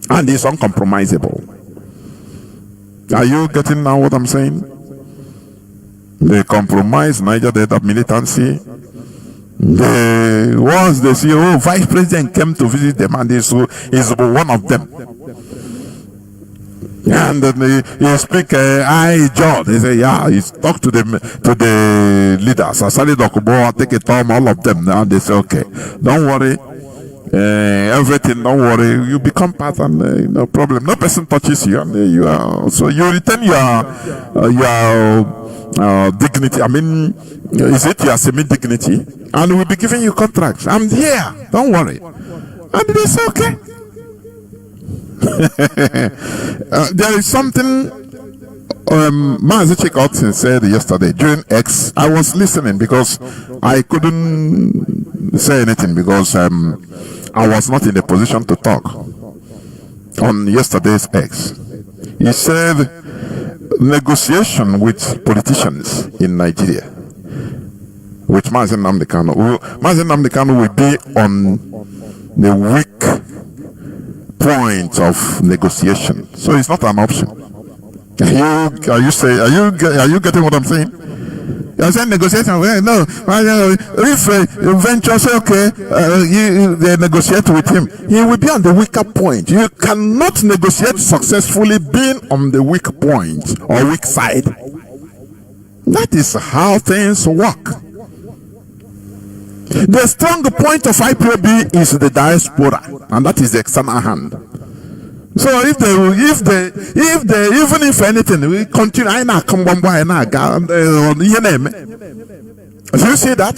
S1: and is uncompromisable. Are you getting now what I'm saying? They compromise Niger Delta militancy. Once they see, vice president came to visit them, and he's one of them. And then he speak, John. He say, yeah, he talk to the leaders. Asali Dokubo, take a time, all of them. Now they say, okay, don't worry, everything, don't worry. You become part, and no problem. No person touches you, and you are. So you retain your dignity. I mean, is it your semi-dignity? And we'll be giving you contracts. I'm here. Don't worry. And they say, okay. There is something Mazi Jonathan said yesterday during X. I was listening because I couldn't say anything because I was not in a position to talk on yesterday's X. He said negotiation with politicians in Nigeria with Mazi Jonathan Chinedu. Mazi Jonathan Chinedu will be on the weak point of negotiation. So it's not an option. Are you getting what I'm saying? You're saying negotiation. Well, no, if venture say okay, they negotiate with him, he will be on the weaker point. You cannot negotiate successfully being on the weak point or weak side. That is how things work. The strong point of IPOB is the diaspora, and that is the external hand. So if they even if anything, we continue. Do you see that?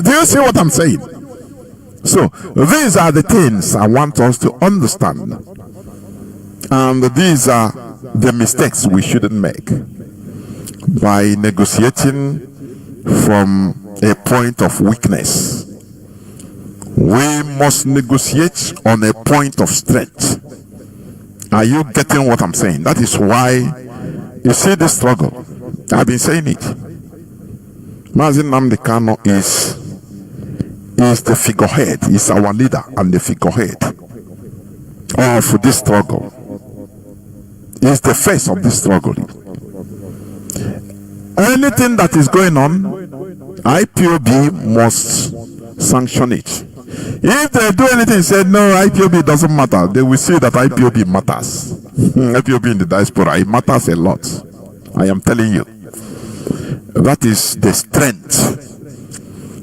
S1: Do you see what I'm saying? So these are the things I want us to understand, and these are the mistakes we shouldn't make by negotiating from a point of weakness. We must negotiate on a point of strength. Are you getting what I'm saying? That is why you see this struggle. I've been saying it. Mazi Nnamdi Kanu is the figurehead, is our leader and the figurehead of this struggle. He is the face of this struggle. Anything that is going on, IPOB must sanction it. If they do anything, say no, IPOB doesn't matter, they will see that IPOB matters. IPOB in the diaspora, it matters a lot. I am telling you. That is the strength.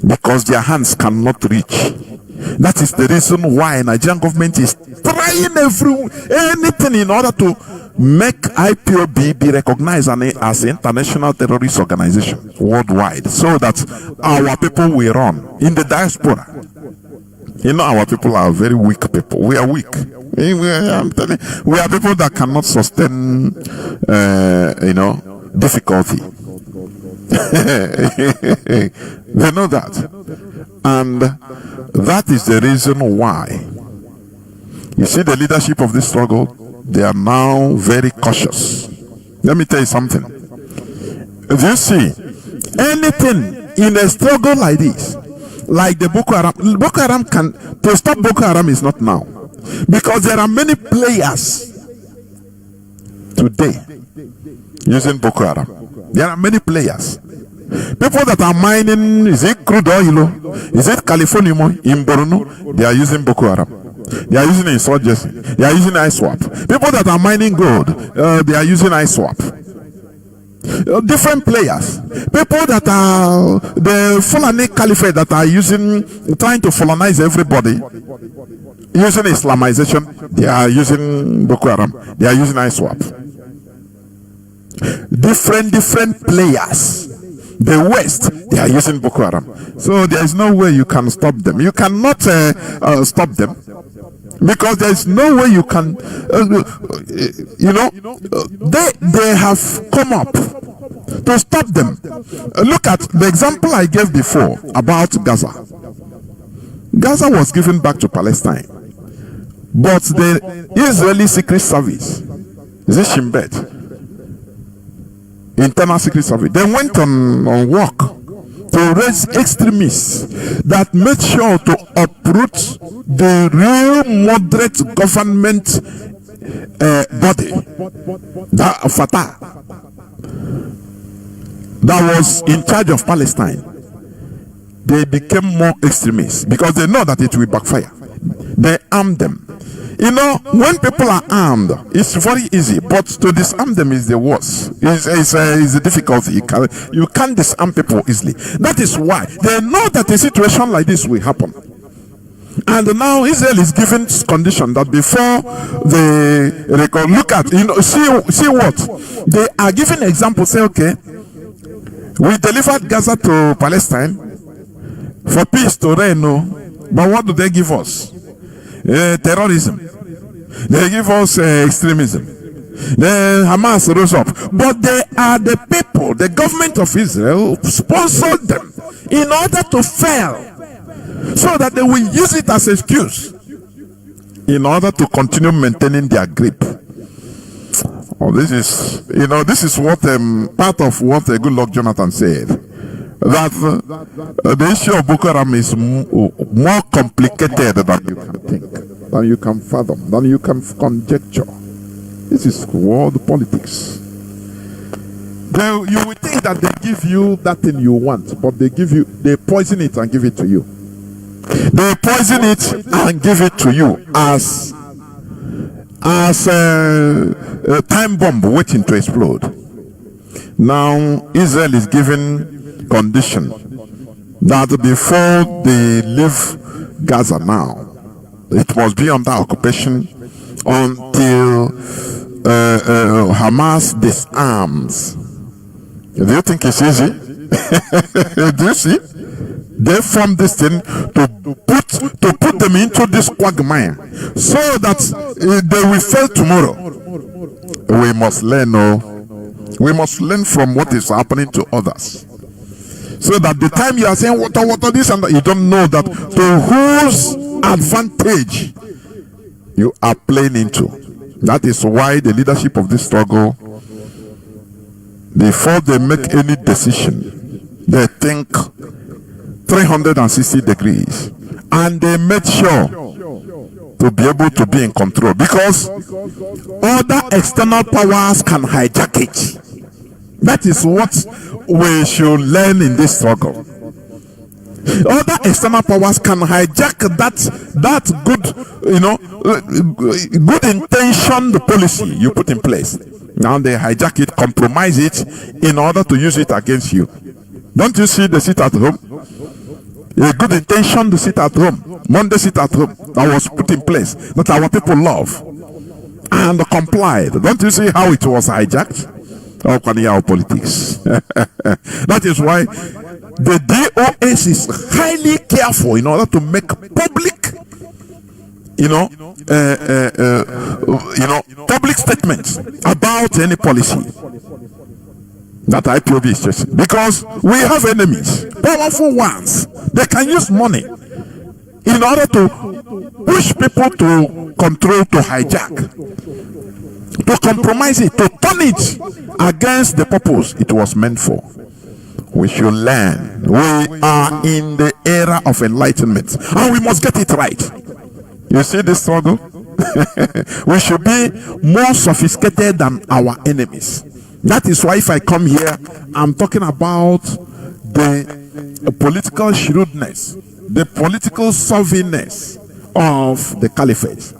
S1: Because their hands cannot reach. That is the reason why Nigerian government is trying anything in order to make IPOB be recognized as an international terrorist organization worldwide, so that our people will run in the diaspora. You know, our people are very weak people. We are weak. I'm telling you, we are people that cannot sustain, difficulty. They know that. And that is the reason why you see the leadership of this struggle, they are now very cautious. Let me tell you something. If you see anything in a struggle like this, like the Boko Haram to stop Boko Haram is not now. Because there are many players today using Boko Haram. There are many players. People that are mining, is it crude oil? Is it California in Borno? They are using Boko Haram. They are using insurgency. They are using ISWAP. People that are mining gold, they are using ISWAP. Different players. People that are the Fulani Caliphate that are trying to Fulanize everybody, using Islamization, they are using Boko Haram. They are using ISWAP. Different players. The West, they are using Boko Haram. So there is no way you can stop them. You cannot stop them, because there is no way you can. They have come up to stop them. Look at the example I gave before about Gaza. Gaza was given back to Palestine, but the Israeli Secret Service, is it Shin Bet? Internal Secret Service, they went on work to raise extremists that made sure to uproot the real moderate government body, that Fatah, that was in charge of Palestine. They became more extremists because they know that it will backfire. They armed them. You know, when people are armed, it's very easy, but to disarm them is the worst. It's a difficulty. You can't disarm people easily. That is why they know that a situation like this will happen. And now Israel is given condition that before they look at, see what they are giving example. Say, okay, we delivered Gaza to Palestine for peace to reign, but what do they give us? Terrorism. They give us extremism. The Hamas rose up, but they are the people, the government of Israel sponsored them in order to fail, so that they will use it as an excuse in order to continue maintaining their grip. This is what part of what Goodluck Jonathan said, that the issue of Boko Haram is more complicated than you can think. than you can fathom, than you can conjecture. This is world politics. You would think that they give you that thing you want, but they poison it and give it to you. They poison it and give it to you as a time bomb waiting to explode. Now Israel is given condition that before they leave Gaza now, it must be under occupation until Hamas disarms. Do you think it's easy? Do you see? They formed this thing to put them into this quagmire so that they will fail tomorrow. We must learn, we must learn from what is happening to others. So that the time you are saying water, this and that, you don't know that to whose advantage you are playing into. That is why the leadership of this struggle, before they make any decision, they think 360 degrees, and they made sure to be able to be in control, because other external powers can hijack it. That is what we should learn in this struggle. Other external powers can hijack that good intentioned policy you put in place. Now they hijack it, compromise it in order to use it against you. Don't you see the sit at home? A good intention to sit at home, Monday sit at home, that was put in place, that our people love and complied. Don't you see how it was hijacked? How can you have politics? That is why the DOS is highly careful in order to make public, public statements about any policy that IPOB is chasing, because we have enemies, powerful ones. They can use money in order to push people to control, to hijack, to compromise it, to turn it against the purpose it was meant for. We should learn. We are in the era of enlightenment, and we must get it right. You see this struggle? We should be more sophisticated than our enemies. That is why if I come here, I'm talking about the political shrewdness, the political savviness of the caliphate.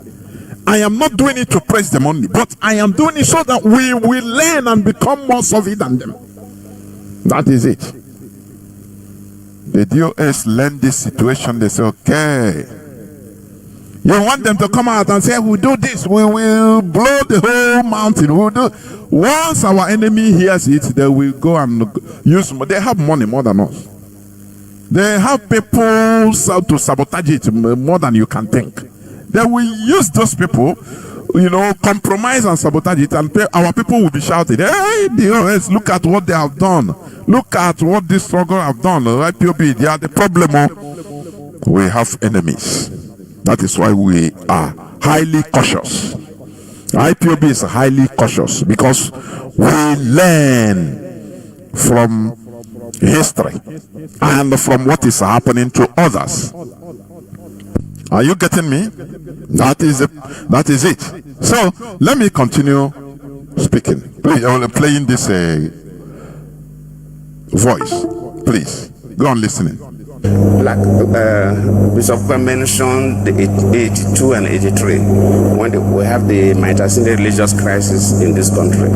S1: I am not doing it to praise them only, but I am doing it so that we will learn and become more savvy than them. That is it. The DOS learn this situation. They say, okay, you want them to come out and say, we'll do this, we will blow the whole mountain, we'll do. Once our enemy hears it, they will go and use. They have money more than us. They have people to sabotage it more than you can think. They will use those people, compromise and sabotage it, and our people will be shouting, hey, DOS, look at what they have done. Look at what this struggle have done. IPOB, they are the problem. We have enemies. That is why we are highly cautious. IPOB is highly cautious because we learn from history and from what is happening to others. Are you getting me? That is it. So let me continue speaking. Please, playing this voice. Please go on listening.
S3: Like Bishop mentioned the 82 and 83, when we have the Mazi religious crisis in this country.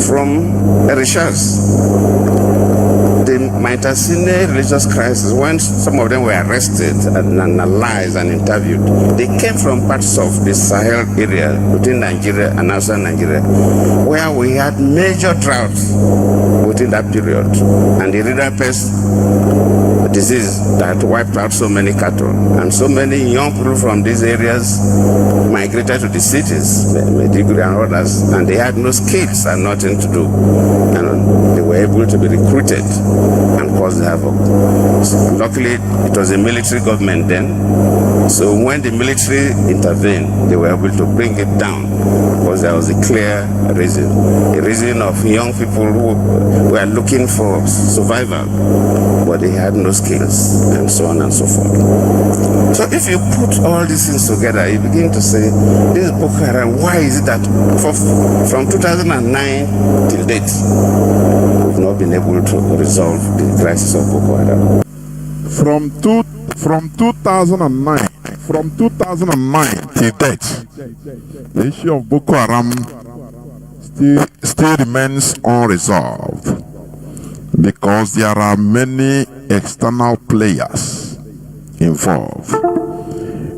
S3: From the research, the Mazi religious crisis, when some of them were arrested and analyzed and interviewed, they came from parts of the Sahel area within Nigeria and outside Nigeria, where we had major droughts within that period, and the river pest disease that wiped out so many cattle, and so many young people from these areas migrated to the cities, Maiduguri and others, and they had no skills and nothing to do, and they were able to be recruited and cause havoc. So luckily, it was a military government then, so when the military intervened, they were able to bring it down because there was a clear reason, a reason of young people who were looking for survival. but he had no skills, and so on and so forth. So if you put all these things together, you begin to say, this Boko Haram, why is it that from 2009 till date, we've not been able to resolve the crisis of Boko Haram?
S1: From 2009 till date, the issue of Boko Haram still remains unresolved because there are many external players involved.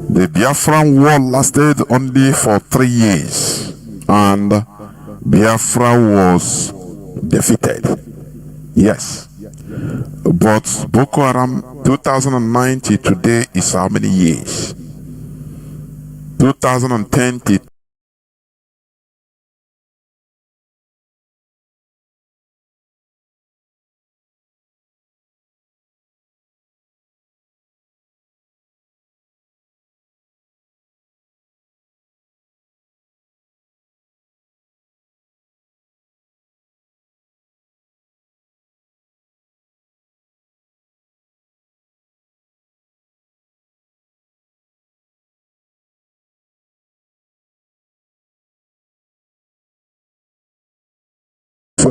S1: The Biafran war lasted only for 3 years and Biafra was defeated. Yes. But Boko Haram 2009 till today is how many years? 2010 till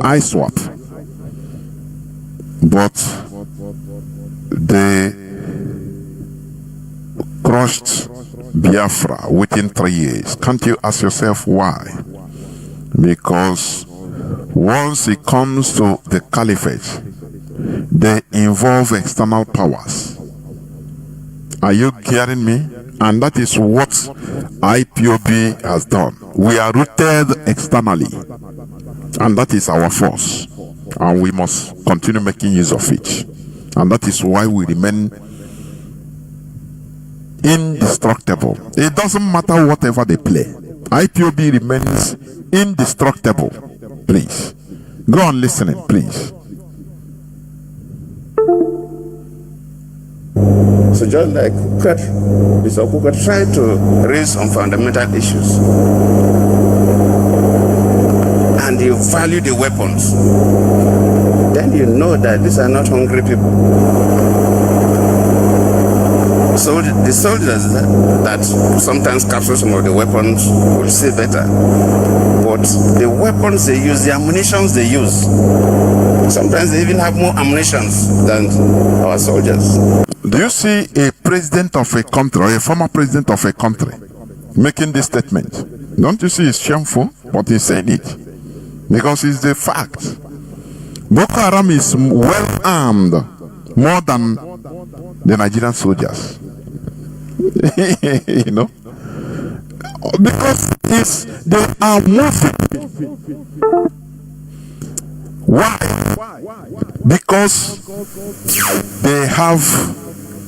S1: ISWAP, but they crushed Biafra within 3 years. Can't you ask yourself why? Because once it comes to the caliphate, they involve external powers. Are you hearing me? And that is what IPOB has done. We are rooted externally. And that is our force. And we must continue making use of it. And that is why we remain indestructible. It doesn't matter whatever they play. IPOB remains indestructible. Please. Go on listening, please.
S3: So just like Bishop Kuka tried to raise some fundamental issues, and you value the weapons, then you know that these are not hungry people. So the soldiers that sometimes capture some of the weapons will see better. But the weapons they use, the ammunitions they use, sometimes they even have more ammunitions than our soldiers.
S1: Do you see a president of a country or a former president of a country making this statement? Don't you see it's shameful? But he's saying it because it's the fact. Boko Haram is well armed more than the Nigerian soldiers. You know, because they are moving. Why? Because they have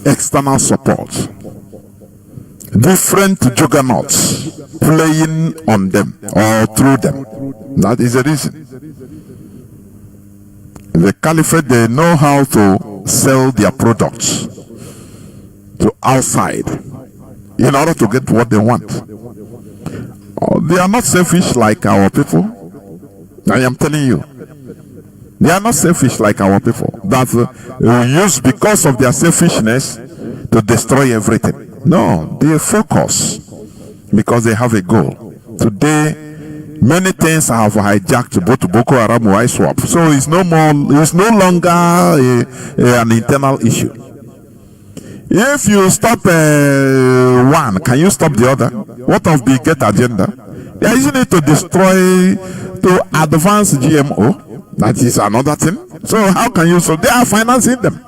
S1: external support. Different juggernauts playing on them or through them. That is the reason. The caliphate, they know how to sell their products to outside in order to get what they want. They are not selfish like our people. I am telling you. They are not selfish like our people that use because of their selfishness to destroy everything. No, they focus because they have a goal. Today, many things have hijacked both Boko Haram and ISWAP. So it's no longer an internal issue. If you stop one, can you stop the other? What of the get agenda? They are using it to destroy, to advance GMO. That is another thing. So how can you? So they are financing them.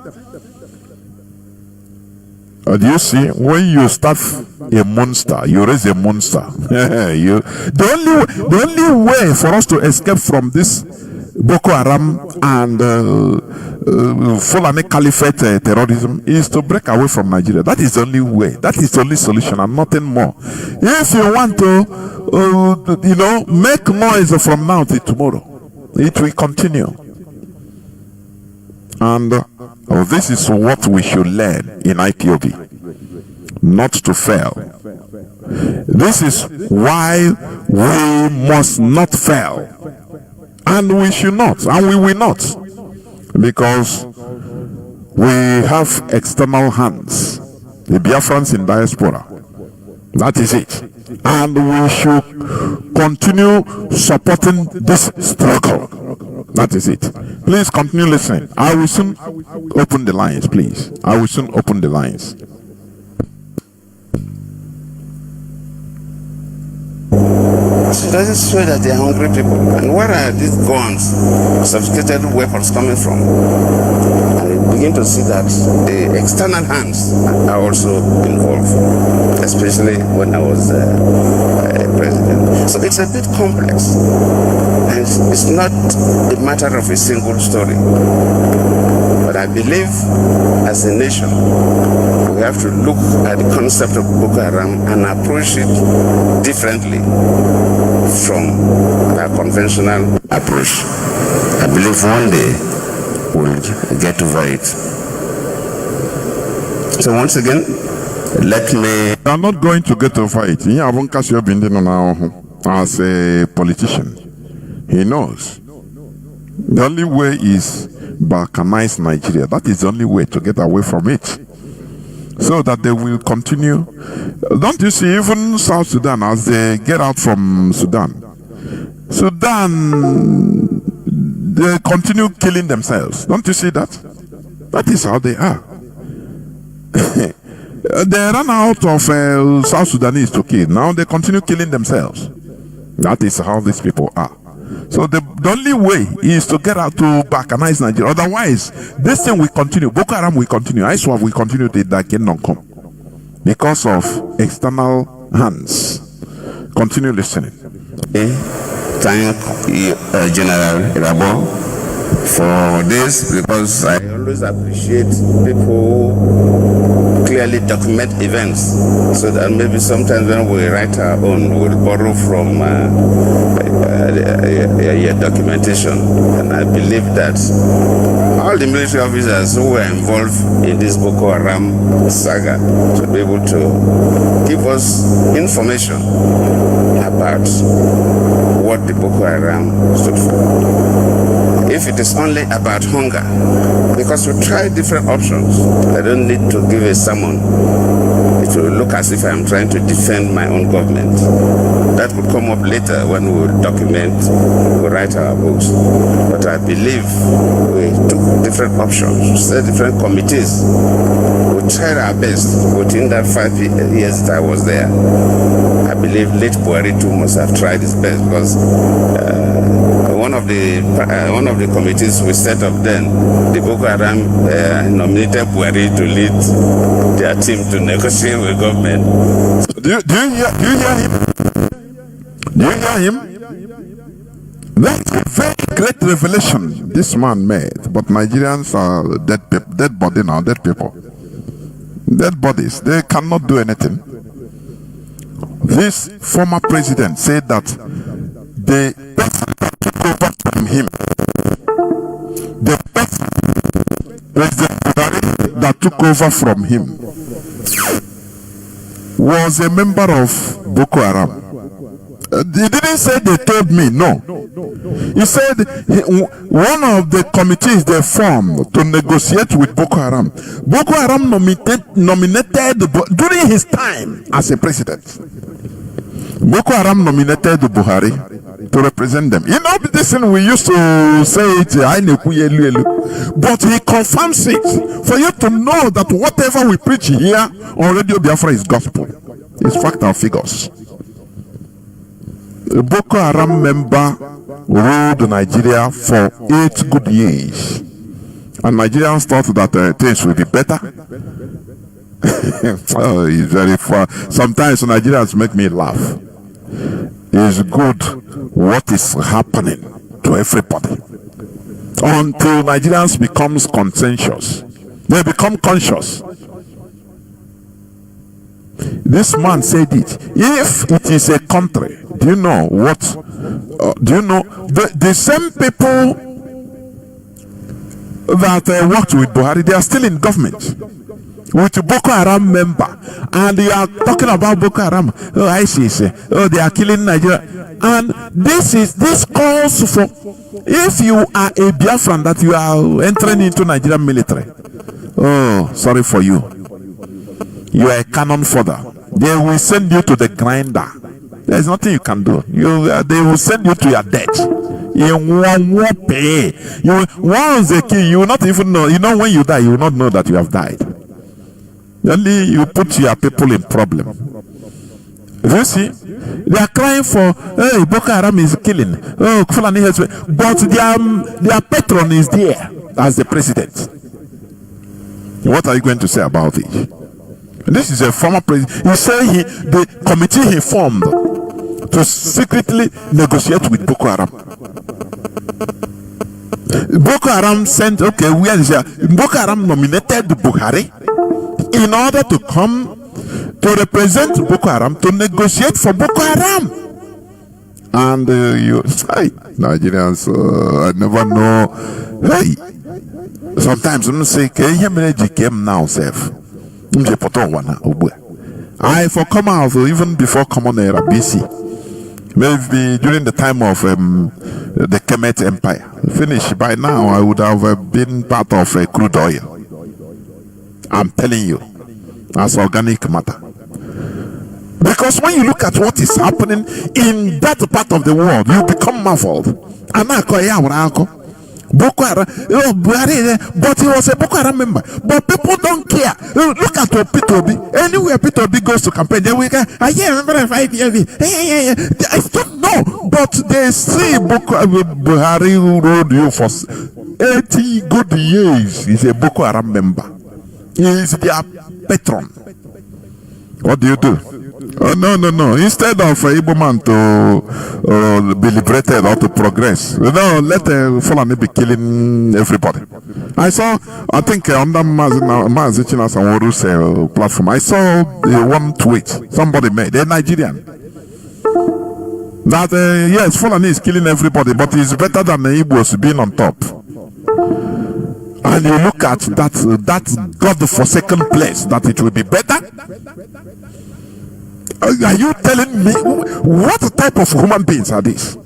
S1: Do you see, when you start a monster, you raise a monster. The only way for us to escape from this Boko Haram and Fulani Caliphate terrorism is to break away from Nigeria. That is the only way. That is the only solution and nothing more. If you want to, make noise from now till tomorrow, it will continue. And this is what we should learn in IPOB. Not to fail. This is why we must not fail. And we should not. And we will not. Because we have external hands, the Biafrans in diaspora. That is it. And we should continue supporting this struggle. That is it. Please continue listening. I will soon open the lines, please. I will soon open the lines.
S3: So does it show that they are hungry people? And where are these guns, sophisticated weapons coming from? And we begin to see that the external hands are also involved, especially when I was president. So it's a bit complex. And it's not a matter of a single story. But I believe as a nation, we have to look at the concept of Boko Haram and approach it differently from our conventional approach. I believe one day we'll get over it. So once again, let me...
S1: I'm not going to get over it. As a politician, he knows. The only way is balkanize Nigeria. That is the only way to get away from it. So that they will continue. Don't you see, even South Sudan, as they get out from Sudan, they continue killing themselves. Don't you see that? That is how they are. They ran out of South Sudanese to kill. Now they continue killing themselves. That is how these people are. So the only way is to get out to balkanize Nigeria. Otherwise, this thing will continue. Boko Haram will continue. ISWAP will continue to that cannot come because of external hands. Continue listening.
S3: Thank General Irabo for this, because I always appreciate people who clearly document events, so that maybe sometimes when we write our own, we'll borrow from your documentation. And I believe that all the military officers who were involved in this Boko Haram saga should be able to give us information about what the Boko Haram stood for. If it is only about hunger, because we try different options, I don't need to give a sermon. It will look as if I'm trying to defend my own government. That will come up later when we will document, we write our books. But I believe we took different options, set different committees. We tried our best within that 5 years that I was there. I believe late Buhari too must have tried his best, because one of the committees we set up then, the Boko Haram nominated Buhari to lead their team to negotiate with government.
S1: Do you hear him? Do you hear him? That's a very great revelation this man made. But Nigerians are dead body now, dead people. Dead bodies. They cannot do anything. This former president said that the person that took over from him, the person, President Buhari, that took over from him, was a member of Boko Haram. He didn't say they told me, no. He said one of the committees they formed to negotiate with Boko Haram. Boko Haram nominated during his time as a president. Boko Haram nominated Buhari to represent them. You know, this thing we used to say it, but he confirms it for you to know that whatever we preach here on Radio Biafra is gospel. It's fact and figures. A Boko Haram member ruled Nigeria for 8 good years, and Nigerians thought that things will be better. Oh, it's very far. Sometimes Nigerians make me laugh. It's good what is happening to everybody until Nigerians becomes conscientious. They become conscious. This man said it. If it is a country, do you know what? Do you know the same people that worked with Buhari? They are still in government with a Boko Haram member, and they are talking about Boko Haram. Oh, ISIS. Oh, they are killing Nigeria. And this calls for, if you are a Biafran that you are entering into Nigerian military, oh, sorry for you. You are a cannon fodder. They will send you to the grinder. There is nothing you can do. They will send you to your death. You won't pay. Once they kill you will not even know. You know, when you die, you will not know that you have died. Only you put your people in problem. You see, they are crying for, hey, Boko Haram is killing. Oh, Fulani has, but their patron is there as the president. What are you going to say about it? This is a former president. He said the committee he formed to secretly negotiate with Boko Haram. Boko Haram sent, okay, where is Boko Haram nominated Buhari in order to come to represent Boko Haram, to negotiate for Boko Haram. And Nigerians, I never know. Hey, sometimes you say, came now, self. I for come out even before common era BC. Maybe during the time of the Kemet Empire. Finished by now, I would have been part of crude oil. I'm telling you, as organic matter. Because when you look at what is happening in that part of the world, you become marveled. Boko Haram, but he was a Boko Haram member. But people don't care. Look at Peter Obi. Anywhere Peter Obi goes to campaign, they will go, I remember 5 years. I don't know. But they see Buhari rode you for 80 good years. He's a Boko Haram member. He is their patron. What do you do? Oh, no. Instead of Igbo man to be liberated or to progress, let Fulani be killing everybody. I think under Mazi Jonathan Chinedu's platform, I saw one tweet somebody made, a Nigerian, that yes, Fulani is killing everybody, but it's better than the Igbos being on top. And you look at that God-forsaken place, that it will be better. Are you telling me what type of human beings are these?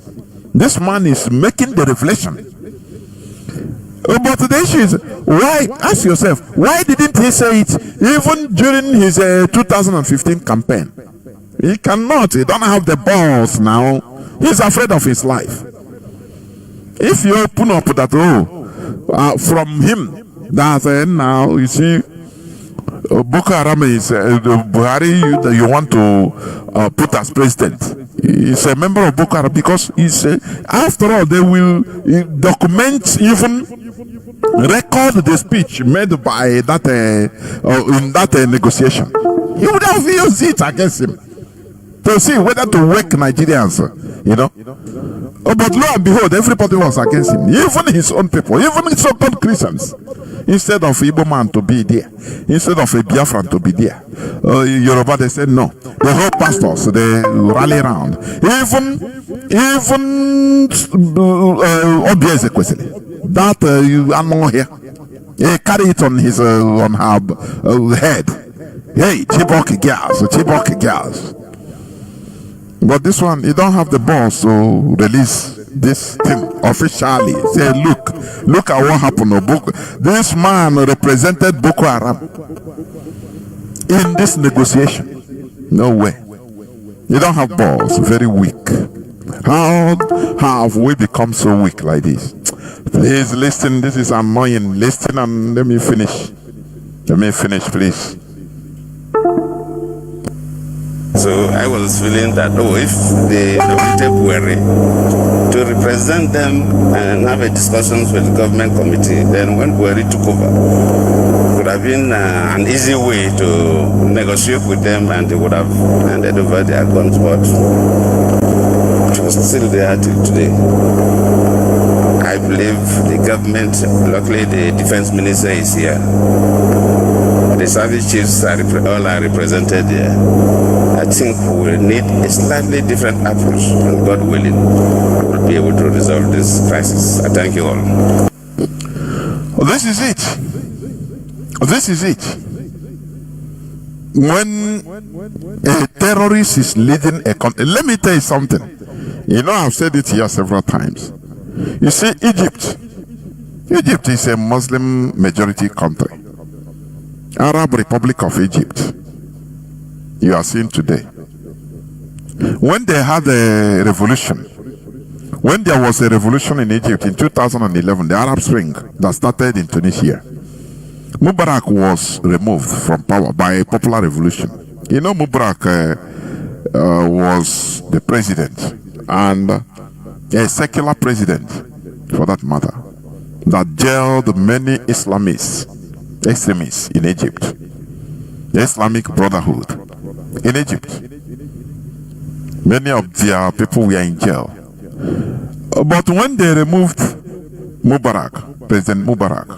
S1: This man is making the revelation. But the issue is, why? Ask yourself, why didn't he say it even during his 2015 campaign? He cannot. He don't have the balls now. He's afraid of his life. If you open up that from him, that now you see. Boko Haram is Buhari you want to put as president. He's a member of Boko Haram because he's after all they will document, even record the speech made by that in that negotiation. He would have used it against him to see whether to wake Nigerians, but lo and behold, everybody was against him, even his own people, even his so-called Christians. Instead of Igbo man to be there, instead of a Biafran to be there, Yoruba, they said no. The whole pastors, they rally around. Even Obieze Kwesili, that animal here, he carry it on his on her head. Hey, Chibok girls. But this one, you don't have the balls to release this thing officially. Say, look at what happened. This man represented Boko Haram in this negotiation. No way. You don't have balls. Very weak. How have we become so weak like this? Please listen. This is annoying. Listen and let me finish. Please.
S3: So I was feeling that, if they nominated Buhari to represent them and have a discussions with the government committee, then when Buhari took over, it would have been an easy way to negotiate with them and they would have handed over their guns, but it was still there till today. I believe the government, luckily the defense minister is here. The service chiefs all are represented there. I think we will need a slightly different approach, and God willing, we will be able to resolve this crisis. I thank you all.
S1: This is it. When a terrorist is leading a country, let me tell you something. I've said it here several times. You see, Egypt is a Muslim majority country. Arab Republic of Egypt, you are seeing today. When they had a revolution, when there was a revolution in Egypt in 2011, the Arab Spring that started in Tunisia, Mubarak was removed from power by a popular revolution. You know, Mubarak was the president, and a secular president, for that matter, that jailed many extremists in Egypt. The Islamic Brotherhood in Egypt. Many of their people were in jail. But when they removed Mubarak, President Mubarak,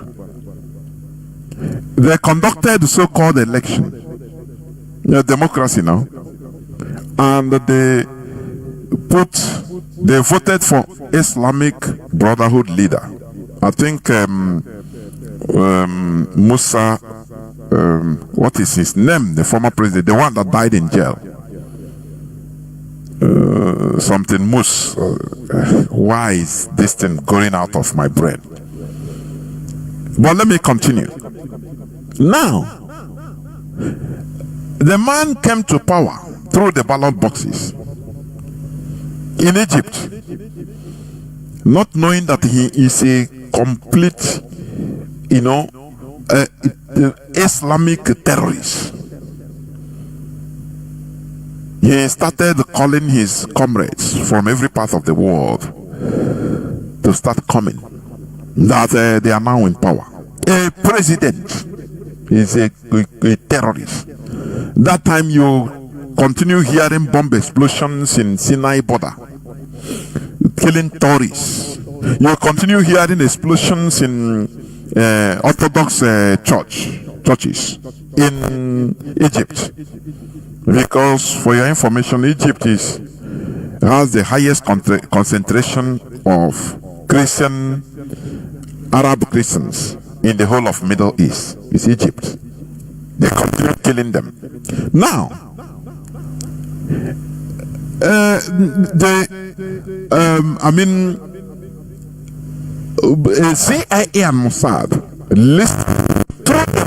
S1: they conducted the so-called election, democracy now, and they voted for Islamic Brotherhood leader. I think Musa, what is his name? The former president, the one that died in jail. Something Mus. Why is this thing going out of my brain? But let me continue. Now, the man came to power through the ballot boxes in Egypt, not knowing that he is a complete, Islamic terrorist. He started calling his comrades from every part of the world to start coming, that they are now in power. A president is a terrorist. That time you continue hearing bomb explosions in Sinai border, killing tourists. You continue hearing explosions in Orthodox churches in Egypt. Because, for your information, Egypt has the highest concentration of Arab Christians in the whole of Middle East. It's Egypt. They continue killing them. Now, CIA and Mossad listened through the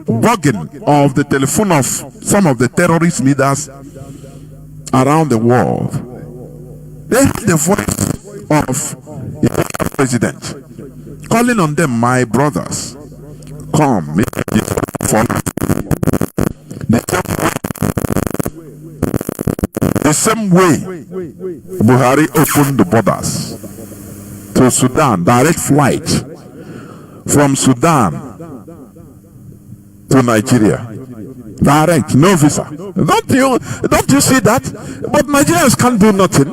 S1: bugging of the telephone of some of the terrorist leaders around the world. They heard the voice of the president calling on them, my brothers, come, the same way Buhari opened the borders to Sudan, direct flight from Sudan to Nigeria, direct, no visa. Don't you see that? But Nigerians can't do nothing.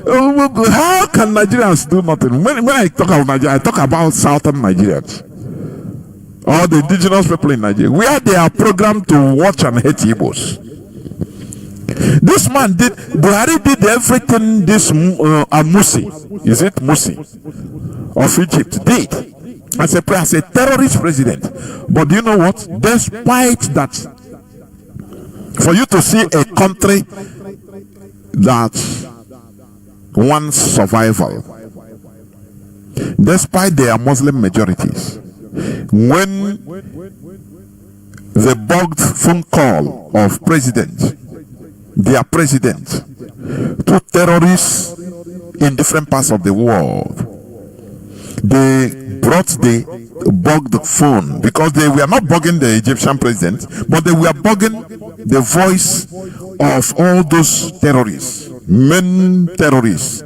S1: How can Nigerians do nothing? When I talk about Nigeria, I talk about southern Nigerians, or the indigenous people in Nigeria, where they are programmed to watch and hate Igbos. This man Buhari did everything this Musi, is it Musi, of Egypt did as a terrorist president. But do you know what? Despite that, for you to see a country that wants survival, despite their Muslim majorities, when the bugged phone call of their president to terrorists in different parts of the world, they brought the bugged phone, because they were not bugging the Egyptian president, but they were bugging the voice of all those terrorists, men terrorists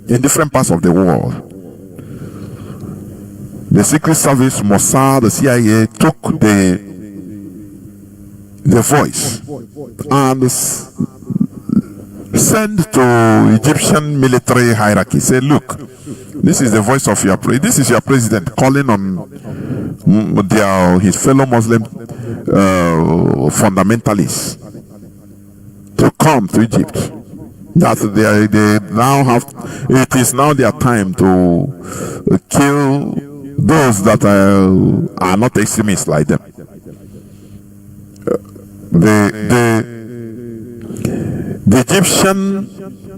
S1: in different parts of the world. The Secret Service, Mossad, the CIA took the voice and sent to Egyptian military hierarchy. Say, look, this is the voice of your president. This is your president calling on his fellow Muslim fundamentalists to come to Egypt. That they now have. It is now their time to kill those that are not extremists like them. The Egyptian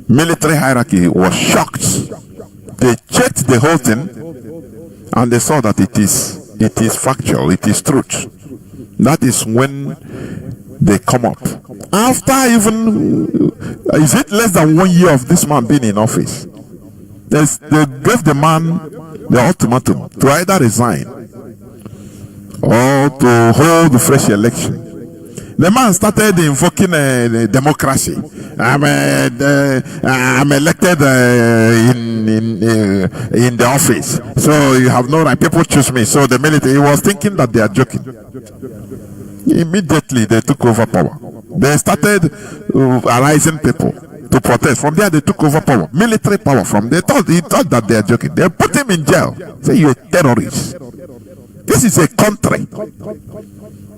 S1: military hierarchy was shocked. They checked the whole thing and they saw that it is factual, it is truth. That is when they come up. After even, is it less than 1 year of this man being in office? They gave the man the ultimatum to either resign or to hold the fresh election. The man started invoking democracy. I'm elected in the office, so you have no right. People choose me. So the military, he was thinking that they are joking. Immediately they took over power. They started arising people to protest. From there they took over power, military power. From there, he thought that they are joking. They put him in jail. Say you're a terrorist. This is a country.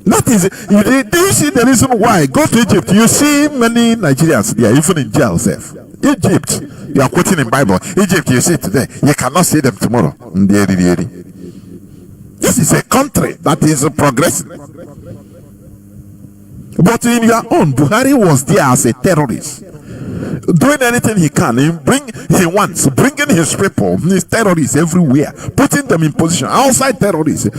S1: That is, do you see the reason why? Go to Egypt. You see many Nigerians there, even in jail. Egypt, you are quoting in Bible. Egypt, you see today, you cannot see them tomorrow. This is a country that is progressing. But in your own, Buhari was there as a terrorist, doing anything he can. He wants, bringing his people, his terrorists everywhere, putting them in position, outside terrorists,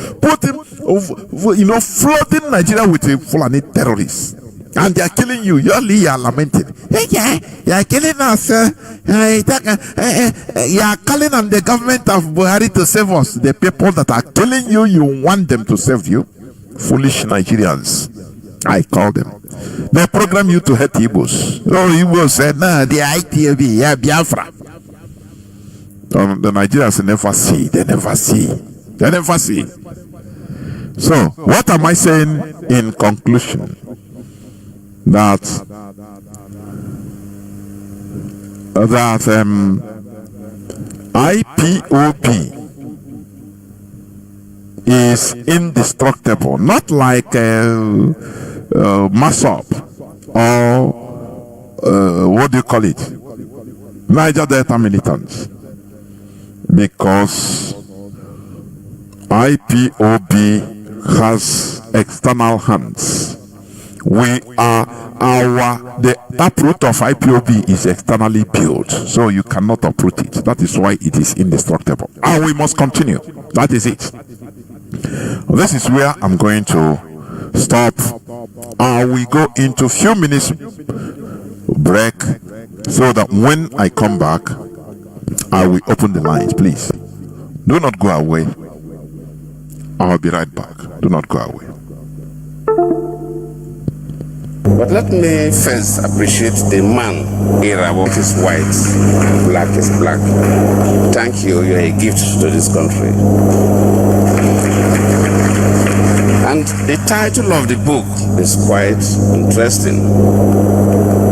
S1: flooding Nigeria with a Fulani terrorists. And they are killing you. You are lamenting. Hey, you are killing us. You are calling on the government of Buhari to save us. The people that are killing you, you want them to save you. Foolish Nigerians, I call them. They program you to hate Igbos. Oh, Igbos said, no, the ITB, yeah, Biafra. The Nigerians never see. They never see. So, what am I saying in conclusion? That IPOB is indestructible, not like Masop or what do you call it, Niger Delta militants, because IPOB has external hands. The uproot of IPOB is externally built, so you cannot uproot it. That is why it is indestructible, and we must continue. That is it. This is where I'm going to stop. We go into a few minutes break, so that when I come back, I will open the lines. Please do not go away. I'll be right back. Do not go away.
S3: But let me first appreciate the man. White is white, black is black. Thank you. You're a gift to this country. And the title of the book is quite interesting.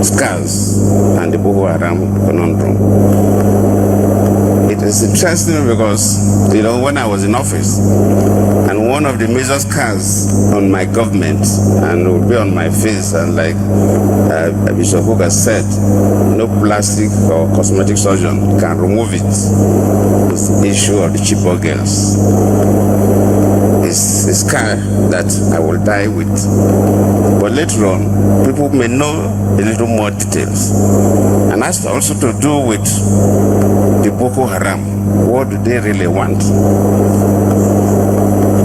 S3: Scars and the Boko Haram Conundrum. It is interesting because, when I was in office, and one of the major scars on my government, and will be on my face, and like Bishop Hook said, no plastic or cosmetic surgeon can remove it. It's the issue of the Chibok girls. It's a scar that I will die with. But later on, people may know a little more details. And that's also to do with the Boko Haram. What do they really want?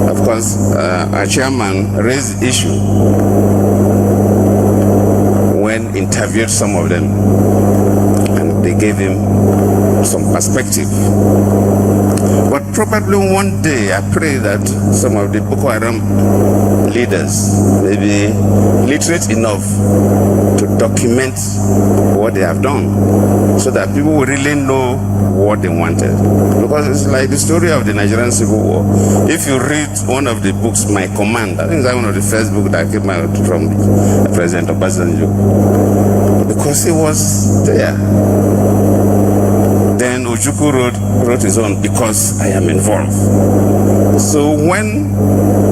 S3: Of course, our chairman raised the issue when interviewed some of them, and they gave him some perspective. But probably one day I pray that some of the Boko Haram leaders may be literate enough to document what they have done, so that people will really know what they wanted. Because it's like the story of the Nigerian Civil War. If you read one of the books, My Command, I think that's one of the first books that came out from President Obasanjo, because he was there. Then Ojukwu wrote his own, Because I Am Involved. So when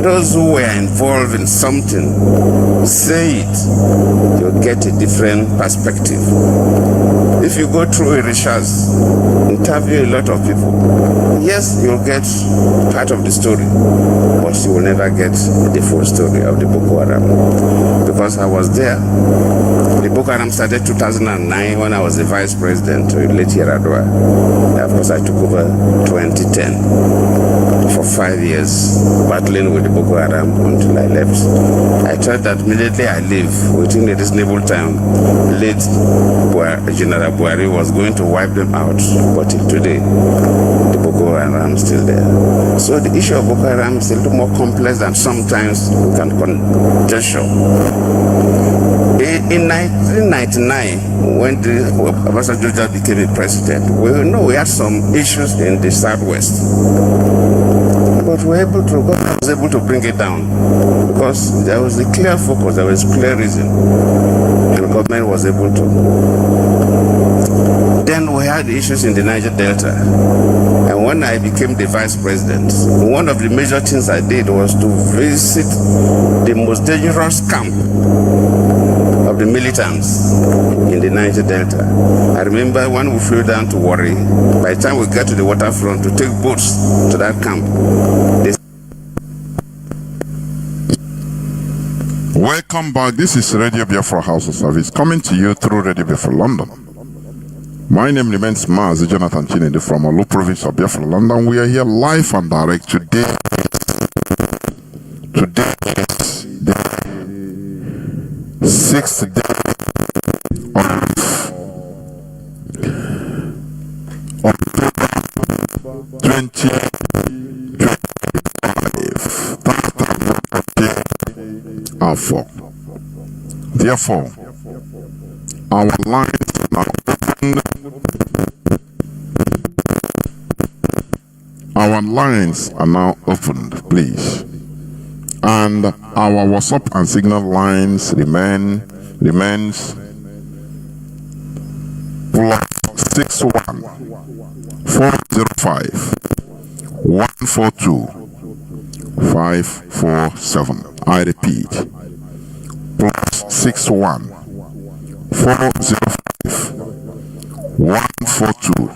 S3: those who were involved in something say it, you'll get a different perspective. If you go through a research, interview a lot of people, yes, you'll get part of the story, but you will never get the full story of the Boko Haram. Because I was there. The Boko Haram started 2009 when I was the vice president to late Yaradua. Of course, I took over 2010 for 5 years, battling with the Boko Haram until I left. I thought that immediately I leave, within a reasonable time, late General Buhari was going to wipe them out, but till today, the Boko Haram is still there. So the issue of Boko Haram is a little more complex than sometimes we can conjecture. In 1999, when Obasanjo became a president, we know we had some issues in the Southwest. But God was able to bring it down because there was a clear focus, there was clear reason, and the government was able to. Then we had issues in the Niger Delta, and when I became the vice president, one of the major things I did was to visit the most dangerous camp of the militants in the Niger Delta. I remember when we flew down to Warri, by the time we got to the waterfront to take boats to that camp,
S1: Welcome back. This is Radio Biafra House of Service coming to you through Radio Biafra London. My name remains Mazi Jonathan Chinedu from Olu province of Biafra London. We are here live and direct today. Today is the 6th day of October 2025. Therefore, our lines are now opened. Our lines are now opened, please. And our WhatsApp and Signal lines remains +61 405 142 547. I repeat, +61 405 142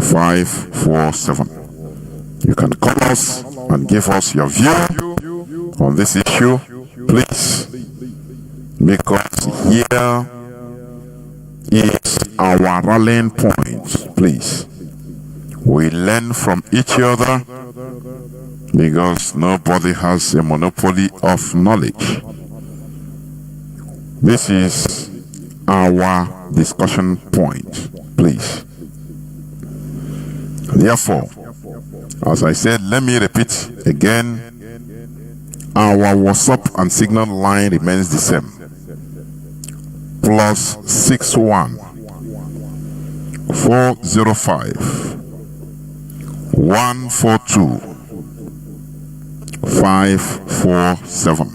S1: 547. You can call us and give us your view on this issue, please, because here is our rallying point, please. We learn from each other because nobody has a monopoly of knowledge. This is our discussion point, please. Therefore, as I said, let me repeat again, our WhatsApp and Signal line remains the same. +61 405 142 547.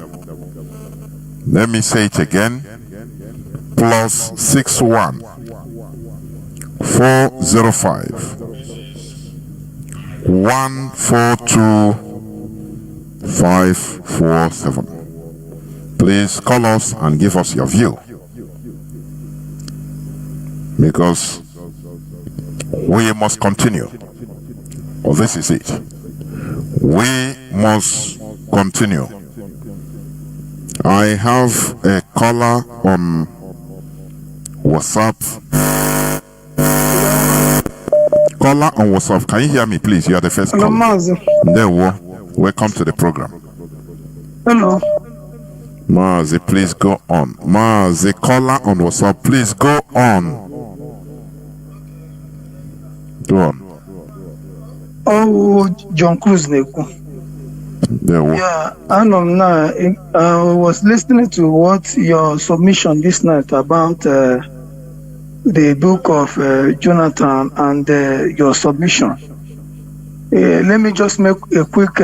S1: Let me say it again. +61 405 142 547. Please call us and give us your view, because we must continue. Oh, this is it. We must continue. I have a caller on WhatsApp. Caller on WhatsApp. Can you hear me, please? You are the first caller.
S4: Mazi.
S1: There we go. Welcome to the program.
S4: Hello.
S1: Mazi, please go on. Mazi, caller on WhatsApp, please go on. Go on.
S4: Oh, John Cruz Neku.
S1: There we go.
S4: Yeah, I know now. I was listening to what your submission this night about the book of Jonathan and your submission. Let me just make a quick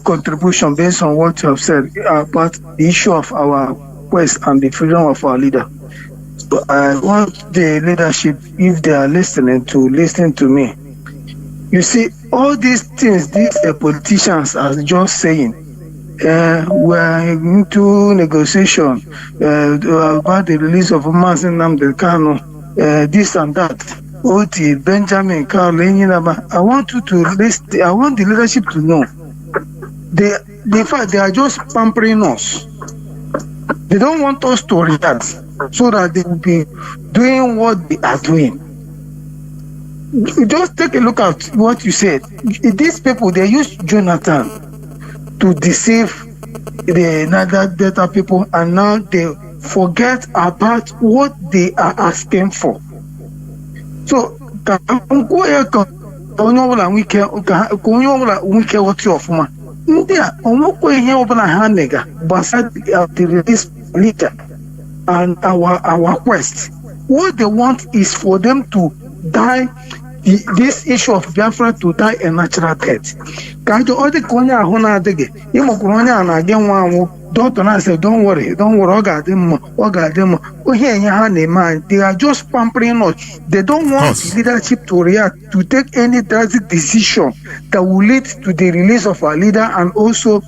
S4: contribution based on what you have said about the issue of our quest and the freedom of our leader. So I want the leadership, if they are listening, to listen to me. You see, all these things these politicians are just saying, we are into negotiation about the release of Mazi Jonathan Chinedu. this and that. Oti, Benjamin, Carl, I want you to list. I want the leadership to know. The fact they are just pampering us. They don't want us to react so that they will be doing what they are doing. Just take a look at what you said. These people, they use Jonathan to deceive the Niger Delta people, and now they forget about what they are asking for. So, the release leader and our quest. What they want is for them to die, this issue of Biafra to die a natural death. Doctor said, don't worry, they are just pampering us. They don't want the leadership to react, to take any drastic decision that will lead to the release of our leader and also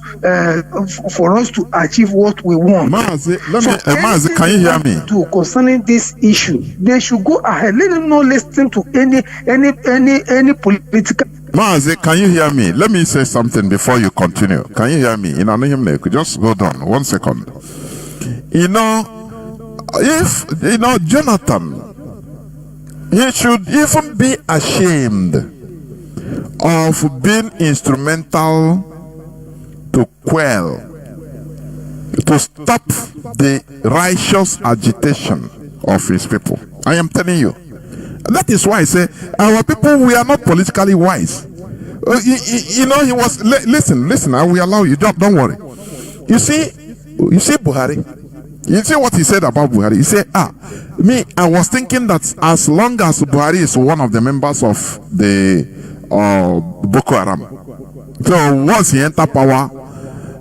S4: for us to achieve what we want.
S1: Mazi, Mazi, can you hear me?
S4: Concerning this issue, they should go ahead. Let them not listen to any political.
S1: Mazi, can you hear me? Let me say something before you continue. Can you hear me? Just hold on 1 second. If Jonathan, he should even be ashamed of being instrumental to quell, to stop the righteous agitation of his people. I am telling you. That is why I say our people, we are not politically wise. He was listen. I will allow you. Don't worry. You see Buhari. You see what he said about Buhari. He said, I was thinking that as long as Buhari is one of the members of the Boko Haram, so once he entered power,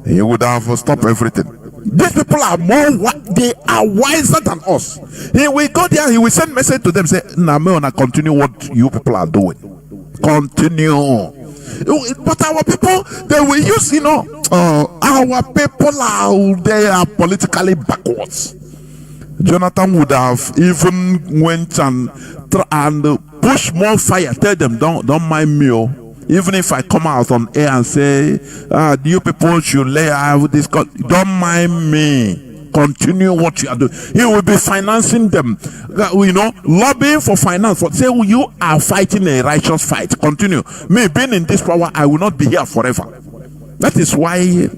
S1: he would have stopped everything. These people are they are wiser than us. He will go there, he will send message to them, say, continue what you people are doing. Continue. But our people, they will use, our people they are politically backwards. Jonathan would have even went and push more fire. Tell them, don't mind me. Even if I come out on air and say, you people should lay out this, don't mind me. Continue what you are doing. He will be financing them, lobbying for finance. Say, you are fighting a righteous fight. Continue. Me being in this power, I will not be here forever. That is why,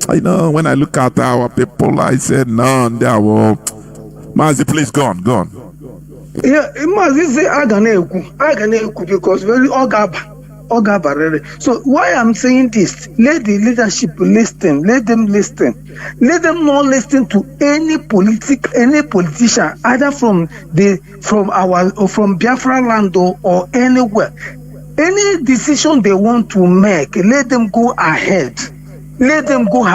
S1: when I look at our people, I said, no, they are. Mazi, please go on.
S4: Yeah, Mazi say, I because very ogaba. So why I'm saying this, let the leadership listen, let them listen. Let them not listen to any politician, either from Biafra land or anywhere. Any decision they want to make, let them go ahead. Let them go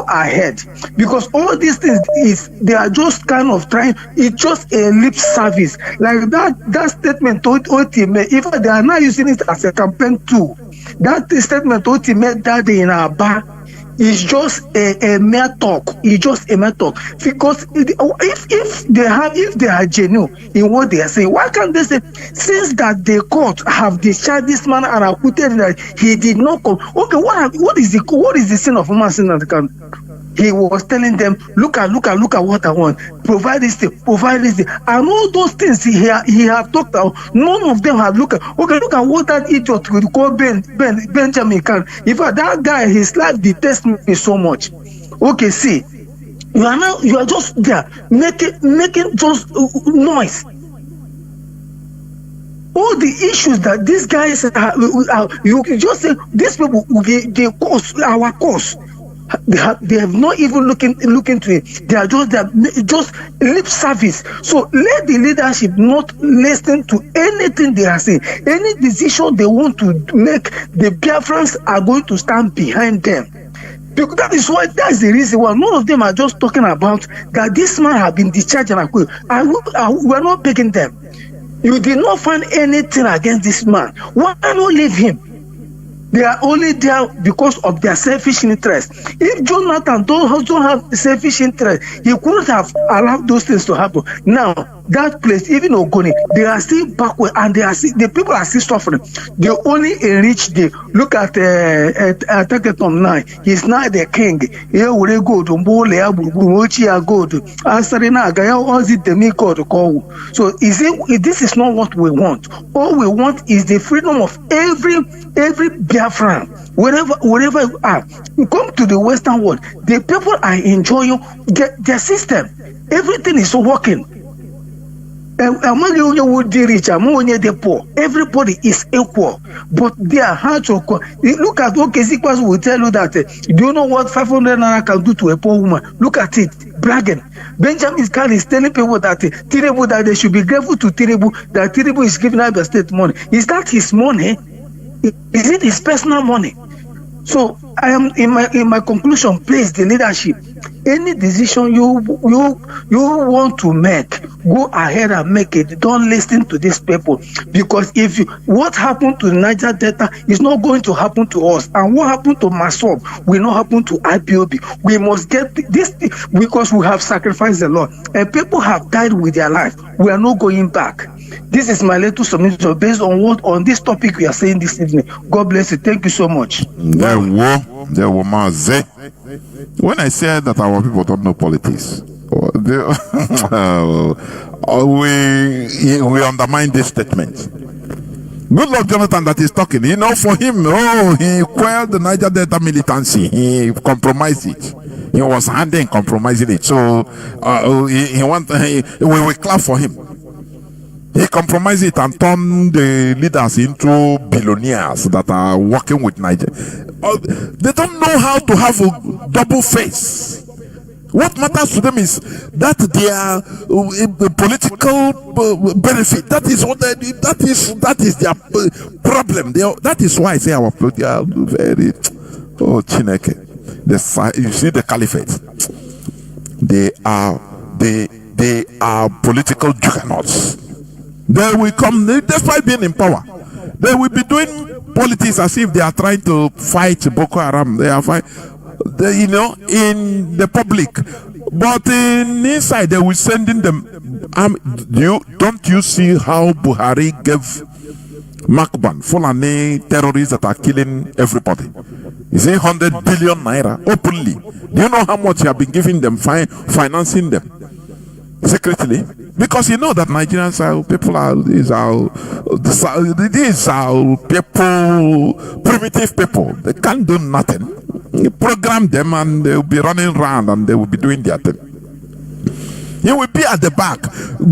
S4: ahead, because all these things they are just kind of trying. It's just a lip service, like that statement Oti made. If they are not using it as a campaign tool, that statement Oti made that day in our bar is just a mere talk. It's just a mere talk. Because if they are genuine in what they are saying, why can't they say, since that the court have discharged this man and acquitted that he did not come? Okay, what is the sin of human sin that the country? He was telling them, look at what I want. Provide this thing. And all those things he have talked about, none of them have looked at. Okay, look at what that idiot would call Benjamin can. In fact, that guy, his life detests me so much. Okay, see, you are just there making just noise. All the issues that these guys you can just say these people they cause our cause. They have not even look into it. They are just lip service. So let the leadership not listen to anything they are saying. Any decision they want to make, the Biafrans are going to stand behind them. Because that's the reason why none of them are just talking about that this man has been discharged and acquitted. We are not begging them. You did not find anything against this man. Why not leave him? They are only there because of their selfish interest. If Jonathan don't have selfish interest, he couldn't have allowed those things to happen. Now, that place, even Ogoni, they are still backward, and the people are still suffering. They only enrich the look at Teketom now. He's now the king. Here we go to Mbole Abu go to Asarina Gaya Ozi Demiko to call. So this is not what we want. All we want is the freedom of every Biafran, wherever you are. You come to the Western world, the people are enjoying their system. Everything is working. Among you would be rich, among you the poor. Everybody is equal, but they are hard to look at what Kesikwas will tell you that do you know what 500 naira can do to a poor woman? Look at it, bragging. Benjamin Scan is telling people that Tinubu, that they should be grateful to Tinubu, that Tinubu is giving out the state money. Is that his money? Is it his personal money? So I am in my conclusion. Please, the leadership, any decision you want to make, go ahead and make it. Don't listen to these people, because what happened to the Niger Delta is not going to happen to us, and what happened to Masop will not happen to IPOB. We must get this because we have sacrificed a lot, and people have died with their life. We are not going back. This is my little submission based on this topic we are saying this evening. God bless you. Thank you so much.
S1: There were Mazi. When I said that our people don't know politics, we undermine this statement. Good luck, Jonathan, that is talking. You know, for him, he quelled the Niger Delta militancy. He compromised it. He was handing compromising it. So we will clap for him. He compromised it and turned the leaders into billionaires that are working with Niger. They don't know how to have a double face. What matters to them is that their political benefit. That is what that is their problem. That is why I say our people are very Chineke. You see the caliphate. They are political juggernauts. They will come, despite being in power, they will be doing politics as if they are trying to fight Boko Haram. They are in the public, but inside they will sending them. Don't you see how Buhari gave Makban, Fulani terrorists that are killing everybody? Is it 100 billion naira openly? Do you know how much you have been giving them, financing them secretly? Because you know that Nigerians are people, primitive people. They can't do nothing. You program them and they will be running around and they will be doing their thing. You will be at the back.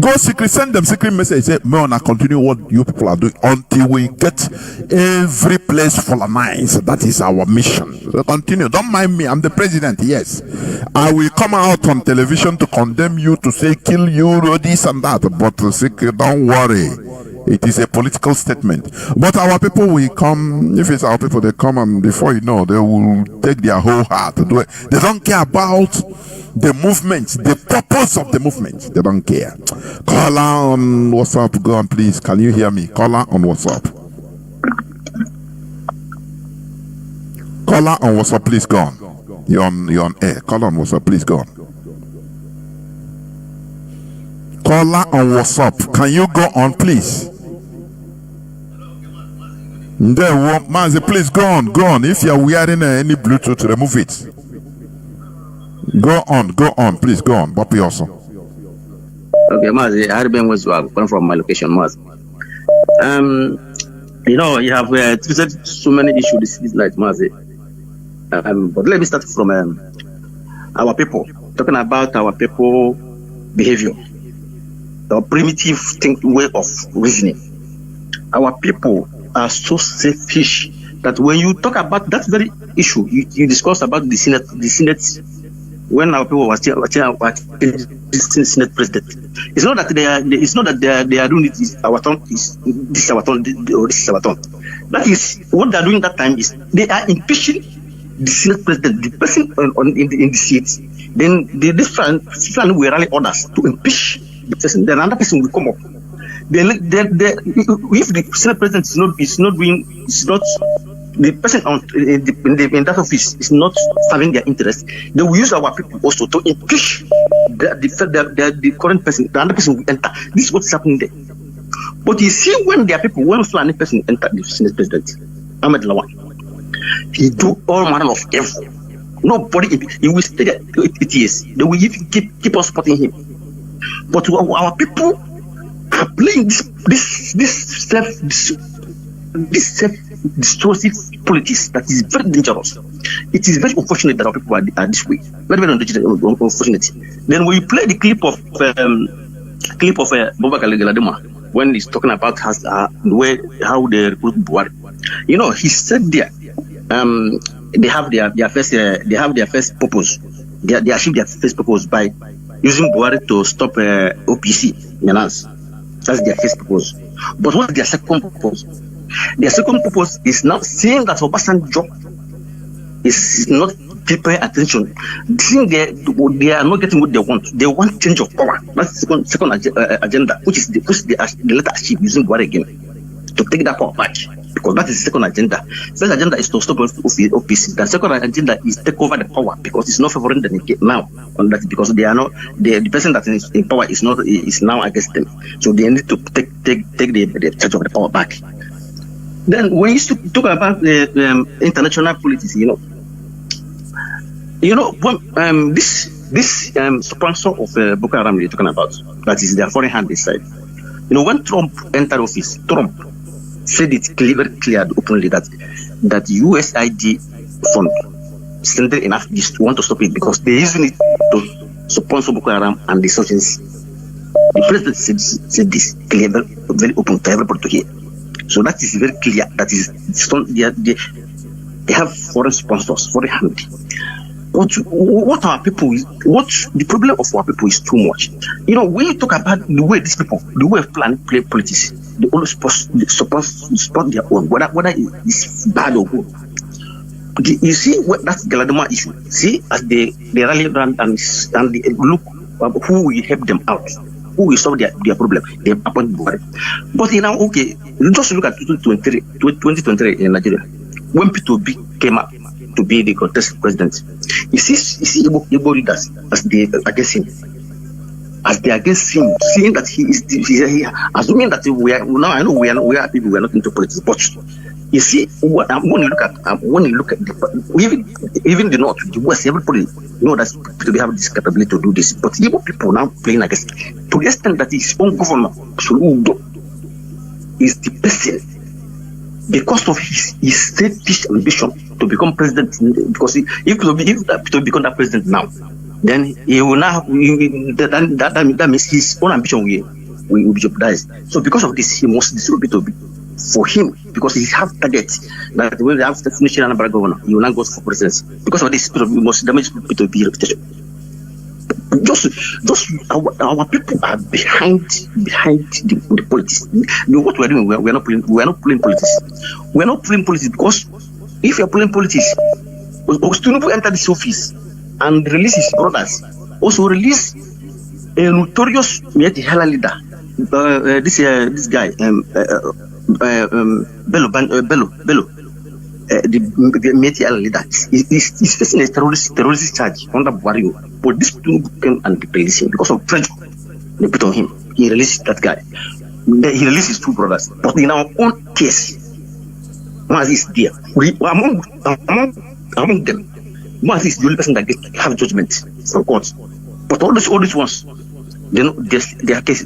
S1: Go secret, send them secret message. Say, "Mona, continue what you people are doing until we get every place colonized." That is our mission. So continue. Don't mind me. I'm the president. Yes, I will come out on television to condemn you, to say kill you, this and that. But don't worry. It is a political statement. But our people will come. If it's our people, they come, and before you know, they will take their whole heart to do it. They don't care about the movement, the purpose of the movement. They don't care. Caller on WhatsApp, go on, please. Can you hear me? Caller on WhatsApp. Caller on WhatsApp, please go on. You're on air. Caller on WhatsApp, please go on. Caller on WhatsApp, can you go on, please? Mazi, please go on. If you are wearing any Bluetooth, remove it. Go on, please go on. Boppy also.
S5: Okay, Mazi, I had been was coming from my location, Mazi. You have treated so many issues this night, Mazi. But let me start from our people. Talking about our people behavior, the primitive way of reasoning. Our people are so selfish that when you talk about that very issue, you discuss about the Senate. When our people were still Senate president, it's not that they are doing it. This is our turn. This is our turn. That is what they are doing that time. Is they are impeaching the Senate president, the person in the seat. Then this friend will rally orders to impeach the person. Then another person will come up. Then if the Senate president is not the person in that office is not serving their interest, they will use our people also to impeach the current person. The other person will enter. This is what's happening there. But you see, when there are people, when Fulani person enter the Senate President, Ahmed Lawan, he do all manner of evil. Nobody, he will stay there 8 years. They will even keep on supporting him. But our people are playing this self-destructive politics that is very dangerous. It is very unfortunate that our people are this way. Very, very unfortunate. Then we play the clip of Bobakar Galadima when he's talking about how they recruit Buhari. You know, he said there, they have their first purpose. They achieve their first purpose by using Buhari to stop OPC. That's their first purpose. But what is their second purpose? Their second purpose is now seeing that Obasanjo is not paying attention. Seeing they are not getting what they want. They want change of power. That's the second agenda, which they later achieve using Buhari again to take that power back. Because that is the second agenda. First agenda is to stop OPC. The second agenda is take over the power because it's not favoring them now. On that, because they are not the person that is in power is now against them. So they need to take the charge of the power back. Then when you talk about the international politics, when this sponsor of Boko Haram you're talking about, that is their foreign hand inside. When Trump entered office, Trump said it very clear openly that USAID fund extended enough just want to stop it because they're using it to sponsor Boko Haram and the insurgency. The president said this clear, very open to everybody to hear. So that is very clear. That is they have foreign sponsors, foreign hand. What our people is, what the problem of our people is too much. When you talk about the way these people, the way of plan play politics, they always support their own, whether it's bad or good. You see, that's Galadima issue. See, as they rally around and they look who will help them out, who will solve their problem. They appoint Buhari. But okay, just look at 2023 in Nigeria, when P2B came up to be the contested president. You see Igbo leaders as they against him. As they against him, seeing that he is assuming that we are now. I know we are people. We are not into politics, but you see, when you look at even the North, the West, everybody know that we have this capability to do this. But Igbo people now playing against to the extent that his own governor is the person because of his selfish ambition to become president. Because if to become that president now, then he will now that means his own ambition will be jeopardized. So because of this, he must distribute P2B for him because he has targets that when they have to finish another governor, he will not go for presidency. Because of this, P2B must damage P2B reputation. Just our people are behind the politics. What we are doing, we are not playing politics. We are not playing politics because if you are playing politics, Tinubu enter this office and release his brothers. Also release a notorious Mieti Hala leader. This guy, Bello, the Mieti Hala leader. He's facing a terrorist charge under Buhari. But this Tinubu came and released him because of pressure they put on him. He released that guy. He released his two brothers. But in our own case, Mazi is there. Among them, Mazi is the only person that gets to have judgment from court. But all these ones, their case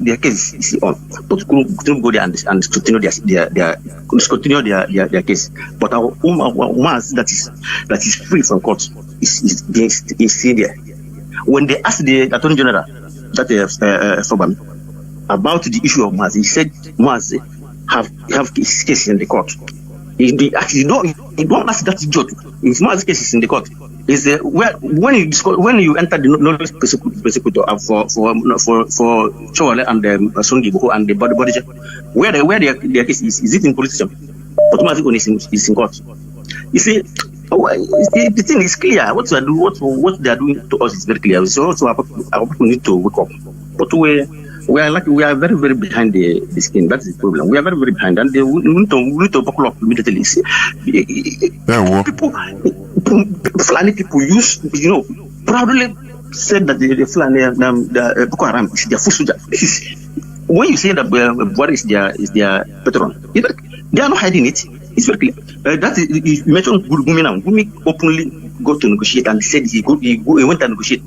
S5: is on. But couldn't go there and continue their case. But our Mazi that is free from court is seen there. When they asked the Attorney General, Sobami, about the issue of Mazi, he said Mazi have his case in the court. He don't ask that judge. If Mazi's case is in the court, is when you enter the knowledge persecutor for Chowale and Songi Boko and the body where their case is it in police station? But Mazi is in court. You see. The thing is clear. What they are doing to us is very clear. So also our people need to wake up. But We are very, very behind the skin. That's the problem. We are very, very behind, and we need to buckle up immediately. Fulani people use, proudly said that the Fulani, the Boko Haram is their full soldier. This is when you say that Buhari is their patron. They are not hiding it. It's very clear. That is, you mentioned Gumi now. Gumi openly go to negotiate and said he went to negotiate,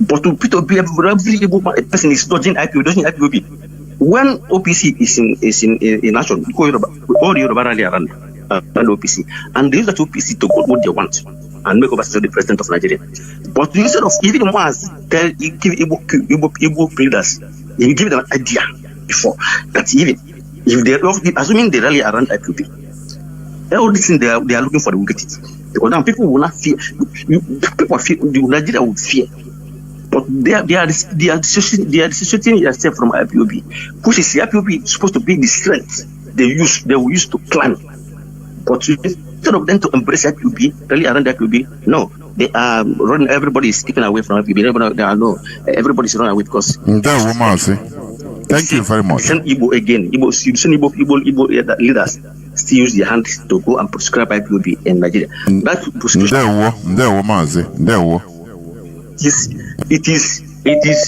S5: but to be every person is dodging IPOB. When OPC is in action, all the Yoruba rally around OPC, and they use that OPC to go what they want and make Obasanjo the president of Nigeria. But instead of giving them once, give Igbo leaders, you give them an idea before that even if they assuming they rally around IPOB, all these things they are looking for, they will get it. Because now people will not fear. People fear. Nigeria will fear. But they are dissociating themselves from IPOB, which is the IPOB supposed to be the strength they will use to climb. But instead of them to embrace IPOB, really around IPOB, no, they are running. Everybody is keeping away from IPOB. Everybody is running away because.
S1: Thank you very much.
S5: Send Igbo again. Igbo leaders still use their hands to go and prescribe IPOB in Nigeria. That prescription. It is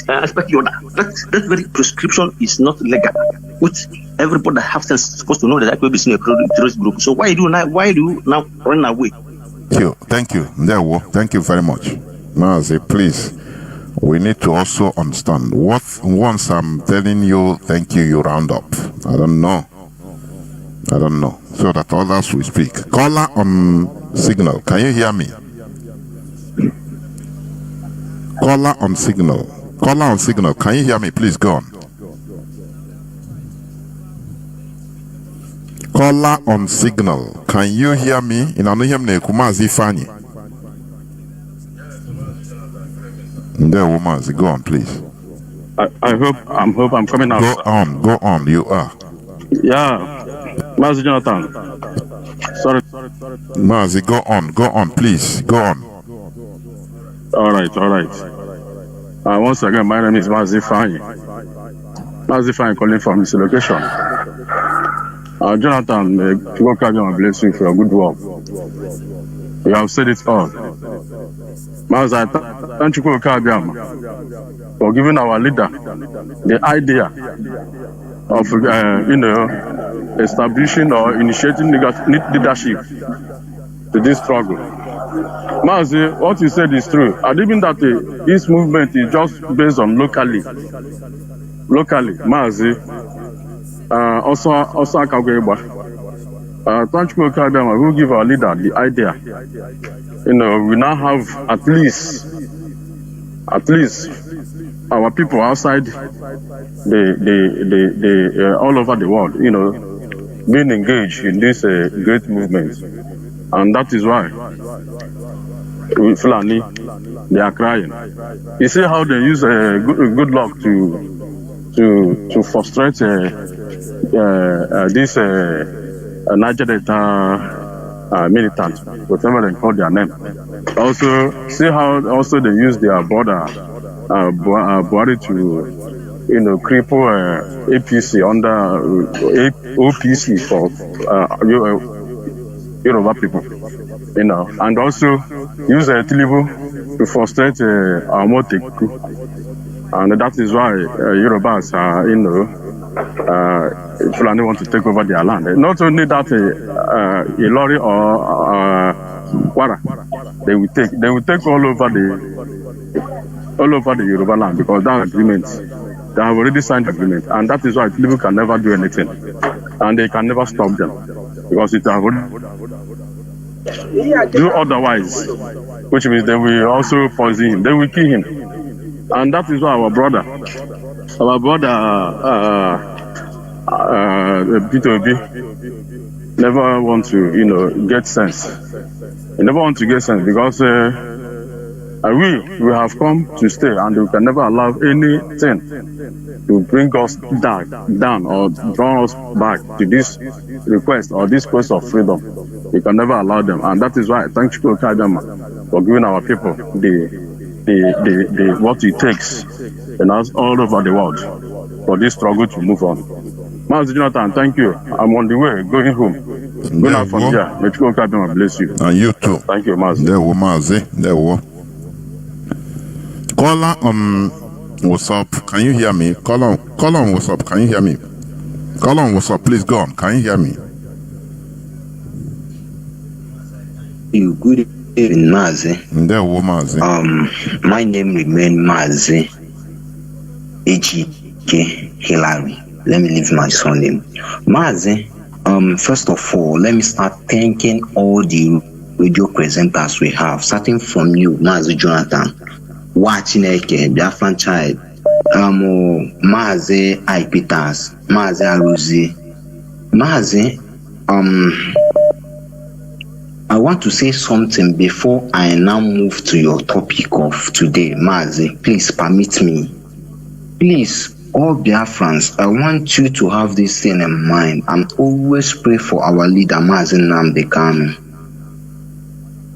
S5: that very prescription is not legal, which everybody that has sense is supposed to know that IPOB is a terrorist group. So why do you now run away?
S1: Thank you. Thank you very much. Mazi, please. We need to also understand what once I'm telling you thank you, you round up. I don't know. So that others will speak. Caller on signal. Can you hear me? Caller on signal. Can you hear me? Please go on. Caller on signal. Can you hear me? In Anuhemne Kumazi Fani. Go on, please.
S6: I hope I'm coming out.
S1: Go on. You are.
S6: Yeah. Mazi Jonathan. Sorry.
S1: Mazi, go on, please. Go on.
S6: All right. Once again, my name is Mazi Fani. Calling from this location. Jonathan, God bless you for your good work. You have said it all. Mazi, thank you for giving our leader the idea of establishing or initiating leadership to this struggle. Mazi, what you said is true. And even that this movement is just based on locally. Mazi, also Akagweba. Thank you, who give our leader the idea. We now have at least our people outside the all over the world, being engaged in this great movement, and that is why with Fulani they are crying. You see how they use good luck to frustrate this Niger Delta militants, whatever they call their name. Also, see how also they use their border Buhari to cripple APC under OPC for Yoruba people, and also use Tinubu to frustrate our Moteku, and that is why Yorubas are Fulani want to take over their land. Not only that, Ilori or Kwara, they will take all over the Yoruba land, because that agreement, they have already signed agreement, and that is why people can never do anything, and they can never stop them, because it has already do otherwise, which means they will also poison him, they will kill him, and that is why our brother P2B never want to get sense. He never want to get sense, because we have come to stay, and we can never allow anything to bring us down or draw us back to this request or this quest of freedom. We can never allow them, and that is why I thank Chukwu for giving our people the what it takes and all over the world for this struggle to move on. Mazi Jonathan, thank you. I'm on the way, going home. Going out from here. May God bless you.
S1: And you too.
S6: Thank you, Mazi.
S1: There we Mazi. There we. Caller, what's up? Can you hear me? Caller, what's up? Can you hear me? Caller, what's up? Please go on. Can you hear me?
S7: Good evening, Mazi.
S1: There we Mazi.
S7: My name remains Mazi H.E.K. Hillary. Let me leave my surname. Mazi, first of all, let me start thanking all the radio presenters we have, starting from you, Mazi Jonathan, Wachineke, Biafran Child, Mazi I. Peters, Mazi Aruzi. Mazi, I want to say something before I now move to your topic of today. Mazi, please permit me. Please, all Biafrans, I want you to have this thing in mind and always pray for our leader, Mazi Nnamdi Kanu.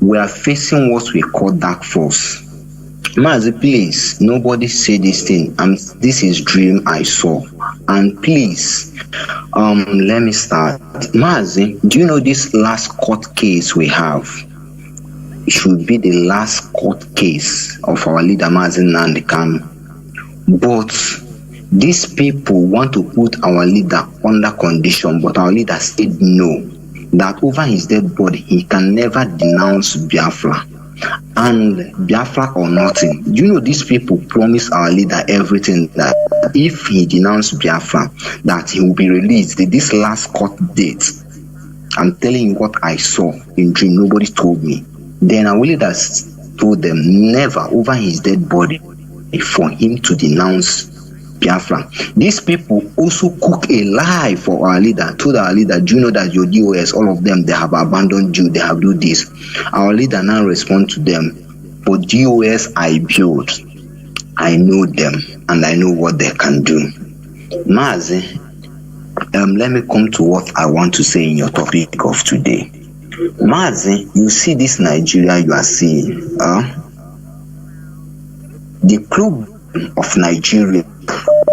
S7: We are facing what we call dark force. Mazi, please, nobody say this thing. This is dream I saw. And please, let me start. Mazi, do you know this last court case we have? It should be the last court case of our leader, Mazi Nnamdi Kanu. But these people want to put our leader under condition, but our leader said no, that over his dead body, he can never denounce Biafra. And Biafra or nothing. Do you know these people promise our leader everything, that if he denounced Biafra, that he will be released. This last court date, I'm telling you what I saw in dream, nobody told me. Then our leader told them never over his dead body for him to denounce Biafra. These people also cook a lie for our leader, told our leader, do you know that your DOS, all of them, they have abandoned you, they have do this. Our leader now respond to them, but DOS I built, I know them, and I know what they can do. Mazi, let me come to what I want to say in your topic of today. Mazi, you see this Nigeria you are seeing, the problem of Nigeria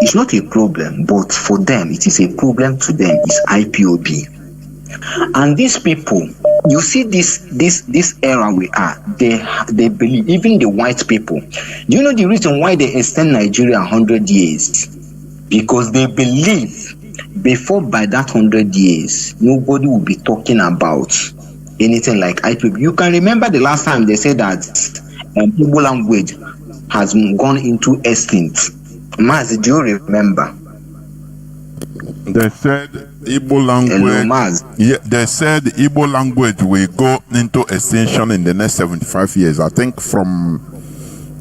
S7: is not a problem, but for them, it is a problem to them, is IPOB. And these people, you see this era we are, they believe, even the white people. Do you know the reason why they extend Nigeria 100 years? Because they believe before by that 100 years, nobody will be talking about anything like IPOB. You can remember the last time they said that Igbo language has gone into extinct. Mazi, do you remember?
S1: They said Igbo language.
S7: Hello, Mazi.
S1: Yeah, they said Igbo language will go into extinction in the next 75 years. I think from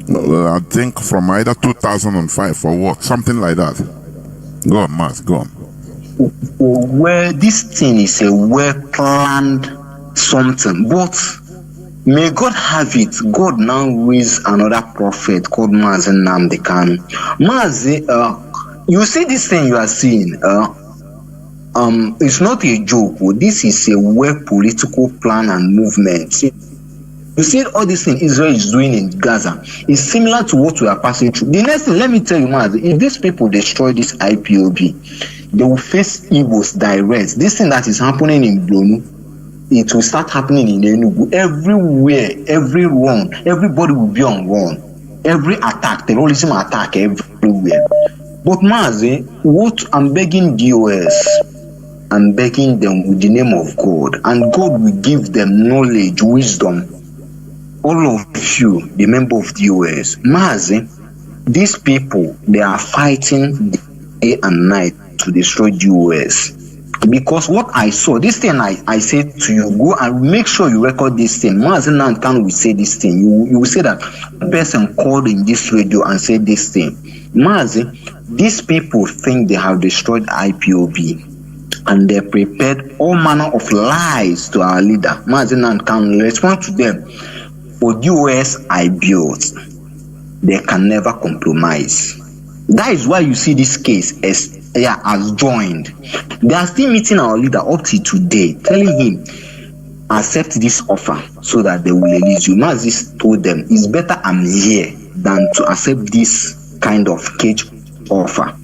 S1: either 2005 or what, something like that. Go on, Mazi, go on.
S7: Well, this thing is a well-planned something, but may God have it. God now raised another prophet called Mazi Nnamdi Kanu. Mazi, you see this thing you are seeing, it's not a joke. This is a well political plan and movement. You see all this thing Israel is doing in Gaza is similar to what we are passing through. The next thing, let me tell you, Mazi, if these people destroy this IPOB, they will face Igbos direct. This thing that is happening in Blonu, it will start happening in Enugu. Everywhere, everyone, everybody will be on one. Every attack, terrorism attack everywhere. But Mazi, what I'm begging DOS, I'm begging them with the name of God, and God will give them knowledge, wisdom. All of you, the member of DOS, Mazi, these people, they are fighting day and night to destroy DOS. Because what I saw, this thing I said to you, go and make sure you record this thing. Mazi Nnamdi Kanu will say this thing. You will say that a person called in this radio and said this thing. Mazi, these people think they have destroyed IPOB, and they prepared all manner of lies to our leader. Mazi Nnamdi Kanu respond to them. For US I built, they can never compromise. That is why you see this case as joined. They are still meeting our leader up to today, telling him, accept this offer so that they will release you. Mazi told them, it's better I'm here than to accept this kind of cage offer.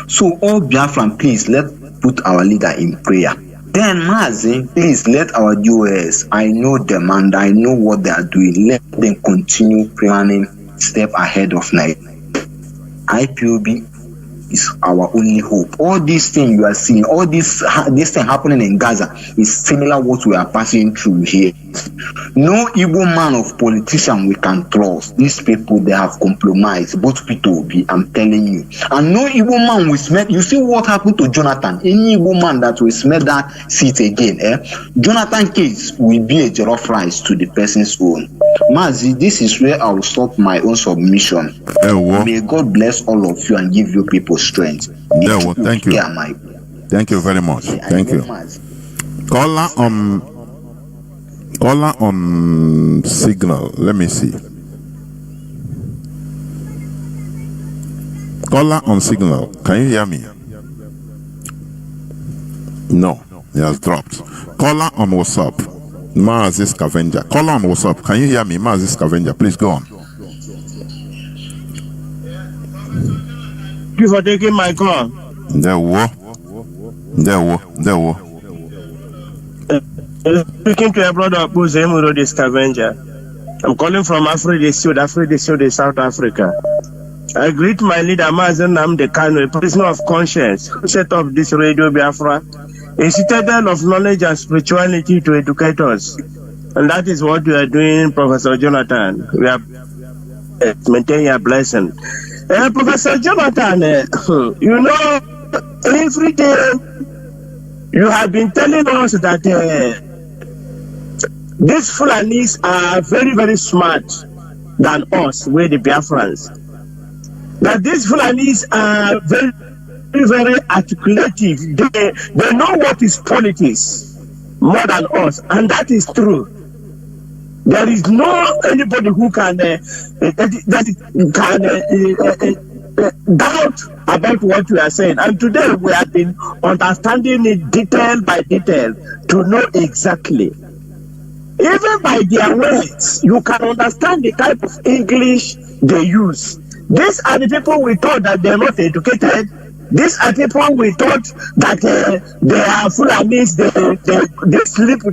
S7: So all Biafran, please let put our leader in prayer. Then Mazi, please let our US, I know them and I know what they are doing, let them continue planning step ahead of night. IPOB is our only hope. All these things you are seeing, all this thing happening in Gaza is similar what we are passing through here. No evil man of politician we can trust. These people, they have compromised both P2B, I'm telling you. And no evil man will smell. You see what happened to Jonathan? Any evil man that will smell that seat again, Jonathan case will be a jollof rice to the person's own. Mazi, this is where I will stop my own submission. May God bless all of you and give you people strength.
S1: Thank you. Thank you very much. Thank you. Caller on signal. Let me see. Caller on signal. Can you hear me? No, he has dropped. Caller on WhatsApp. Mazi Scavenger. Caller on WhatsApp. Can you hear me? Mazi Scavenger. Please go on.
S8: Thank you for taking my call.
S1: There were.
S8: Speaking to a brother Buzemuro the Scavenger. I'm calling from Africa Sud, South Africa. I greet my leader Mazi Nnamdi Kanu, a prisoner of conscience, who set up this Radio Biafra, a citadel of knowledge and spirituality to educate us. And that is what we are doing, Professor Jonathan. We are maintaining your blessing. Professor Jonathan, you know, every day you have been telling us that these Fulanis are very, very smart than us, we're the Biafrans. That these Fulanis are very, very articulative. They know what is politics more than us, and that is true. There is no anybody who can doubt about what we are saying. And today we have been understanding it detail by detail to know exactly. Even by their words, you can understand the type of English they use. These are the people we thought that they are not educated. These are people we thought that they are Fulanis, they sleep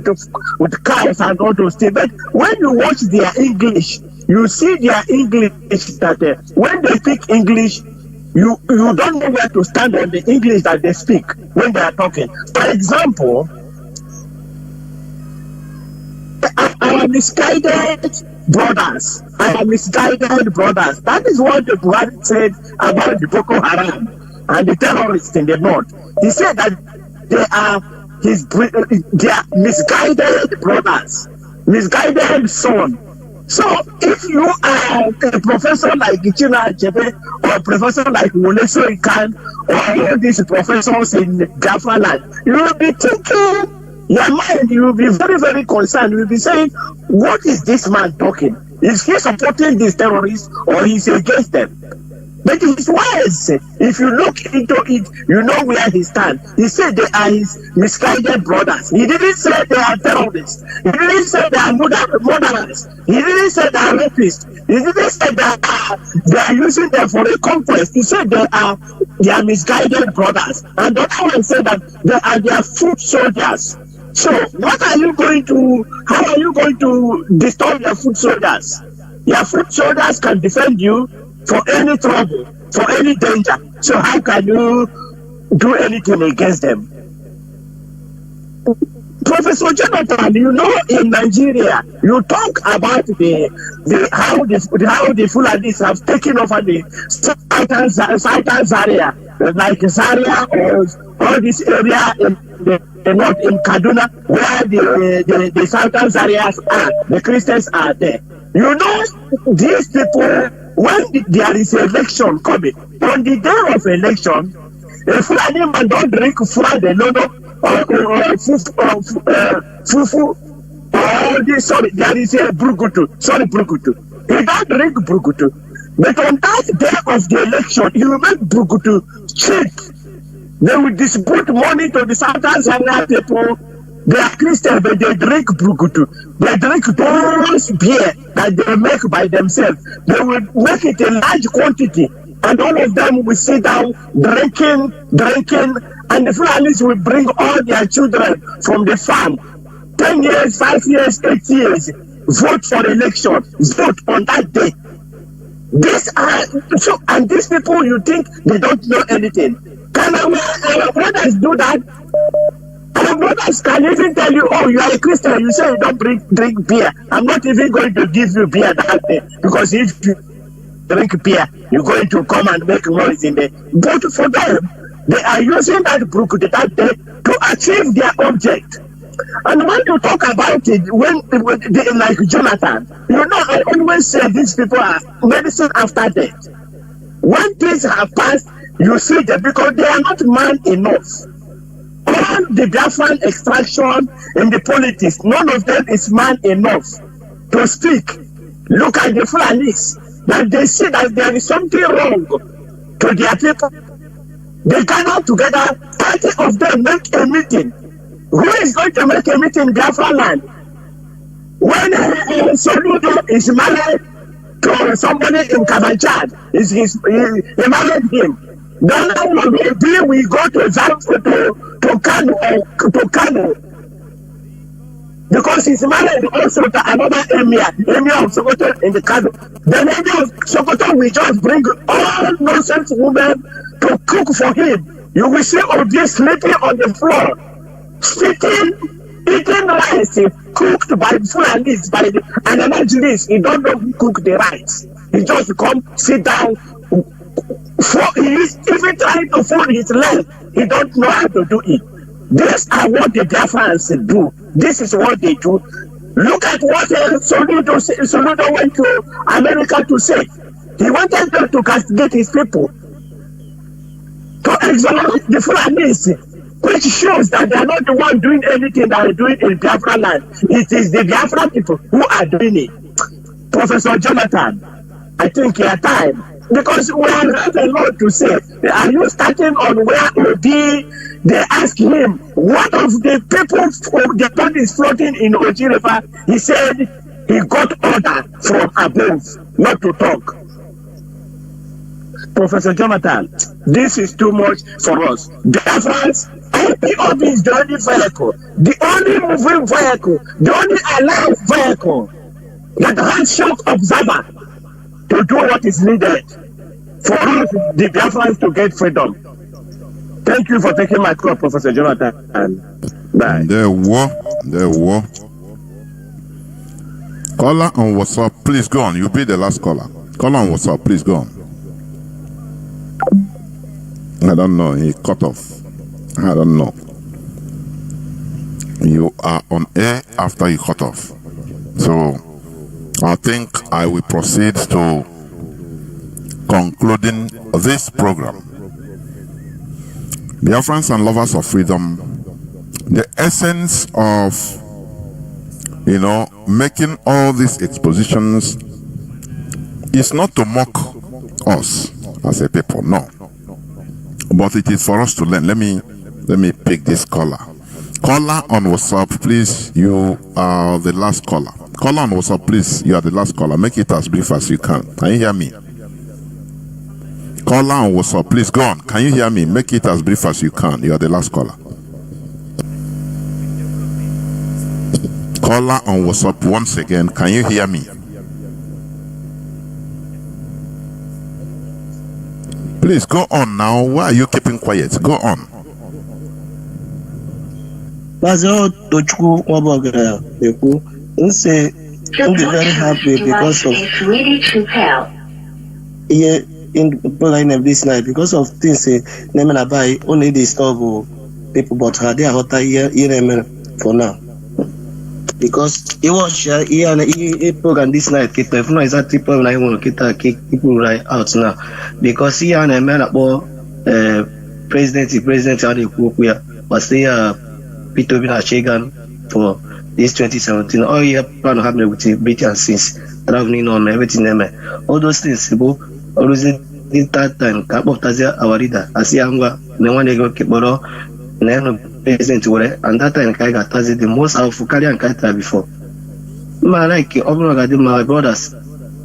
S8: with cows and all those things. But when you watch their English, you see their English that when they speak English, you don't know where to stand on the English that they speak when they are talking. For example, our misguided brothers. That is what the Buhari said about the Boko Haram and the terrorists in the north. He said that they are misguided brothers, misguided son. So if you are a professor like Ichina Achebe or a professor like Wole Soyinkan or all these professors in Biafra land, you will be thinking, your mind, you will be very, very concerned. You will be saying, what is this man talking? Is he supporting these terrorists or is he against them? But his words, if you look into it, you know where he stands. He said they are his misguided brothers. He didn't say they are terrorists. He didn't say they are murderers. He didn't say they are rapists. He didn't say they are using them for a conquest. He said they are misguided brothers. And the other one said that they are their foot soldiers. So how are you going to destroy your foot soldiers? Your foot soldiers can defend you for any trouble, for any danger. So how can you do anything against them? Professor Jonathan, you know, in Nigeria, you talk about how the Fulanis have taken over the southern Zaria, like Zaria or all this area in north in Kaduna, where the southern Zarias are, the Christians are there. You know, these people, when there is an election coming, on the day of election, a Fulani man don't drink Fulani fufu, or this, sorry, there is a brukutu. He don't drink brukutu. But on that day of the election, he will make brukutu cheap. They will distribute money to the Southern Zaria people. They are Christians, but they drink brukutu. They drink those beer that they make by themselves. They will make it in large quantity and all of them will sit down drinking, and the Fulanis will bring all their children from the farm, 10 years, 5 years, 8 years, vote for election, vote on that day. And these people, you think they don't know anything. Can our brothers do that? Our brothers can even tell you, oh, you are a Christian, you say you don't drink beer. I'm not even going to give you beer that day, because if you drink beer, you're going to come and make noise in there. But for them, they are using that book that day to achieve their object. And when you talk about it, when they, like Jonathan, you know, I always say these people are medicine after death. When things have passed, you see them, because they are not man enough. All the Biafran extraction in the politics, none of them is man enough to speak. Look at the Fulanis, that they see that there is something wrong to their people. They gather together, 30 of them make a meeting. Who is going to make a meeting in Biafra land? When Soludo is married to somebody in Kabanchad, he married him. Then maybe we go to Kano, because he's married also to another emir of Sokoto in the Kano. The emir of Sokoto will just bring all nonsense women to cook for him. You will see Obi sleeping on the floor, eating rice cooked by Fulanis, by an evangelist. He don't know who cook the rice. He just come, sit down. He is even trying to fold his leg. He don't know how to do it. These are what the Biafrans do. This is what they do. Look at what Soludo went to America to say. He wanted them to castigate his people, to exonerate the Fulanis, which shows that they are not the one doing anything that are doing in Biafra land. It is the Biafra people who are doing it. Professor Jonathan, I think your time, because we have a lot to say. Are you starting on where Obi? They ask him, what of the people, the body is floating in Oji River? He said he got order from above not to talk. Professor Jonathan, this is too much for us. Biafrans, IPOB is the only vehicle, the only moving vehicle, the only alive vehicle that has shock observer to do what is needed for us, the Biafrans, to get freedom. Thank you for taking my call, Professor Jonathan. Bye.
S1: There were. Caller on WhatsApp, please go on. You'll be the last caller. Caller on WhatsApp, please go on. I don't know. He cut off. I don't know. You are on air after you cut off. So I think I will proceed to concluding this program. Biafrans and lovers of freedom, the essence of, making all these expositions is not to mock us as a people, no. But it is for us to learn. Let me pick this caller. Caller on WhatsApp, please. You are the last caller. Caller on WhatsApp, please. You are the last caller. Make it as brief as you can. Can you hear me? Caller on WhatsApp, please go on. Can you hear me? Make it as brief as you can. You are the last caller. Caller on WhatsApp once again. Can you hear me? Please go on now. Why are you keeping quiet? Go on.
S9: I'm very happy because of in the line of this night, because of things naming by only disturb people, but they are hot here for now. Because it was here and a program this night, keep no exactly problem I want to get people right out now. Because here and a man about president how they work here was there Peter Shagan for this 2017. All you plan to happen with the British since traveling on everything, all those things, always in that time, Cap of Tazia, our leader, as Yanga, no one ever keep borrow, never president, and that time I got Tazi the most of Fukarian Kaita before. My brothers,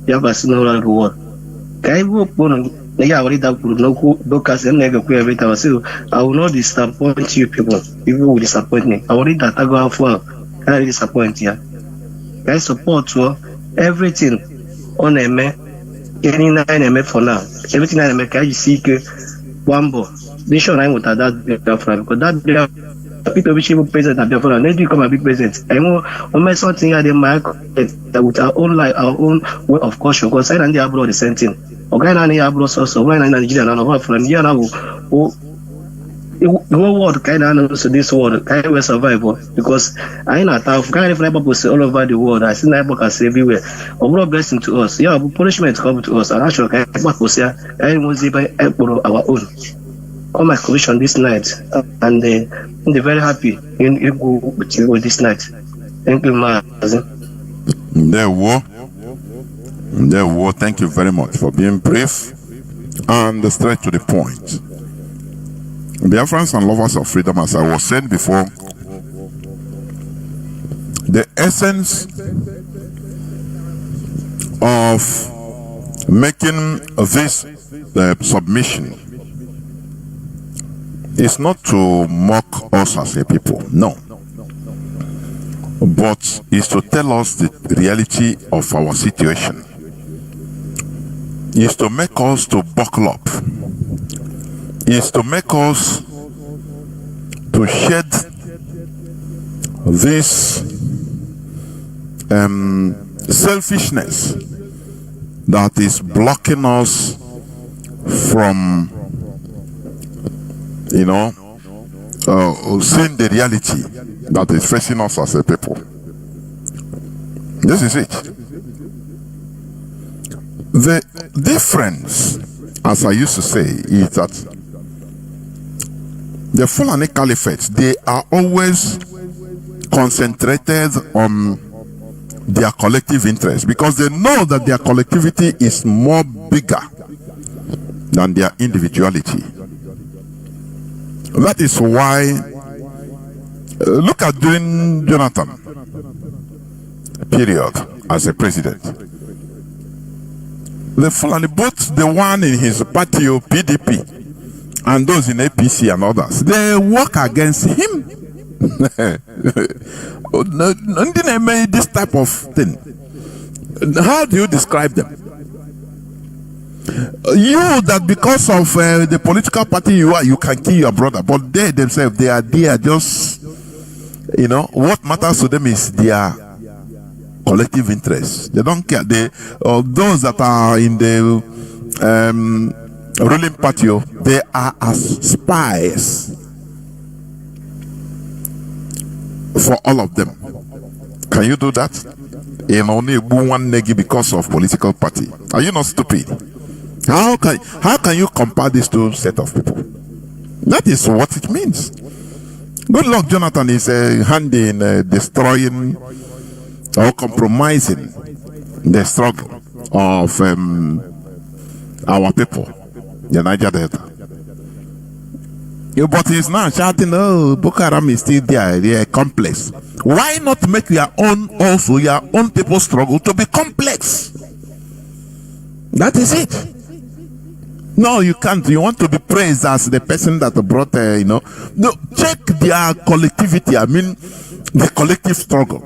S9: you have a snow around the world. Kai work on Yeah, I already that broadcast and every time. So I will not disappoint you people. People will disappoint me. I already that I go out for. Can I disappoint you? Guys support everything on MA. Any 9 for now. Everything I make, I see one more. This show I with that Biafra because that people which even present at Biafra, they do come a big present. I know on something I demand that with our own life, our own way of caution. Because I and the abroad the same thing. Okay, and the abroad also when I Nigeria and over from here now, the whole world kind of knows this world kind of survival because I know that kind of people all over the world. I see neighbors everywhere. Overall blessing to us. Yeah, punishment come to us. And actually, kind of people say I must be our own. All my commission this night, and they're very happy in go with you this night. Thank you, Mazi.
S1: There were. Thank you very much for being brief and straight to the point. Biafrans and lovers of freedom, as I was saying before, the essence of making this submission is not to mock us as a people, no, but is to tell us the reality of our situation, is to make us to buckle up, is to make us to shed this selfishness that is blocking us from, seeing the reality that is facing us as a people. This is it. The difference, as I used to say, is that the Fulani Caliphate, they are always concentrated on their collective interest because they know that their collectivity is more bigger than their individuality. That is why, look at during Jonathan period as a president. The Fulani, both the one in his party, PDP, and those in APC and others, they work against him. They made this type of thing. How do you describe them? You that because of the political party you are, you can kill your brother, but they themselves, they are there just, what matters to them is their collective interest. They don't care. Those that are in the ruling party, they are as spies for all of them. Can you do that? Only one negi because of political party. Are you not stupid? How can you compare these two set of people? That is what it means. Good luck, Jonathan is handy in destroying or compromising the struggle of our people, the Niger Delta. But he's now shouting, oh, Boko Haram is still there, they are complex. Why not make your own people's struggle to be complex? That is it. No, you can't. You want to be praised as the person that brought, No, check their collectivity. I mean, the collective struggle.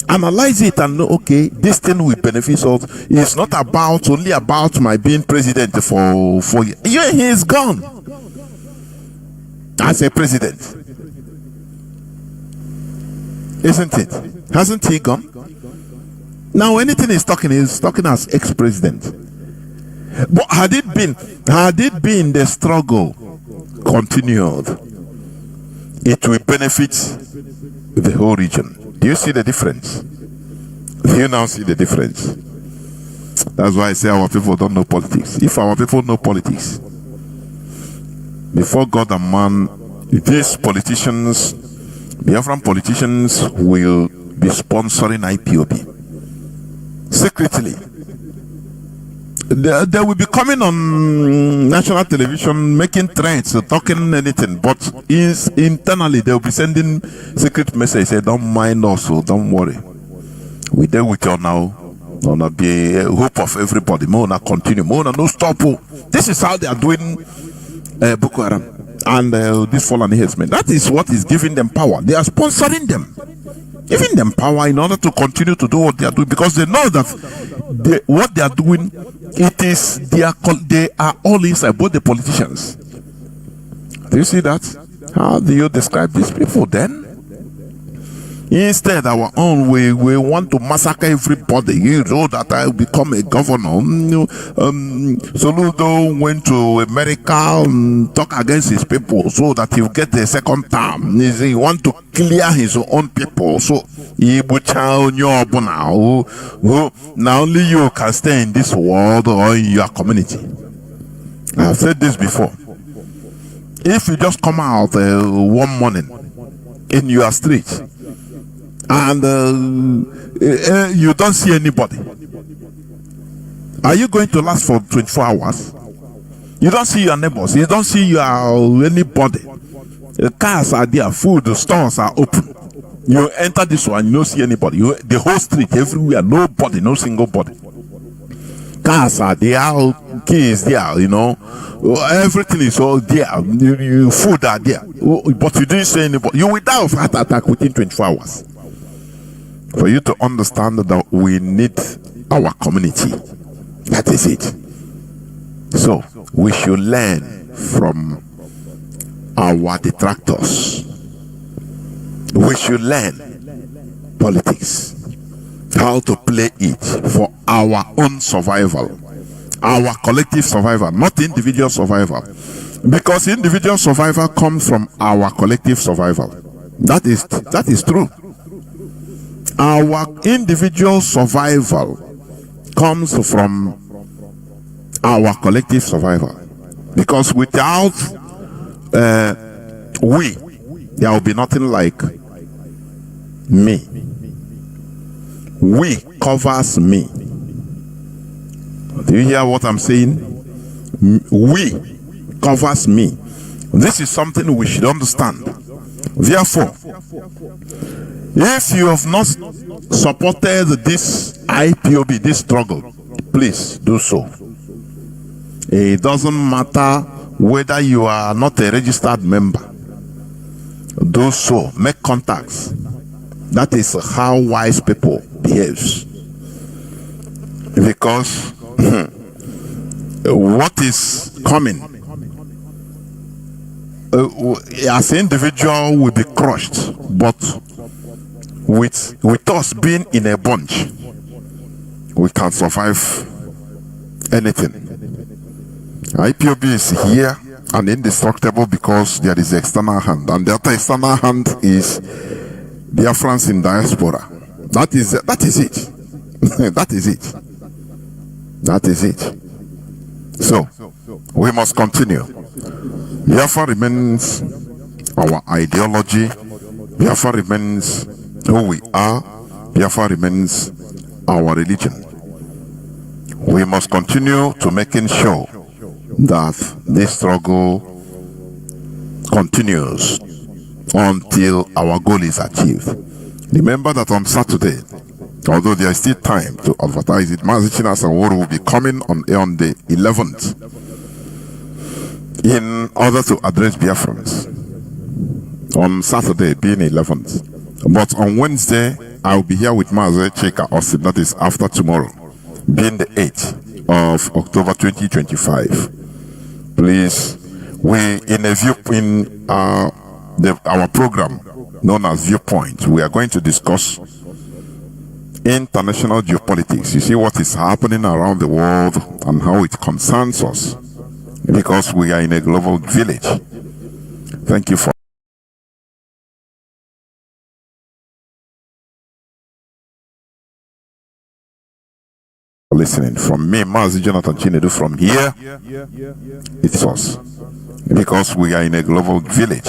S1: Analyze it and know, okay, this thing will benefit us. It's not only about my being president for 4 years. He is gone as a president. Isn't it? Hasn't he gone? Now, anything he's talking as ex-president. But had it been the struggle continued, it will benefit the whole region. Do you see the difference? Do you now see the difference? That's why I say our people don't know politics. If our people know politics, before God and man, these politicians, Biafran politicians, will be sponsoring IPOB secretly. They will be coming on national television, making threats, talking anything, but internally they will be sending secret messages, say, don't mind us, don't worry. We're there with you now. Mona be a hope of everybody. Mona continue. Mona no stop. This is how they are doing Boko Haram and this fallen headsmen. That is what is giving them power. They are sponsoring them, giving them power in order to continue to do what they are doing, because they know that what they are doing, it is they are all inside, both the politicians. Do you see that? How do you describe these people then? Instead, our own way, we want to massacre everybody. You know that I will become a governor. Soludo went to America, talk against his people so that he will get a second term. He want to clear his own people. So he will tell you now, now only you can stay in this world or in your community. I have said this before. If you just come out one morning in your street and you don't see anybody, are you going to last for 24 hours? You don't see your neighbors, you don't see anybody. The cars are there, food, the stores are open. You enter this one, you don't see anybody. The whole street, everywhere, nobody, no single body. Cars are there, keys there, everything is all there. Food are there, but you didn't see anybody. You will die of heart attack within 24 hours. For you to understand that we need our community. That is it. So we should learn from our detractors. We should learn politics, how to play it for our own survival, our collective survival, not individual survival. Because individual survival comes from our collective survival. That is true. Our individual survival comes from our collective survival. Because without we, there will be nothing like me. We covers me. Do you hear what I'm saying? We covers me. This is something we should understand. Therefore, if you have not supported this IPOB, this struggle, please do so. It doesn't matter whether you are not a registered member. Do so. Make contacts. That is how wise people behaves. Because what is coming as an individual will be crushed, but with us being in a bunch, we can survive anything. IPOB is here and indestructible because there is external hand, and the other external hand is Biafrans in diaspora. That is it. That is it. That is it. So we must continue. Biafra remains our ideology. Biafra remains who we are. Biafra remains our religion. We must continue to making sure that this struggle continues until our goal is achieved. Remember that on Saturday, although there is still time to advertise it, Mazi Jonathan will be coming on air on the 11th in order to address Biafrans. On Saturday being 11th. But on Wednesday, I will be here with Mazi Cheka Austin, that is after tomorrow, being the 8th of October 2025. Please, our program known as Viewpoint, we are going to discuss international geopolitics. You see what is happening around the world and how it concerns us, because we are in a global village. Thank you for listening. From me, Mazi Jonathan Chinedu, from here, it's us. Because we are in a global village.